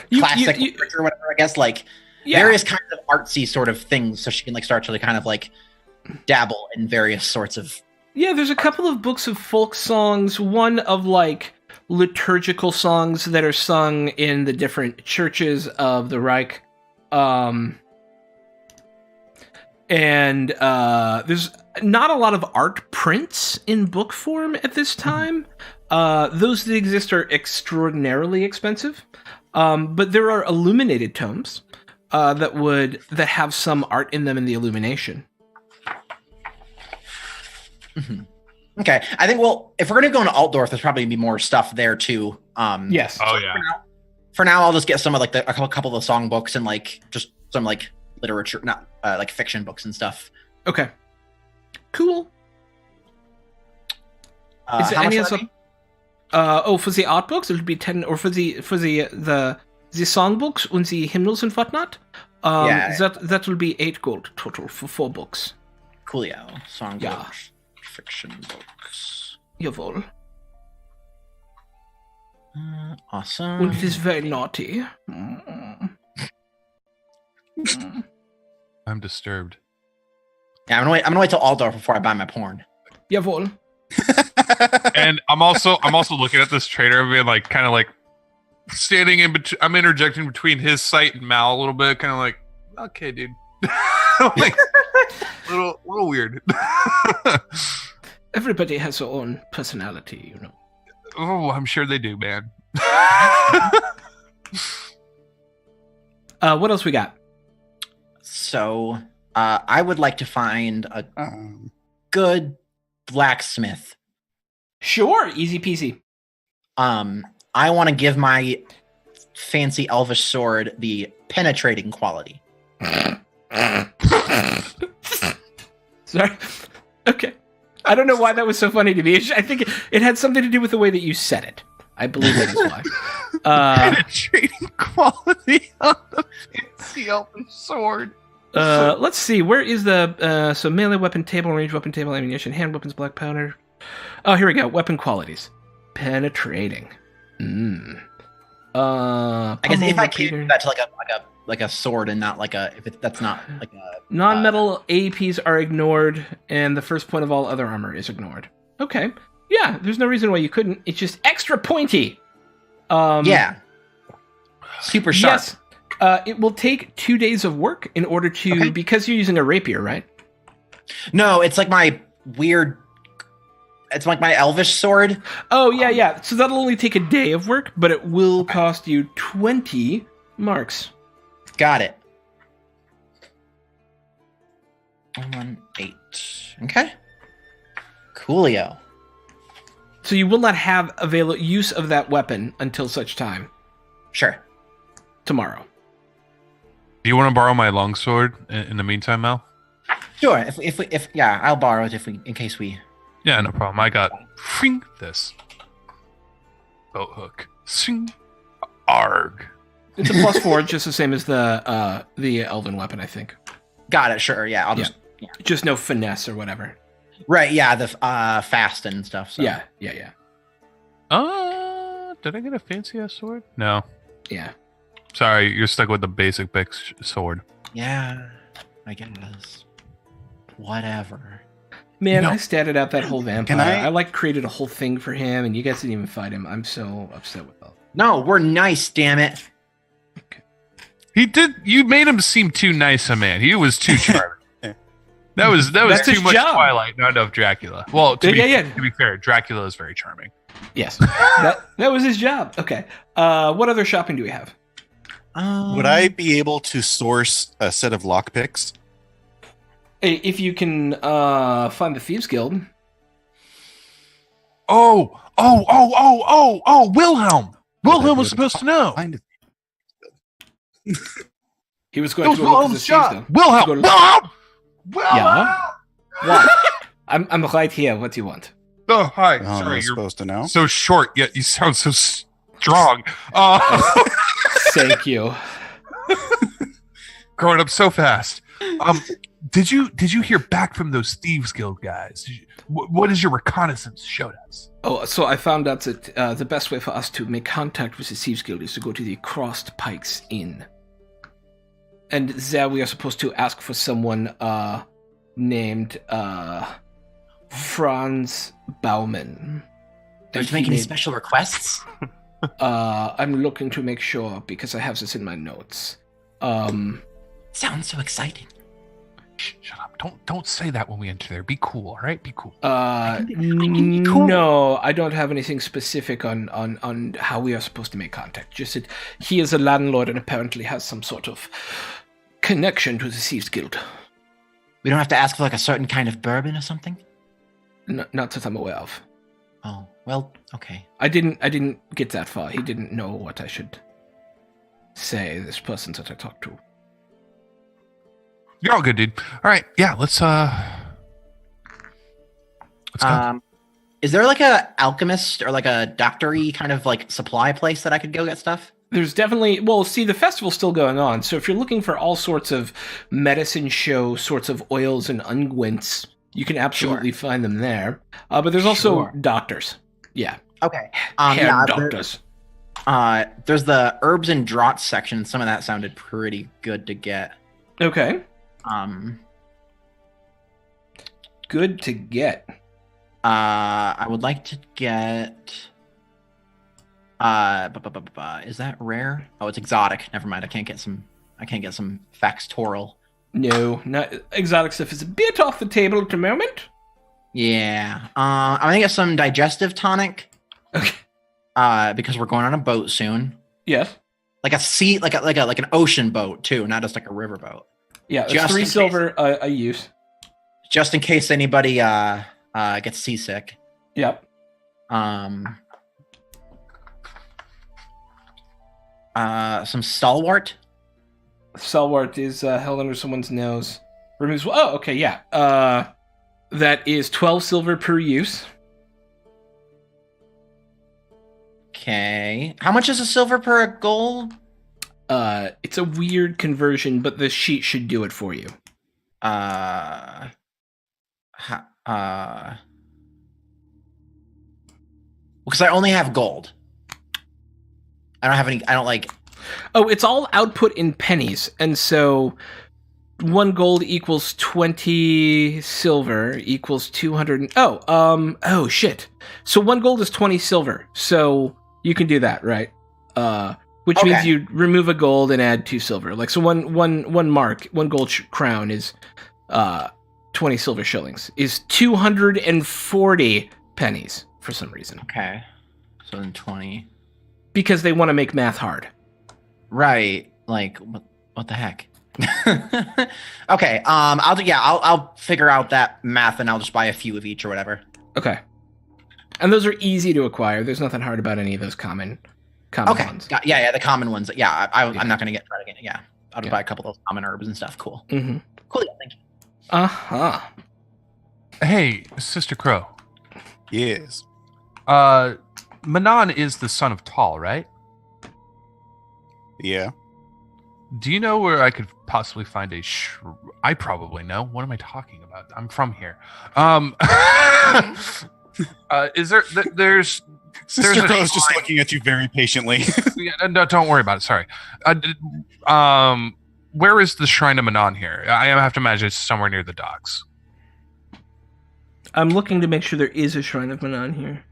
classic literature or whatever, I guess, like various kinds of artsy sort of things, so she can like start to like, kind of like dabble in various sorts of. Yeah, there's a couple of books of folk songs, one of like liturgical songs that are sung in the different churches of the Reich. And there's not a lot of art prints in book form at this time. Those that exist are extraordinarily expensive. But there are illuminated tomes that have some art in them in the illumination. Mm-hmm. Okay, I think, well, if we're going to go into Altdorf, there's probably going to be more stuff there too. Yes. Oh, yeah. For now, I'll just get some of like a couple of the songbooks and like just some like literature, not like fiction books and stuff. Okay. Cool. Is there how any much other? For the art books, it would be 10, or for the songbooks and the hymnals and whatnot. That will be 8 gold total for 4 books. Coolio. Songbooks. Yeah. Fiction books. Jawohl. Awesome. And it is very naughty. I'm disturbed. Yeah, I'm gonna wait till Altdorf before I buy my porn. Jawohl. And I'm also looking at this trader and being like, kind of like standing in between. I'm interjecting between his site and Mal a little bit, kind of like, okay, dude. Like, little weird. Everybody has their own personality, you know. Oh, I'm sure they do, man. What else we got? So, I would like to find a good blacksmith. Sure, easy peasy. I want to give my fancy elvish sword the penetrating quality. Sorry. Okay. I don't know why that was so funny to me. I think it had something to do with the way that you said it. I believe that is why. Penetrating quality on the fancy elven sword. Let's see. Where is the so melee weapon table, range weapon table, ammunition, hand weapons, black powder. Oh, here we go. Weapon qualities. Penetrating. I guess if I can do that to like a sword and not like a that's not like a non-metal APs are ignored, and the first point of all other armor is ignored. Okay, yeah, there's no reason why you couldn't. It's just extra pointy. Yeah, super sharp. Yes, it will take 2 days of work in order to because you're using a rapier, right? No, it's like my weird. It's like my elvish sword. Oh yeah. So that'll only take a day of work, but it will cost you 20 marks. Got it. 118. Okay. Coolio. So you will not have use of that weapon until such time. Sure. Tomorrow. Do you want to borrow my longsword in the meantime, Mel? Sure. If yeah, I'll borrow it in case we. Yeah, no problem. I got this boat hook. Sing, arg. It's a +4, just the same as the elven weapon, I think. Got it. Sure. Yeah. I'll just. Yeah. Just no finesse or whatever. Right. Yeah. The fast and stuff. So. Yeah. Did I get a fancy ass sword? No. Yeah. Sorry, you're stuck with the basic sword. Yeah. I guess. Whatever. Man, I statted out that whole vampire. I created a whole thing for him, and you guys didn't even fight him. I'm so upset with that. No, we're nice, damn it. Okay. He did. You made him seem too nice a man. He was too charming. That was That's too his much job. Twilight, not enough Dracula. Well, to be fair, Dracula is very charming. Yes, that was his job. Okay. What other shopping do we have? Would I be able to source a set of lockpicks? If you can find the Thieves Guild. Oh, Wilhelm! Wilhelm was supposed to know. He was going to go look at the Thieves Guild. Wilhelm! Yeah? What? I'm right here. What do you want? Oh, hi. Oh, Sorry, I'm you're supposed to know. so short, yet you sound so strong. Thank you. Growing up so fast. Did you hear back from those Thieves Guild guys? What has your reconnaissance showed us? Oh, so I found out that the best way for us to make contact with the Thieves Guild is to go to the Crossed Pikes Inn. And there we are supposed to ask for someone named Franz Baumann. Don't you make any special requests? I'm looking to make sure because I have this in my notes. Sounds so exciting. Shut up! Don't say that when we enter there. Be cool, all right? Be cool. Cool. No, I don't have anything specific on how we are supposed to make contact. Just that he is a landlord and apparently has some sort of connection to the Thieves Guild. We don't have to ask for like a certain kind of bourbon or something? Not that I'm aware of. Oh, well, okay. I didn't get that far. He didn't know what I should say, this person that I talked to. You're all good, dude. All right, yeah, let's go. Is there like a alchemist or like a doctory kind of like supply place that I could go get stuff? There's definitely, well, see, the festival's still going on, so if you're looking for all sorts of medicine show sorts of oils and unguents, you can absolutely find them there. But there's also doctors. Yeah. Okay. Hair doctors. There's the herbs and draughts section. Some of that sounded pretty good to get. Okay. Good to get. I would like to get. Is that rare? Oh, it's exotic. Never mind. I can't get some factorial. No, not exotic stuff is a bit off the table at the moment. Yeah. I'm gonna get some digestive tonic. Okay. Because we're going on a boat soon. Yes. Like an ocean boat too, not just like a river boat. Yeah, it's 3 silver a use. Just in case anybody gets seasick. Yep. Some stalwart. Stalwart is held under someone's nose. Removes. Oh, okay, yeah. That is 12 silver per use. Okay. How much is a silver per gold? It's a weird conversion, but the sheet should do it for you. Because I only have gold. I don't have any. I don't like Oh, it's all output in pennies, and so 1 gold equals 20 silver equals 200. Oh shit. So 1 gold is 20 silver. So you can do that, right? Which means you remove a gold and add 2 silver. Like, so one gold crown is 20 silver shillings, is 240 pennies for some reason. Okay. So then 20. Because they want to make math hard. Right. Like, what the heck? Okay. I'll figure out that math and I'll just buy a few of each or whatever. Okay. And those are easy to acquire. There's nothing hard about any of those common ones. Yeah, the common ones. Yeah, I'm not going to try to get. Yeah, I'll just buy a couple of those common herbs and stuff. Cool. Mm-hmm. Cool. Yeah, thank you. Uh-huh. Hey, Sister Crow. Yes. Manon is the son of Tal, right? Yeah. Do you know where I could possibly find I probably know. What am I talking about? I'm from here. Is there's Sister Crow's just looking at you very patiently. No, don't worry about it. Sorry. Where is the Shrine of Manon here? I have to imagine it's somewhere near the docks. I'm looking to make sure there is a Shrine of Manon here.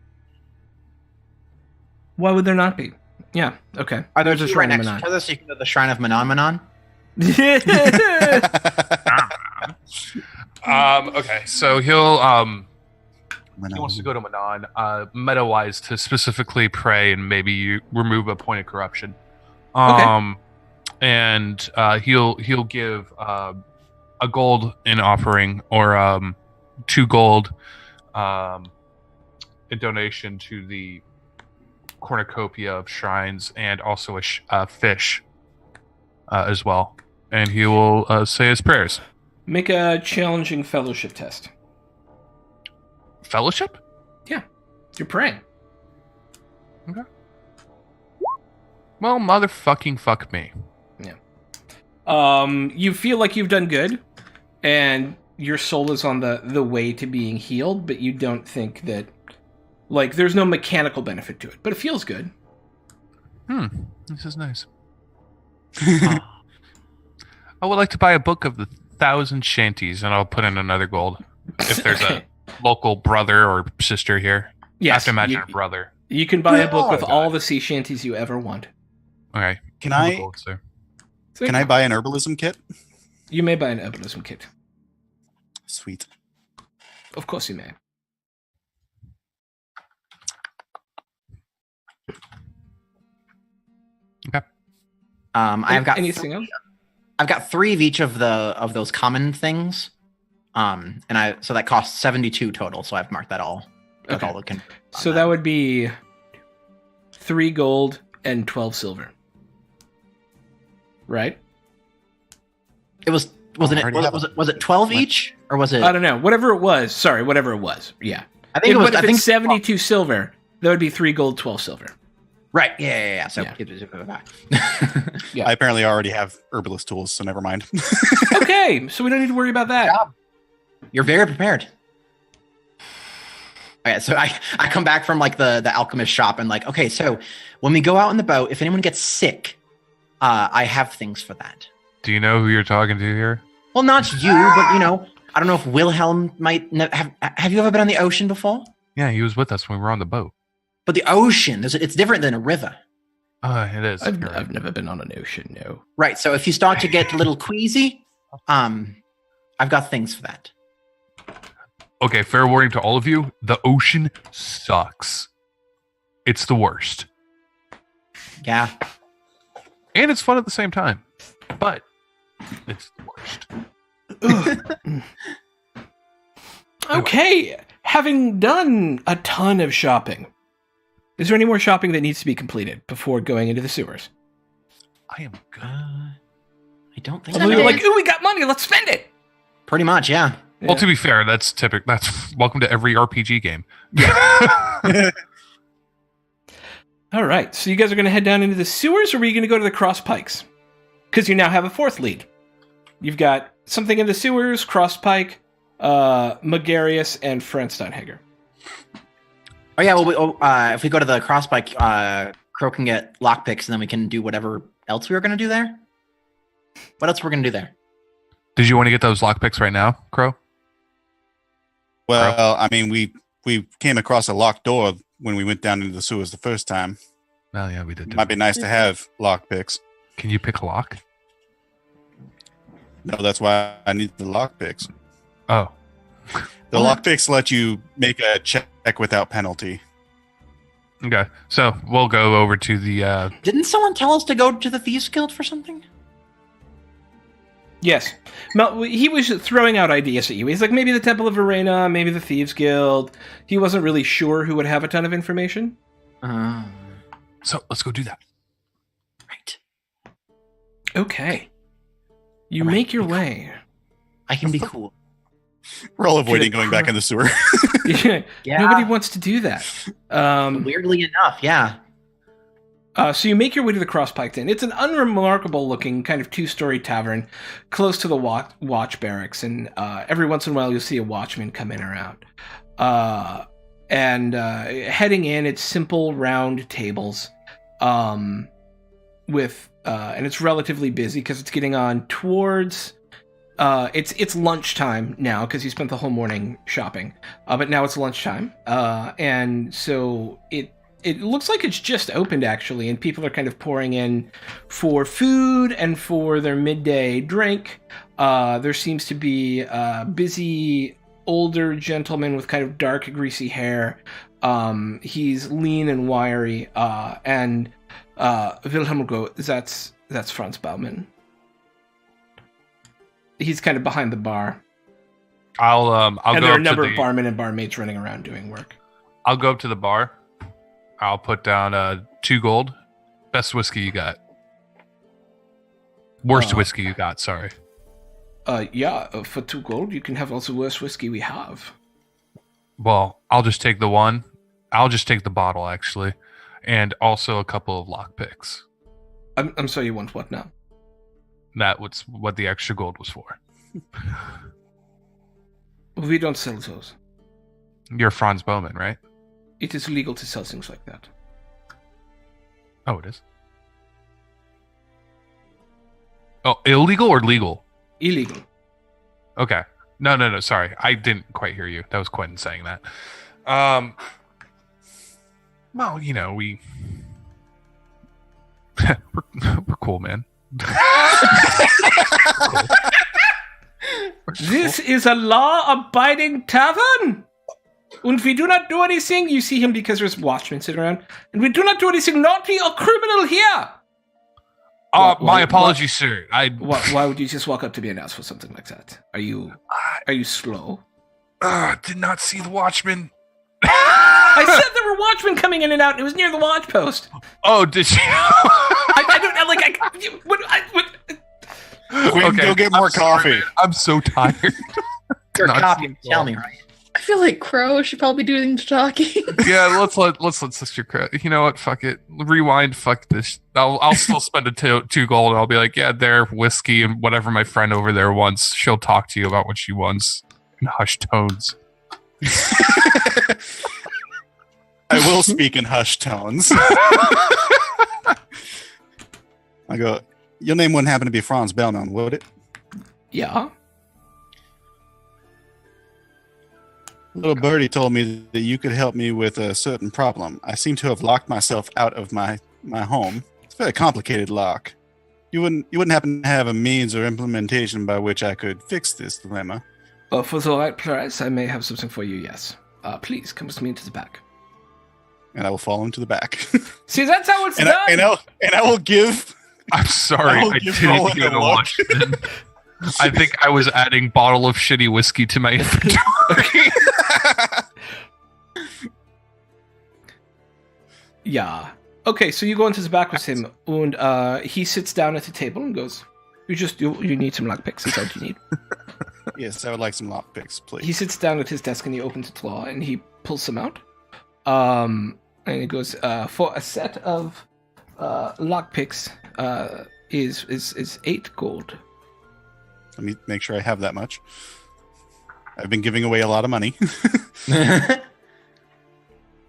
Why would there not be? Yeah, okay. There's a shrine next to this, so you can go to the Shrine of Manon. Okay, so he wants to go to Manon, meta-wise, to specifically pray and maybe you remove a point of corruption. Okay. And he'll give a gold in offering, or 2 gold in donation to the cornucopia of shrines, and also a fish as well. And he will say his prayers. Make a challenging fellowship test. Fellowship? Yeah, you're praying. Okay. Well, motherfucking fuck me. Yeah. You feel like you've done good, and your soul is on the way to being healed, but you don't think that, like, there's no mechanical benefit to it, but it feels good. This is nice. I would like to buy a book of the 1,000 shanties, and I'll put in another gold. If there's a local brother or sister here. Yes, I have to imagine a brother. You can buy a book with all the sea shanties you ever want. Okay. Can I buy an herbalism kit? You may buy an herbalism kit. Sweet. Of course you may. Okay. I've got anything else? I've got 3 of each of those common things. So that costs 72 total, so I've marked that all. Okay. So that would be 3 gold and 12 silver. Right? Was it 12 each, or was it? I don't know. Whatever it was. Sorry, whatever it was. Yeah. I think if it's 72 silver, that would be 3 gold, 12 silver. Right. Yeah. So yeah. I apparently already have herbalist tools, so never mind. Okay, so we don't need to worry about that. You're very prepared. Okay, so I come back from like the alchemist shop and like, okay, so when we go out on the boat, if anyone gets sick, I have things for that. Do you know who you're talking to here? Well, not you, but I don't know if Wilhelm might have you ever been on the ocean before? Yeah, he was with us when we were on the boat. But the ocean, it's different than a river. It is. I've never been on an ocean, no. Right, so if you start to get a little queasy, I've got things for that. Okay, fair warning to all of you. The ocean sucks. It's the worst. Yeah. And it's fun at the same time. But it's the worst. Okay, having done a ton of shopping, is there any more shopping that needs to be completed before going into the sewers? I am good. I don't think so. You're like, ooh, we got money, let's spend it. Pretty much, yeah. Well, to be fair, that's typical. That's welcome to every RPG game. Yeah. All right, so you guys are going to head down into the sewers, or are you going to go to the cross pikes? Because you now have a 4th lead. You've got something in the sewers, cross pike, Megarius, and Fransteinhager. Oh yeah, well, if we go to the cross pike, Crow can get lockpicks, and then we can do whatever else we were going to do there? What else we're going to do there? Did you want to get those lockpicks right now, Crow? Well, I mean, we came across a locked door when we went down into the sewers the first time. Well, yeah, we did. Might be nice to have lock picks. Can you pick a lock? No, that's why I need the lock picks. Oh. The lock picks let you make a check without penalty. Okay, so we'll go over to the... Didn't someone tell us to go to the Thieves Guild for something? Yes. Mel, he was throwing out ideas at you. He's like, maybe the Temple of Verena, maybe the Thieves Guild. He wasn't really sure who would have a ton of information. So let's go do that. Right. Okay. You Right. make your way. I can be cool. We're all avoiding going back in the sewer. Yeah. Yeah. Nobody wants to do that. Weirdly enough, yeah. So you make your way to the Crosspike Inn. It's an unremarkable looking kind of 2-story tavern close to the watch barracks. And every once in a while you'll see a watchman come in or out. And heading in, it's simple round tables. With and it's relatively busy because it's getting on towards it's lunchtime now because you spent the whole morning shopping, but now it's lunchtime, and so it looks like it's just opened actually, and people are kind of pouring in for food and for their midday drink. There seems to be a busy older gentleman with kind of dark greasy hair. He's lean and wiry, and Wilhelm will go, that's Franz Baumann. He's kind of behind the bar. I'll and go there are up a number to of the, barmen and barmaids running around doing work. I'll go up to the bar. I'll put down 2 gold. Best whiskey you got. Worst whiskey you got, sorry. For 2 gold, you can have all the worst whiskey we have. Well, I'll just take the one. I'll just take the bottle, actually. And also a couple of lockpicks. I'm sorry, you want what now? That was what the extra gold was for. We don't sell those. You're Franz Bowman, right? It is illegal to sell things like that. Oh, it is? Oh, illegal or legal? Illegal. Okay. No, sorry. I didn't quite hear you. That was Quentin saying that. Well, you know, we're cool, man. This is a law-abiding tavern! And we do not do anything, you see him because there's watchmen sitting around, and we do not do anything naughty or criminal here! My apologies, sir. Why would you just walk up to me and ask for something like that? Are you slow? Did not see the watchman. I said there were watchmen coming in and out, and it was near the watch post. Oh, did you? I don't, like, Quinn, go get more coffee. Man. I'm so tired. Your Not copy, seeing tell well. me right. I feel like Crow should probably do the talking. Yeah, let's Sister Crow. You know what? Fuck it. Rewind. Fuck this. I'll still spend 2 gold. And I'll be like, yeah, there, whiskey and whatever my friend over there wants. She'll talk to you about what she wants in hushed tones. I will speak in hushed tones. I go, your name wouldn't happen to be Franz Bellman, would it? Yeah. Little birdie told me that you could help me with a certain problem. I seem to have locked myself out of my home. It's a very complicated lock. You wouldn't happen to have a means or implementation by which I could fix this dilemma? For the right price, I may have something for you, yes. Please, come with me into the back. And I will follow him to the back. See, that's how it's done! I will give... I'm sorry. I give didn't Roland hear a the look. watchman. I think I was adding bottle of shitty whiskey to my inventory. Yeah. Okay, so you go into the back with him, and he sits down at the table and goes, You need some lockpicks, is that what you need? Yes, I would like some lockpicks, please. He sits down at his desk and he opens a claw and he pulls some out. And he goes, for a set of lockpicks is 8 gold. Let me make sure I have that much. I've been giving away a lot of money.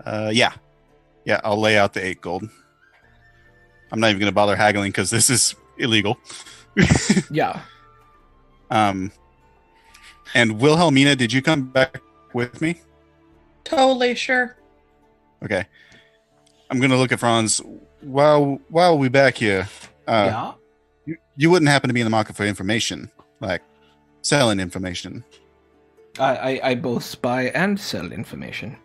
Yeah, I'll lay out the 8 gold. I'm not even going to bother haggling because this is illegal. Yeah. And Wilhelmina, did you come back with me? Totally sure. Okay. I'm going to look at Franz. While we're back here, Yeah. you wouldn't happen to be in the market for information, like selling information. I both spy and sell information.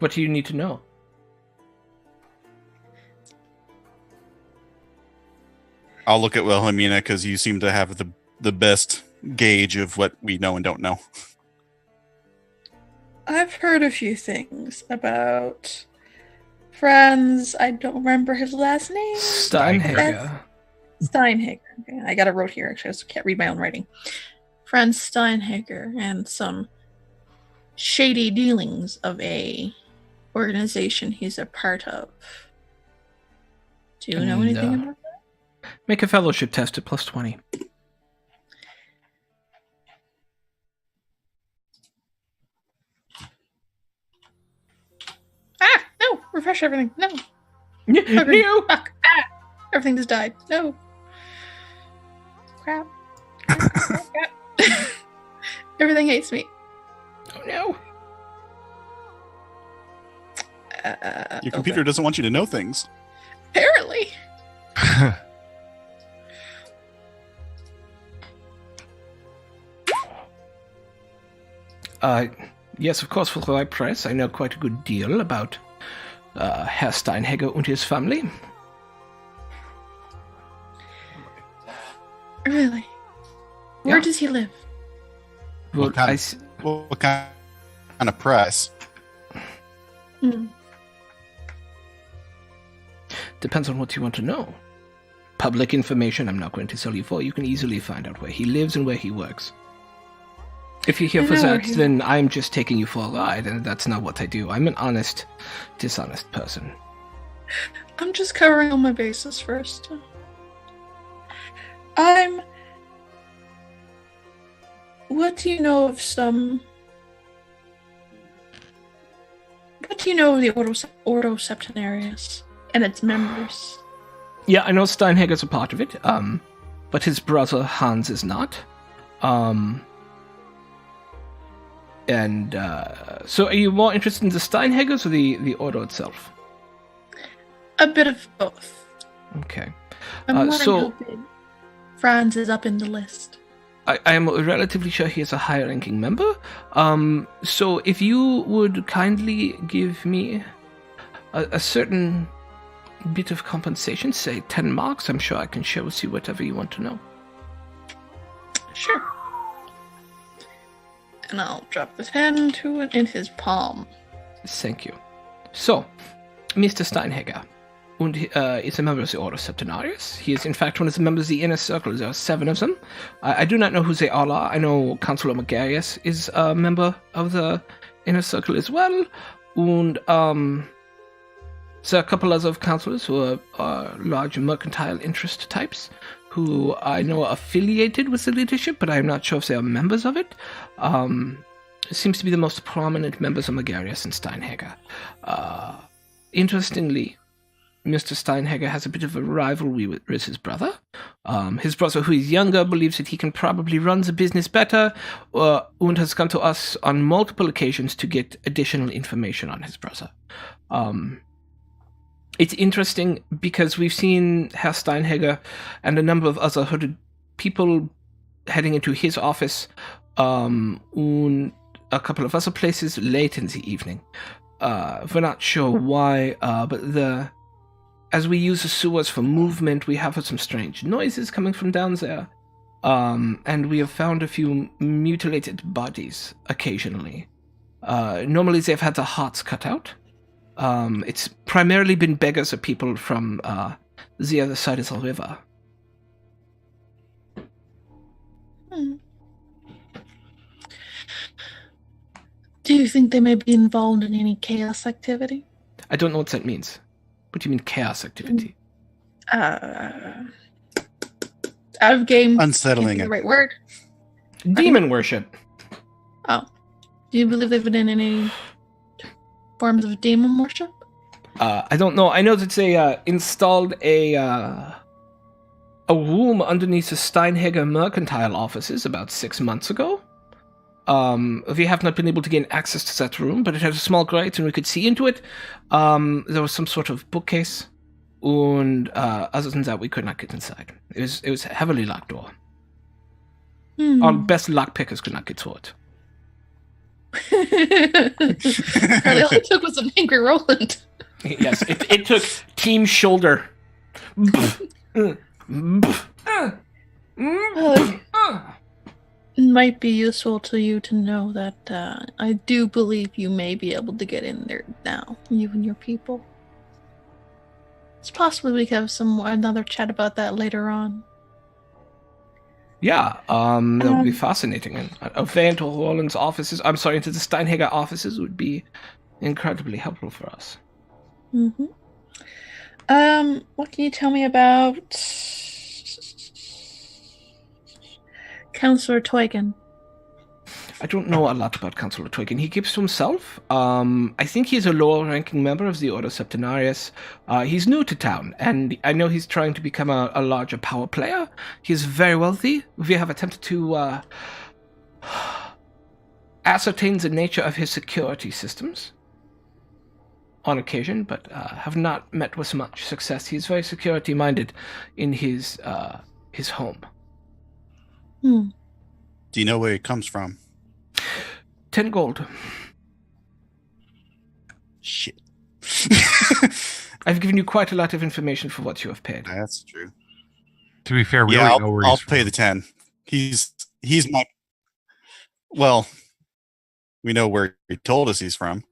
What do you need to know? I'll look at Wilhelmina because you seem to have the best gauge of what we know and don't know. I've heard a few things about Franz. I don't remember his last name. Steinhager. Steinhager. Okay, I got it wrote here, actually. I just can't read my own writing. Franz Steinhager and some shady dealings of a organization he's a part of. Do you know anything about that? Make a fellowship test at +20. No! Refresh everything. No! No! Fuck! Everything just died. No! Crap. Everything hates me. Oh no! Your computer doesn't want you to know things. Apparently. Yes, of course, for the right price. I know quite a good deal about Herr Steinhager and his family. Really? Where Yeah. does he live? Well, What kind of price? Depends on what you want to know. Public information I'm not going to sell you for. You can easily find out where he lives and where he works. If you're here I for know where that, he- then I'm just taking you for a ride, and that's not what I do. I'm an honest, dishonest person. I'm just covering all my bases first. What do you know of the Ordo Septenarius and its members? Yeah, I know Steinhager's a part of it, but his brother Hans is not. So are you more interested in the Steinhagers or the Ordo itself? A bit of both. Okay. I'm wondering so- how big Franz is up in the list. I am relatively sure he is a high-ranking member. So if you would kindly give me a certain bit of compensation, say 10 marks, I'm sure I can share with you whatever you want to know. Sure. And I'll drop the pen in his palm. Thank you. So, Mr. Steinhager is a member of the Order Septenarius. He is, in fact, one of the members of the Inner Circle. There are 7 of them. I do not know who they all are. I know Councillor Megarius is a member of the Inner Circle as well. And there are a couple other councillors who are large mercantile interest types who I know are affiliated with the leadership, but I'm not sure if they are members of it. It seems to be the most prominent members of Megarius and Steinhager. Interestingly, Mr. Steinhager has a bit of a rivalry with his brother. His brother, who is younger, believes that he can probably run the business better, and has come to us on multiple occasions to get additional information on his brother. It's interesting because we've seen Herr Steinhager and a number of other hooded people heading into his office, and a couple of other places late in the evening. We're not sure why, but as we use the sewers for movement, we have some strange noises coming from down there. And we have found a few mutilated bodies occasionally. Normally they've had the hearts cut out. It's primarily been beggars or people from the other side of the river. Do you think they may be involved in any chaos activity? I don't know what that means. What do you mean chaos activity? Out of game. Unsettling. The right word. Demon worship. Oh. Do you believe they've been in any forms of demon worship? I don't know. I know that they installed a room underneath the Steinhager Mercantile offices about 6 months ago. We have not been able to gain access to that room, but it has a small grate and we could see into it. There was some sort of bookcase, and other than that, we could not get inside. It was a heavily locked door. Our best lockpickers could not get through it. All it took was an angry Roland. Yes, it took Team Shoulder. It might be useful to you to know that I do believe you may be able to get in there now, you and your people. It's possible we can have another chat about that later on. Yeah, that would be fascinating. And a way into Roland's offices, into the Steinhager offices would be incredibly helpful for us. Mm-hmm. What can you tell me about Councillor Toygan? I don't know a lot about Councillor Toygan. He keeps to himself. I think he's a lower-ranking member of the Order Septenarius. He's new to town, and I know he's trying to become a larger power player. He's very wealthy. We have attempted to ascertain the nature of his security systems on occasion, but have not met with much success. He's very security-minded in his home. Do you know where he comes from? 10 gold. Shit. I've given you quite a lot of information for what you have paid. That's true. To be fair, we Yeah, already know where I'll he's pay from. the 10. He's my. Well, we know where he told us he's from,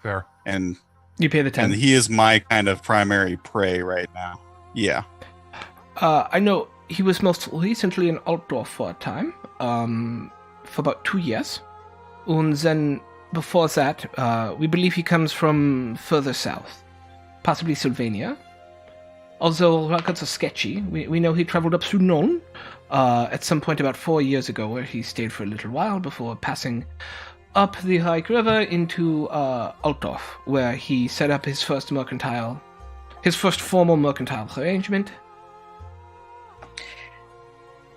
Fair. and You pay the 10. and he is my kind of primary prey right now. Yeah. I know he was most recently in Altdorf for a time, for about 2 years. And then before that, we believe he comes from further south, possibly Sylvania. Although records are sketchy, we know he traveled up through Nuln at some point about 4 years ago, where he stayed for a little while before passing up the Reich River into Altdorf, where he set up his first formal mercantile arrangement.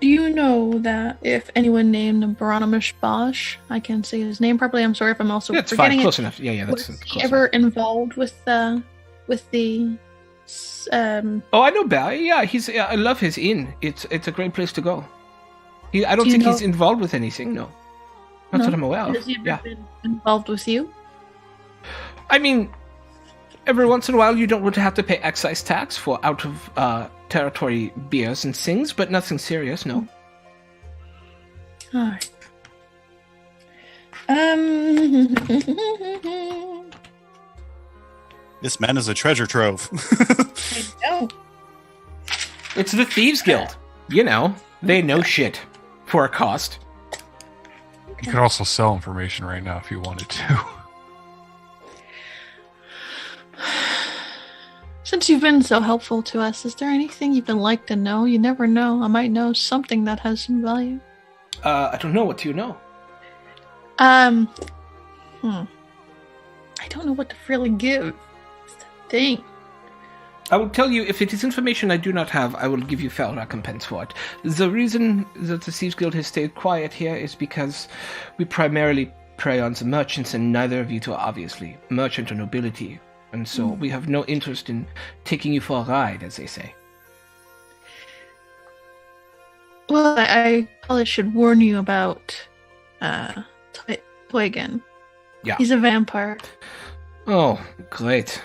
Do you know that if anyone named Baronish Bosch, I can say his name properly, I'm sorry if I'm also That's forgetting fine, close it. enough. Yeah, that's Was close he ever involved with the Oh, I know Barry. Yeah, I love his inn. It's a great place to go. I don't Do you think know- he's involved with anything. No, not that I'm aware of. Has he ever Yeah, been involved with you? I mean, every once in a while you don't want to have to pay excise tax for out of territory beers and things, but nothing serious. No. Alright. This man is a treasure trove. I know. It's the Thieves Guild. You know, they know shit for a cost. You could also sell information right now if you wanted to. Since you've been so helpful to us, is there anything you'd like to know? You never know. I might know something that has some value. I don't know. What do you know? I don't know what to really give. It's the thing. I will tell you, if it is information I do not have, I will give you fair recompense for it. The reason that the Thieves Guild has stayed quiet here is because we primarily prey on the merchants, and neither of you two are obviously merchant or nobility. And so we have no interest in taking you for a ride, as they say. Well, I probably should warn you about Toygan. Yeah. He's a vampire. Oh, great.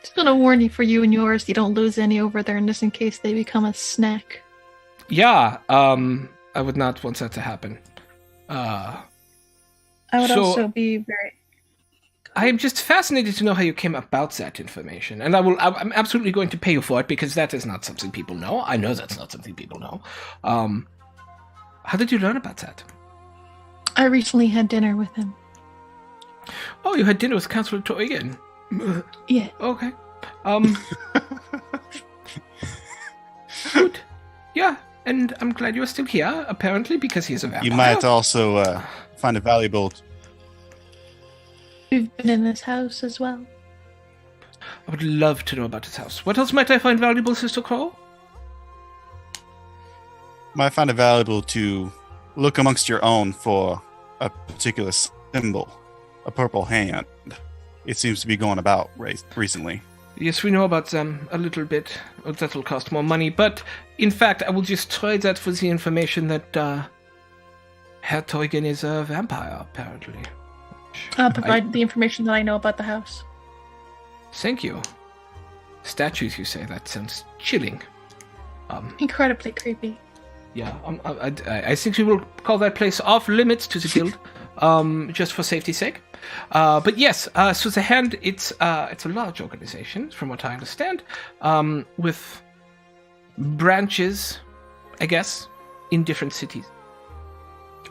Just gonna warn you for you and yours, you don't lose any over there, and just in case they become a snack. Yeah, I would not want that to happen. I would So- also be very... I am just fascinated to know how you came about that information, and I'm absolutely going to pay you for it, because that is not something people know. I know that's not something people know. How did you learn about that? I recently had dinner with him. Oh, you had dinner with Councillor Toygan. Yeah. Okay. Good. Yeah, and I'm glad you're still here, apparently, because he's a vampire. You might also find it valuable. We've been in this house as well. I would love to know about his house. What else might I find valuable, Sister Crow? Might find it valuable to look amongst your own for a particular symbol, a purple hand. It seems to be going about recently. Yes, we know about them a little bit. That will cost more money, but in fact, I will just trade that for the information that Herr Teugen is a vampire, apparently. I'll provide the information that I know about the house. Thank you. Statues, you say? That sounds chilling. Incredibly creepy. Yeah, I think we will call that place off limits to the guild, just for safety's sake. But yes, so the hand, it's a large organization, from what I understand, with branches, I guess, in different cities.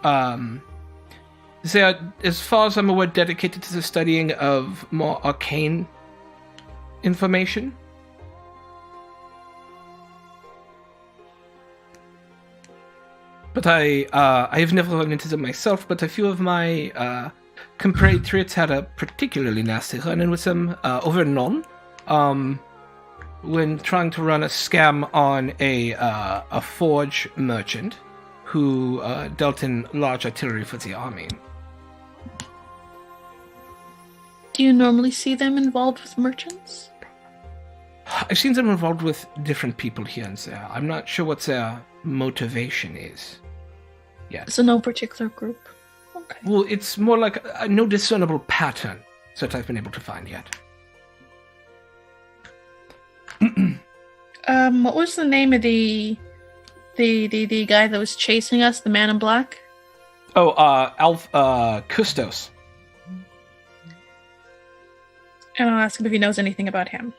They are, as far as I'm aware, dedicated to the studying of more arcane information. But I have never run into them myself, but a few of my compatriots had a particularly nasty run-in with them over Non, when trying to run a scam on a forge merchant who dealt in large artillery for the army. Do you normally see them involved with merchants? I've seen them involved with different people here and there. I'm not sure what their motivation is. Yeah. So no particular group. Okay. Well, it's more like no discernible pattern that I've been able to find yet. What was the name of the guy that was chasing us, the man in black? Oh, Custos. And I'll ask him if he knows anything about him.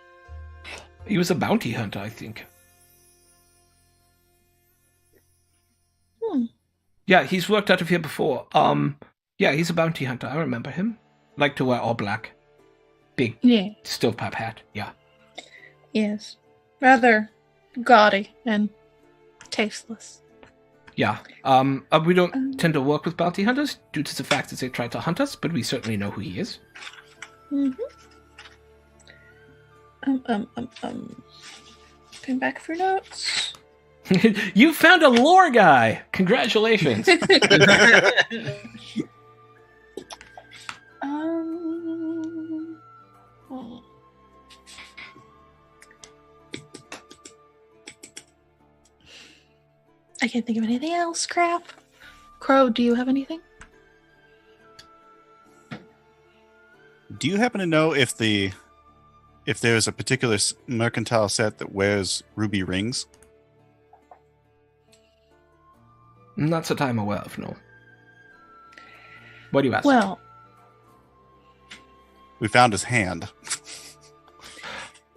He was a bounty hunter, I think. Yeah, he's worked out of here before. Yeah, he's a bounty hunter. I remember him. Like to wear all black. Big stovepipe hat. Yeah. Yes. Rather gaudy and tasteless. Yeah. We don't tend to work with bounty hunters due to the fact that they try to hunt us, but we certainly know who he is. Mm-hmm. Going back for notes. You found a lore guy! Congratulations! I can't think of anything else. Crap. Crow, do you have anything? Do you happen to know if there's a particular mercantile set that wears ruby rings? Not that I'm aware of, no. What do you ask? Well, we found his hand.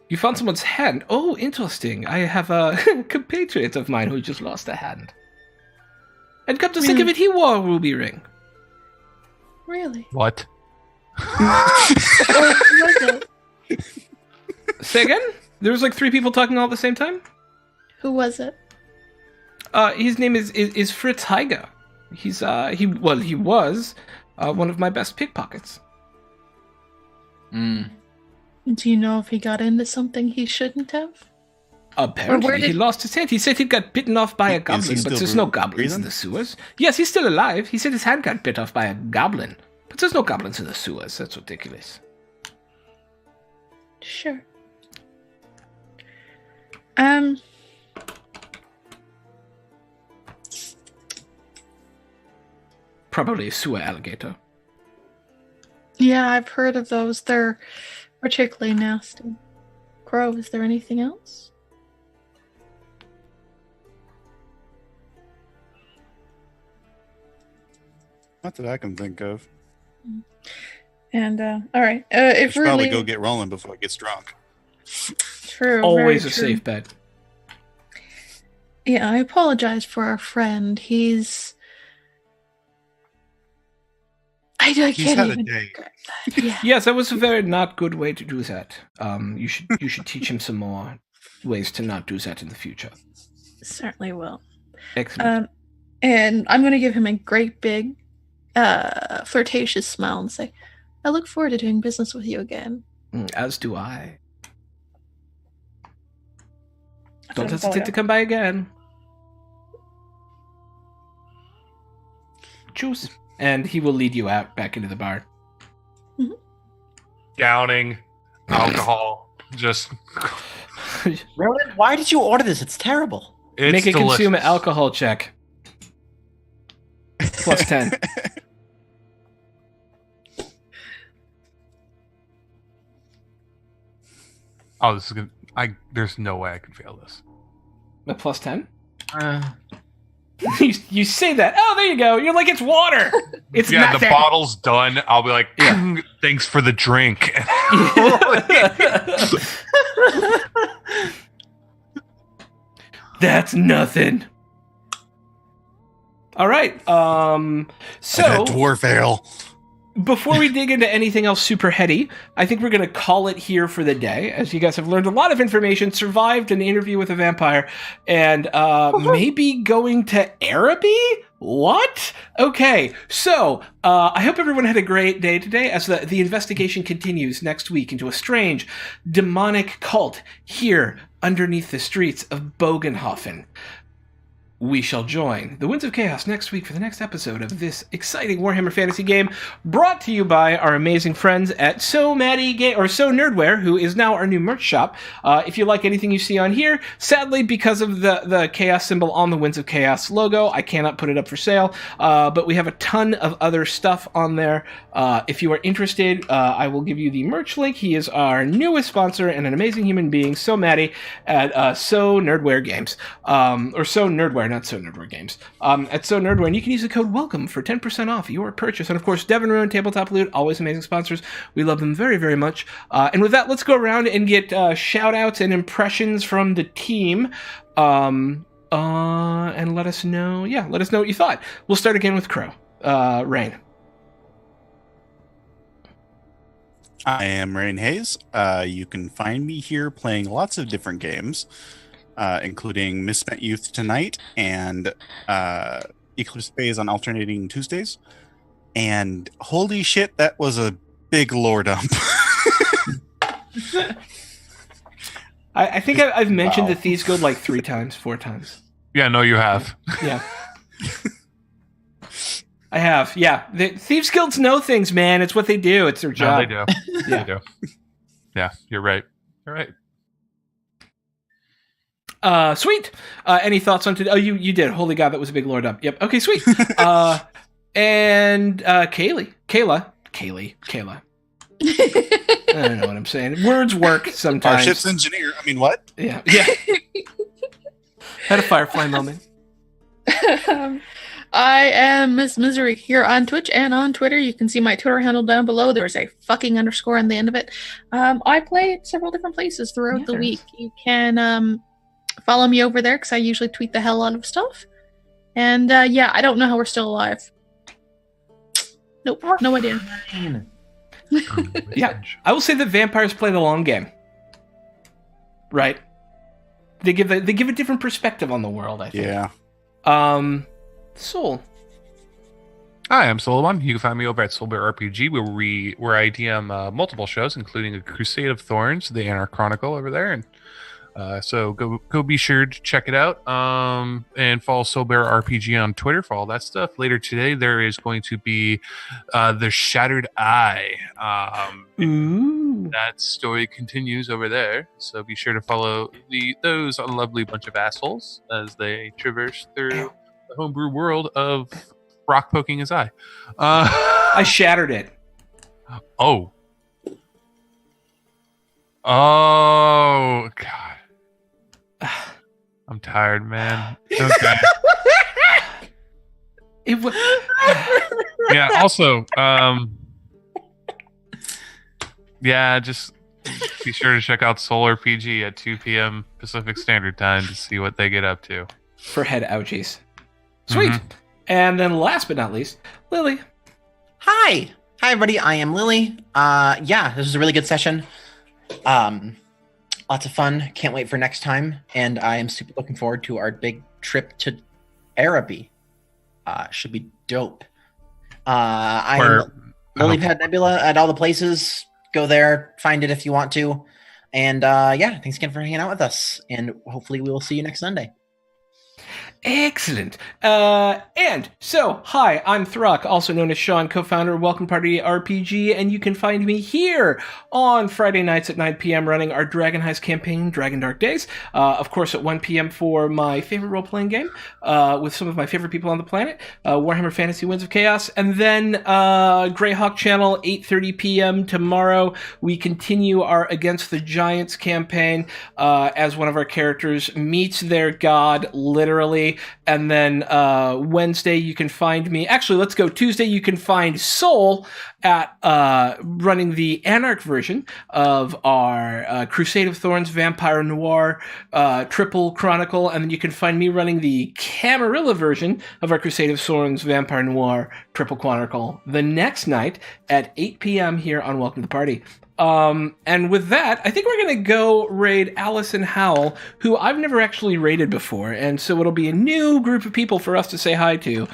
You found someone's hand? Oh, interesting. I have a compatriot of mine who just lost a hand. And come to think of it, he wore a ruby ring. Really? What? What was it? Say again? There was like 3 people talking all at the same time? Who was it? His name is Fritz Heiger. He was one of my best pickpockets. Do you know if he got into something he shouldn't have? Apparently, he lost his hand. He said he got bitten off by a goblin, but there's no goblins in the sewers. Yes, he's still alive. He said his hand got bit off by a goblin, but there's no goblins in the sewers. That's ridiculous. Sure. Probably a sewer alligator. Yeah, I've heard of those. They're particularly nasty. Crow, is there anything else? Not that I can think of. And, all right. If should probably go get rolling before it gets drunk. True. Always a safe bet. Yeah, I apologize for our friend. He's He's had a day. Yeah. Yes, that was a very not good way to do that. You should teach him some more ways to not do that in the future. Certainly will. Excellent. And I'm going to give him a great big flirtatious smile and say, I look forward to doing business with you again. As do I. Don't hesitate to come by again. Choose. And he will lead you out back into the bar. Mm-hmm. Downing alcohol. Just. Ronan, why did you order this? It's terrible. It's Make a delicious. consume alcohol check. Plus 10. Oh, this is good. There's no way I can fail this. A plus 10? You say that. Oh, there you go. You're like, it's water. It's Yeah, nothing. the bottle's done. I'll be like, thanks for the drink. That's nothing. All right. So That dwarf ale. before we dig into anything else super heady, I think we're going to call it here for the day. As you guys have learned a lot of information, survived an interview with a vampire, and maybe going to Araby? What? Okay, so I hope everyone had a great day today as the investigation continues next week into a strange, demonic cult here underneath the streets of Bogenhofen. We shall join the Winds of Chaos next week for the next episode of this exciting Warhammer Fantasy game, brought to you by our amazing friends at So Nerdware, who is now our new merch shop. If you like anything you see on here, sadly, because of the Chaos symbol on the Winds of Chaos logo, I cannot put it up for sale, but we have a ton of other stuff on there. If you are interested, I will give you the merch link. He is our newest sponsor and an amazing human being, So Maddie, at So Nerdware Games, or So Nerdware, not So Nerdware Games, at So Nerdware, and you can use the code WELCOME for 10% off your purchase. And of course, Devon Ruin, Tabletop Loot, always amazing sponsors. We love them very, very much. And with that, let's go around and get shout-outs and impressions from the team. And let us know what you thought. We'll start again with Crow. Rain. I am Rain Hayes. You can find me here playing lots of different games, including Misspent Youth tonight and Eclipse Phase on alternating Tuesdays. And holy shit, that was a big lore dump. I think I've mentioned the Thieves Guild like 4 times. Yeah, no, you have. Yeah. I have, yeah. The Thieves Guilds know things, man. It's what they do. It's their job. No, they do. Yeah. They do. Yeah, you're right. You're right. Sweet. Any thoughts on today? Oh, you did. Holy God, that was a big lore dump. Yep. Okay, sweet. And Kayla. I don't know what I'm saying. Words work sometimes. Our ship's engineer. I mean, what? Yeah. Had a Firefly moment. I am Miss Misery here on Twitch and on Twitter. You can see my Twitter handle down below. There's a fucking underscore on the end of it. I play at several different places throughout the week. You can follow me over there because I usually tweet the hell out of stuff. And I don't know how we're still alive. Nope, no idea. Yeah, I will say that vampires play the long game. Right? They give a different perspective on the world, I think. Yeah. Soul. Hi, I'm Solomon. You can find me over at Soulbear RPG, where I DM multiple shows, including a Crusade of Thorns, the Anarch Chronicle over there, and so go be sure to check it out. And follow Soulbear RPG on Twitter for all that stuff. Later today, there is going to be the Shattered Eye. Ooh. That story continues over there, so be sure to follow those lovely bunch of assholes as they traverse through the homebrew world of rock poking his eye. I shattered it. Oh, God. I'm tired, man. Okay. It was. Yeah. Also, just be sure to check out Soul RPG at 2 p.m. Pacific Standard Time to see what they get up to. For head ouchies. Sweet. Mm-hmm. And then last but not least, Lily. Hi, everybody. I am Lily. This was a really good session. Lots of fun. Can't wait for next time. And I am super looking forward to our big trip to Araby. Should be dope. I'm Lilypad Nebula at all the places. Go there, find it if you want to. And yeah, thanks again for hanging out with us. And hopefully we will see you next Sunday. Excellent. And so, hi, I'm Thruck, also known as Sean, co-founder of Welcome Party RPG, and you can find me here on Friday nights at 9 p.m. running our Dragon Heist campaign, Dragon Dark Days. Of course, at 1 p.m. for my favorite role-playing game with some of my favorite people on the planet, Warhammer Fantasy Winds of Chaos. And then Greyhawk Channel, 8:30 p.m. tomorrow. We continue our Against the Giants campaign as one of our characters meets their god, literally. And then Wednesday, you can find me. Actually, let's go. Tuesday, you can find Soul at running the Anarch version of our Crusade of Thorns Vampire Noir Triple Chronicle. And then you can find me running the Camarilla version of our Crusade of Thorns Vampire Noir Triple Chronicle the next night at 8 p.m. here on Welcome to the Party. And with that, I think we're going to go raid Allison Howell, who I've never actually raided before. And so it'll be a new group of people for us to say hi to.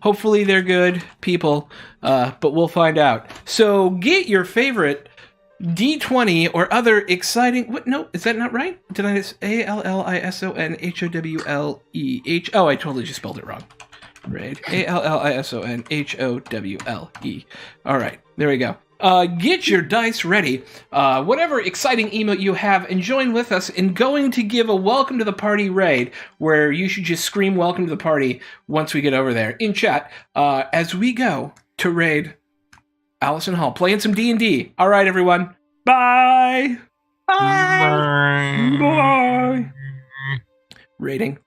Hopefully they're good people, but we'll find out. So get your favorite D20 or other exciting... What? No, is that not right? Did I just... ALLISONHOWLEH... Oh, I totally just spelled it wrong. Raid. ALLISONHOWLE. All right, there we go. Get your dice ready, whatever exciting emote you have, and join with us in going to give a Welcome to the Party raid, where you should just scream Welcome to the Party once we get over there in chat, as we go to raid Allison Hall, playing some D&D. All right, everyone. Bye! Bye. Bye! Rating.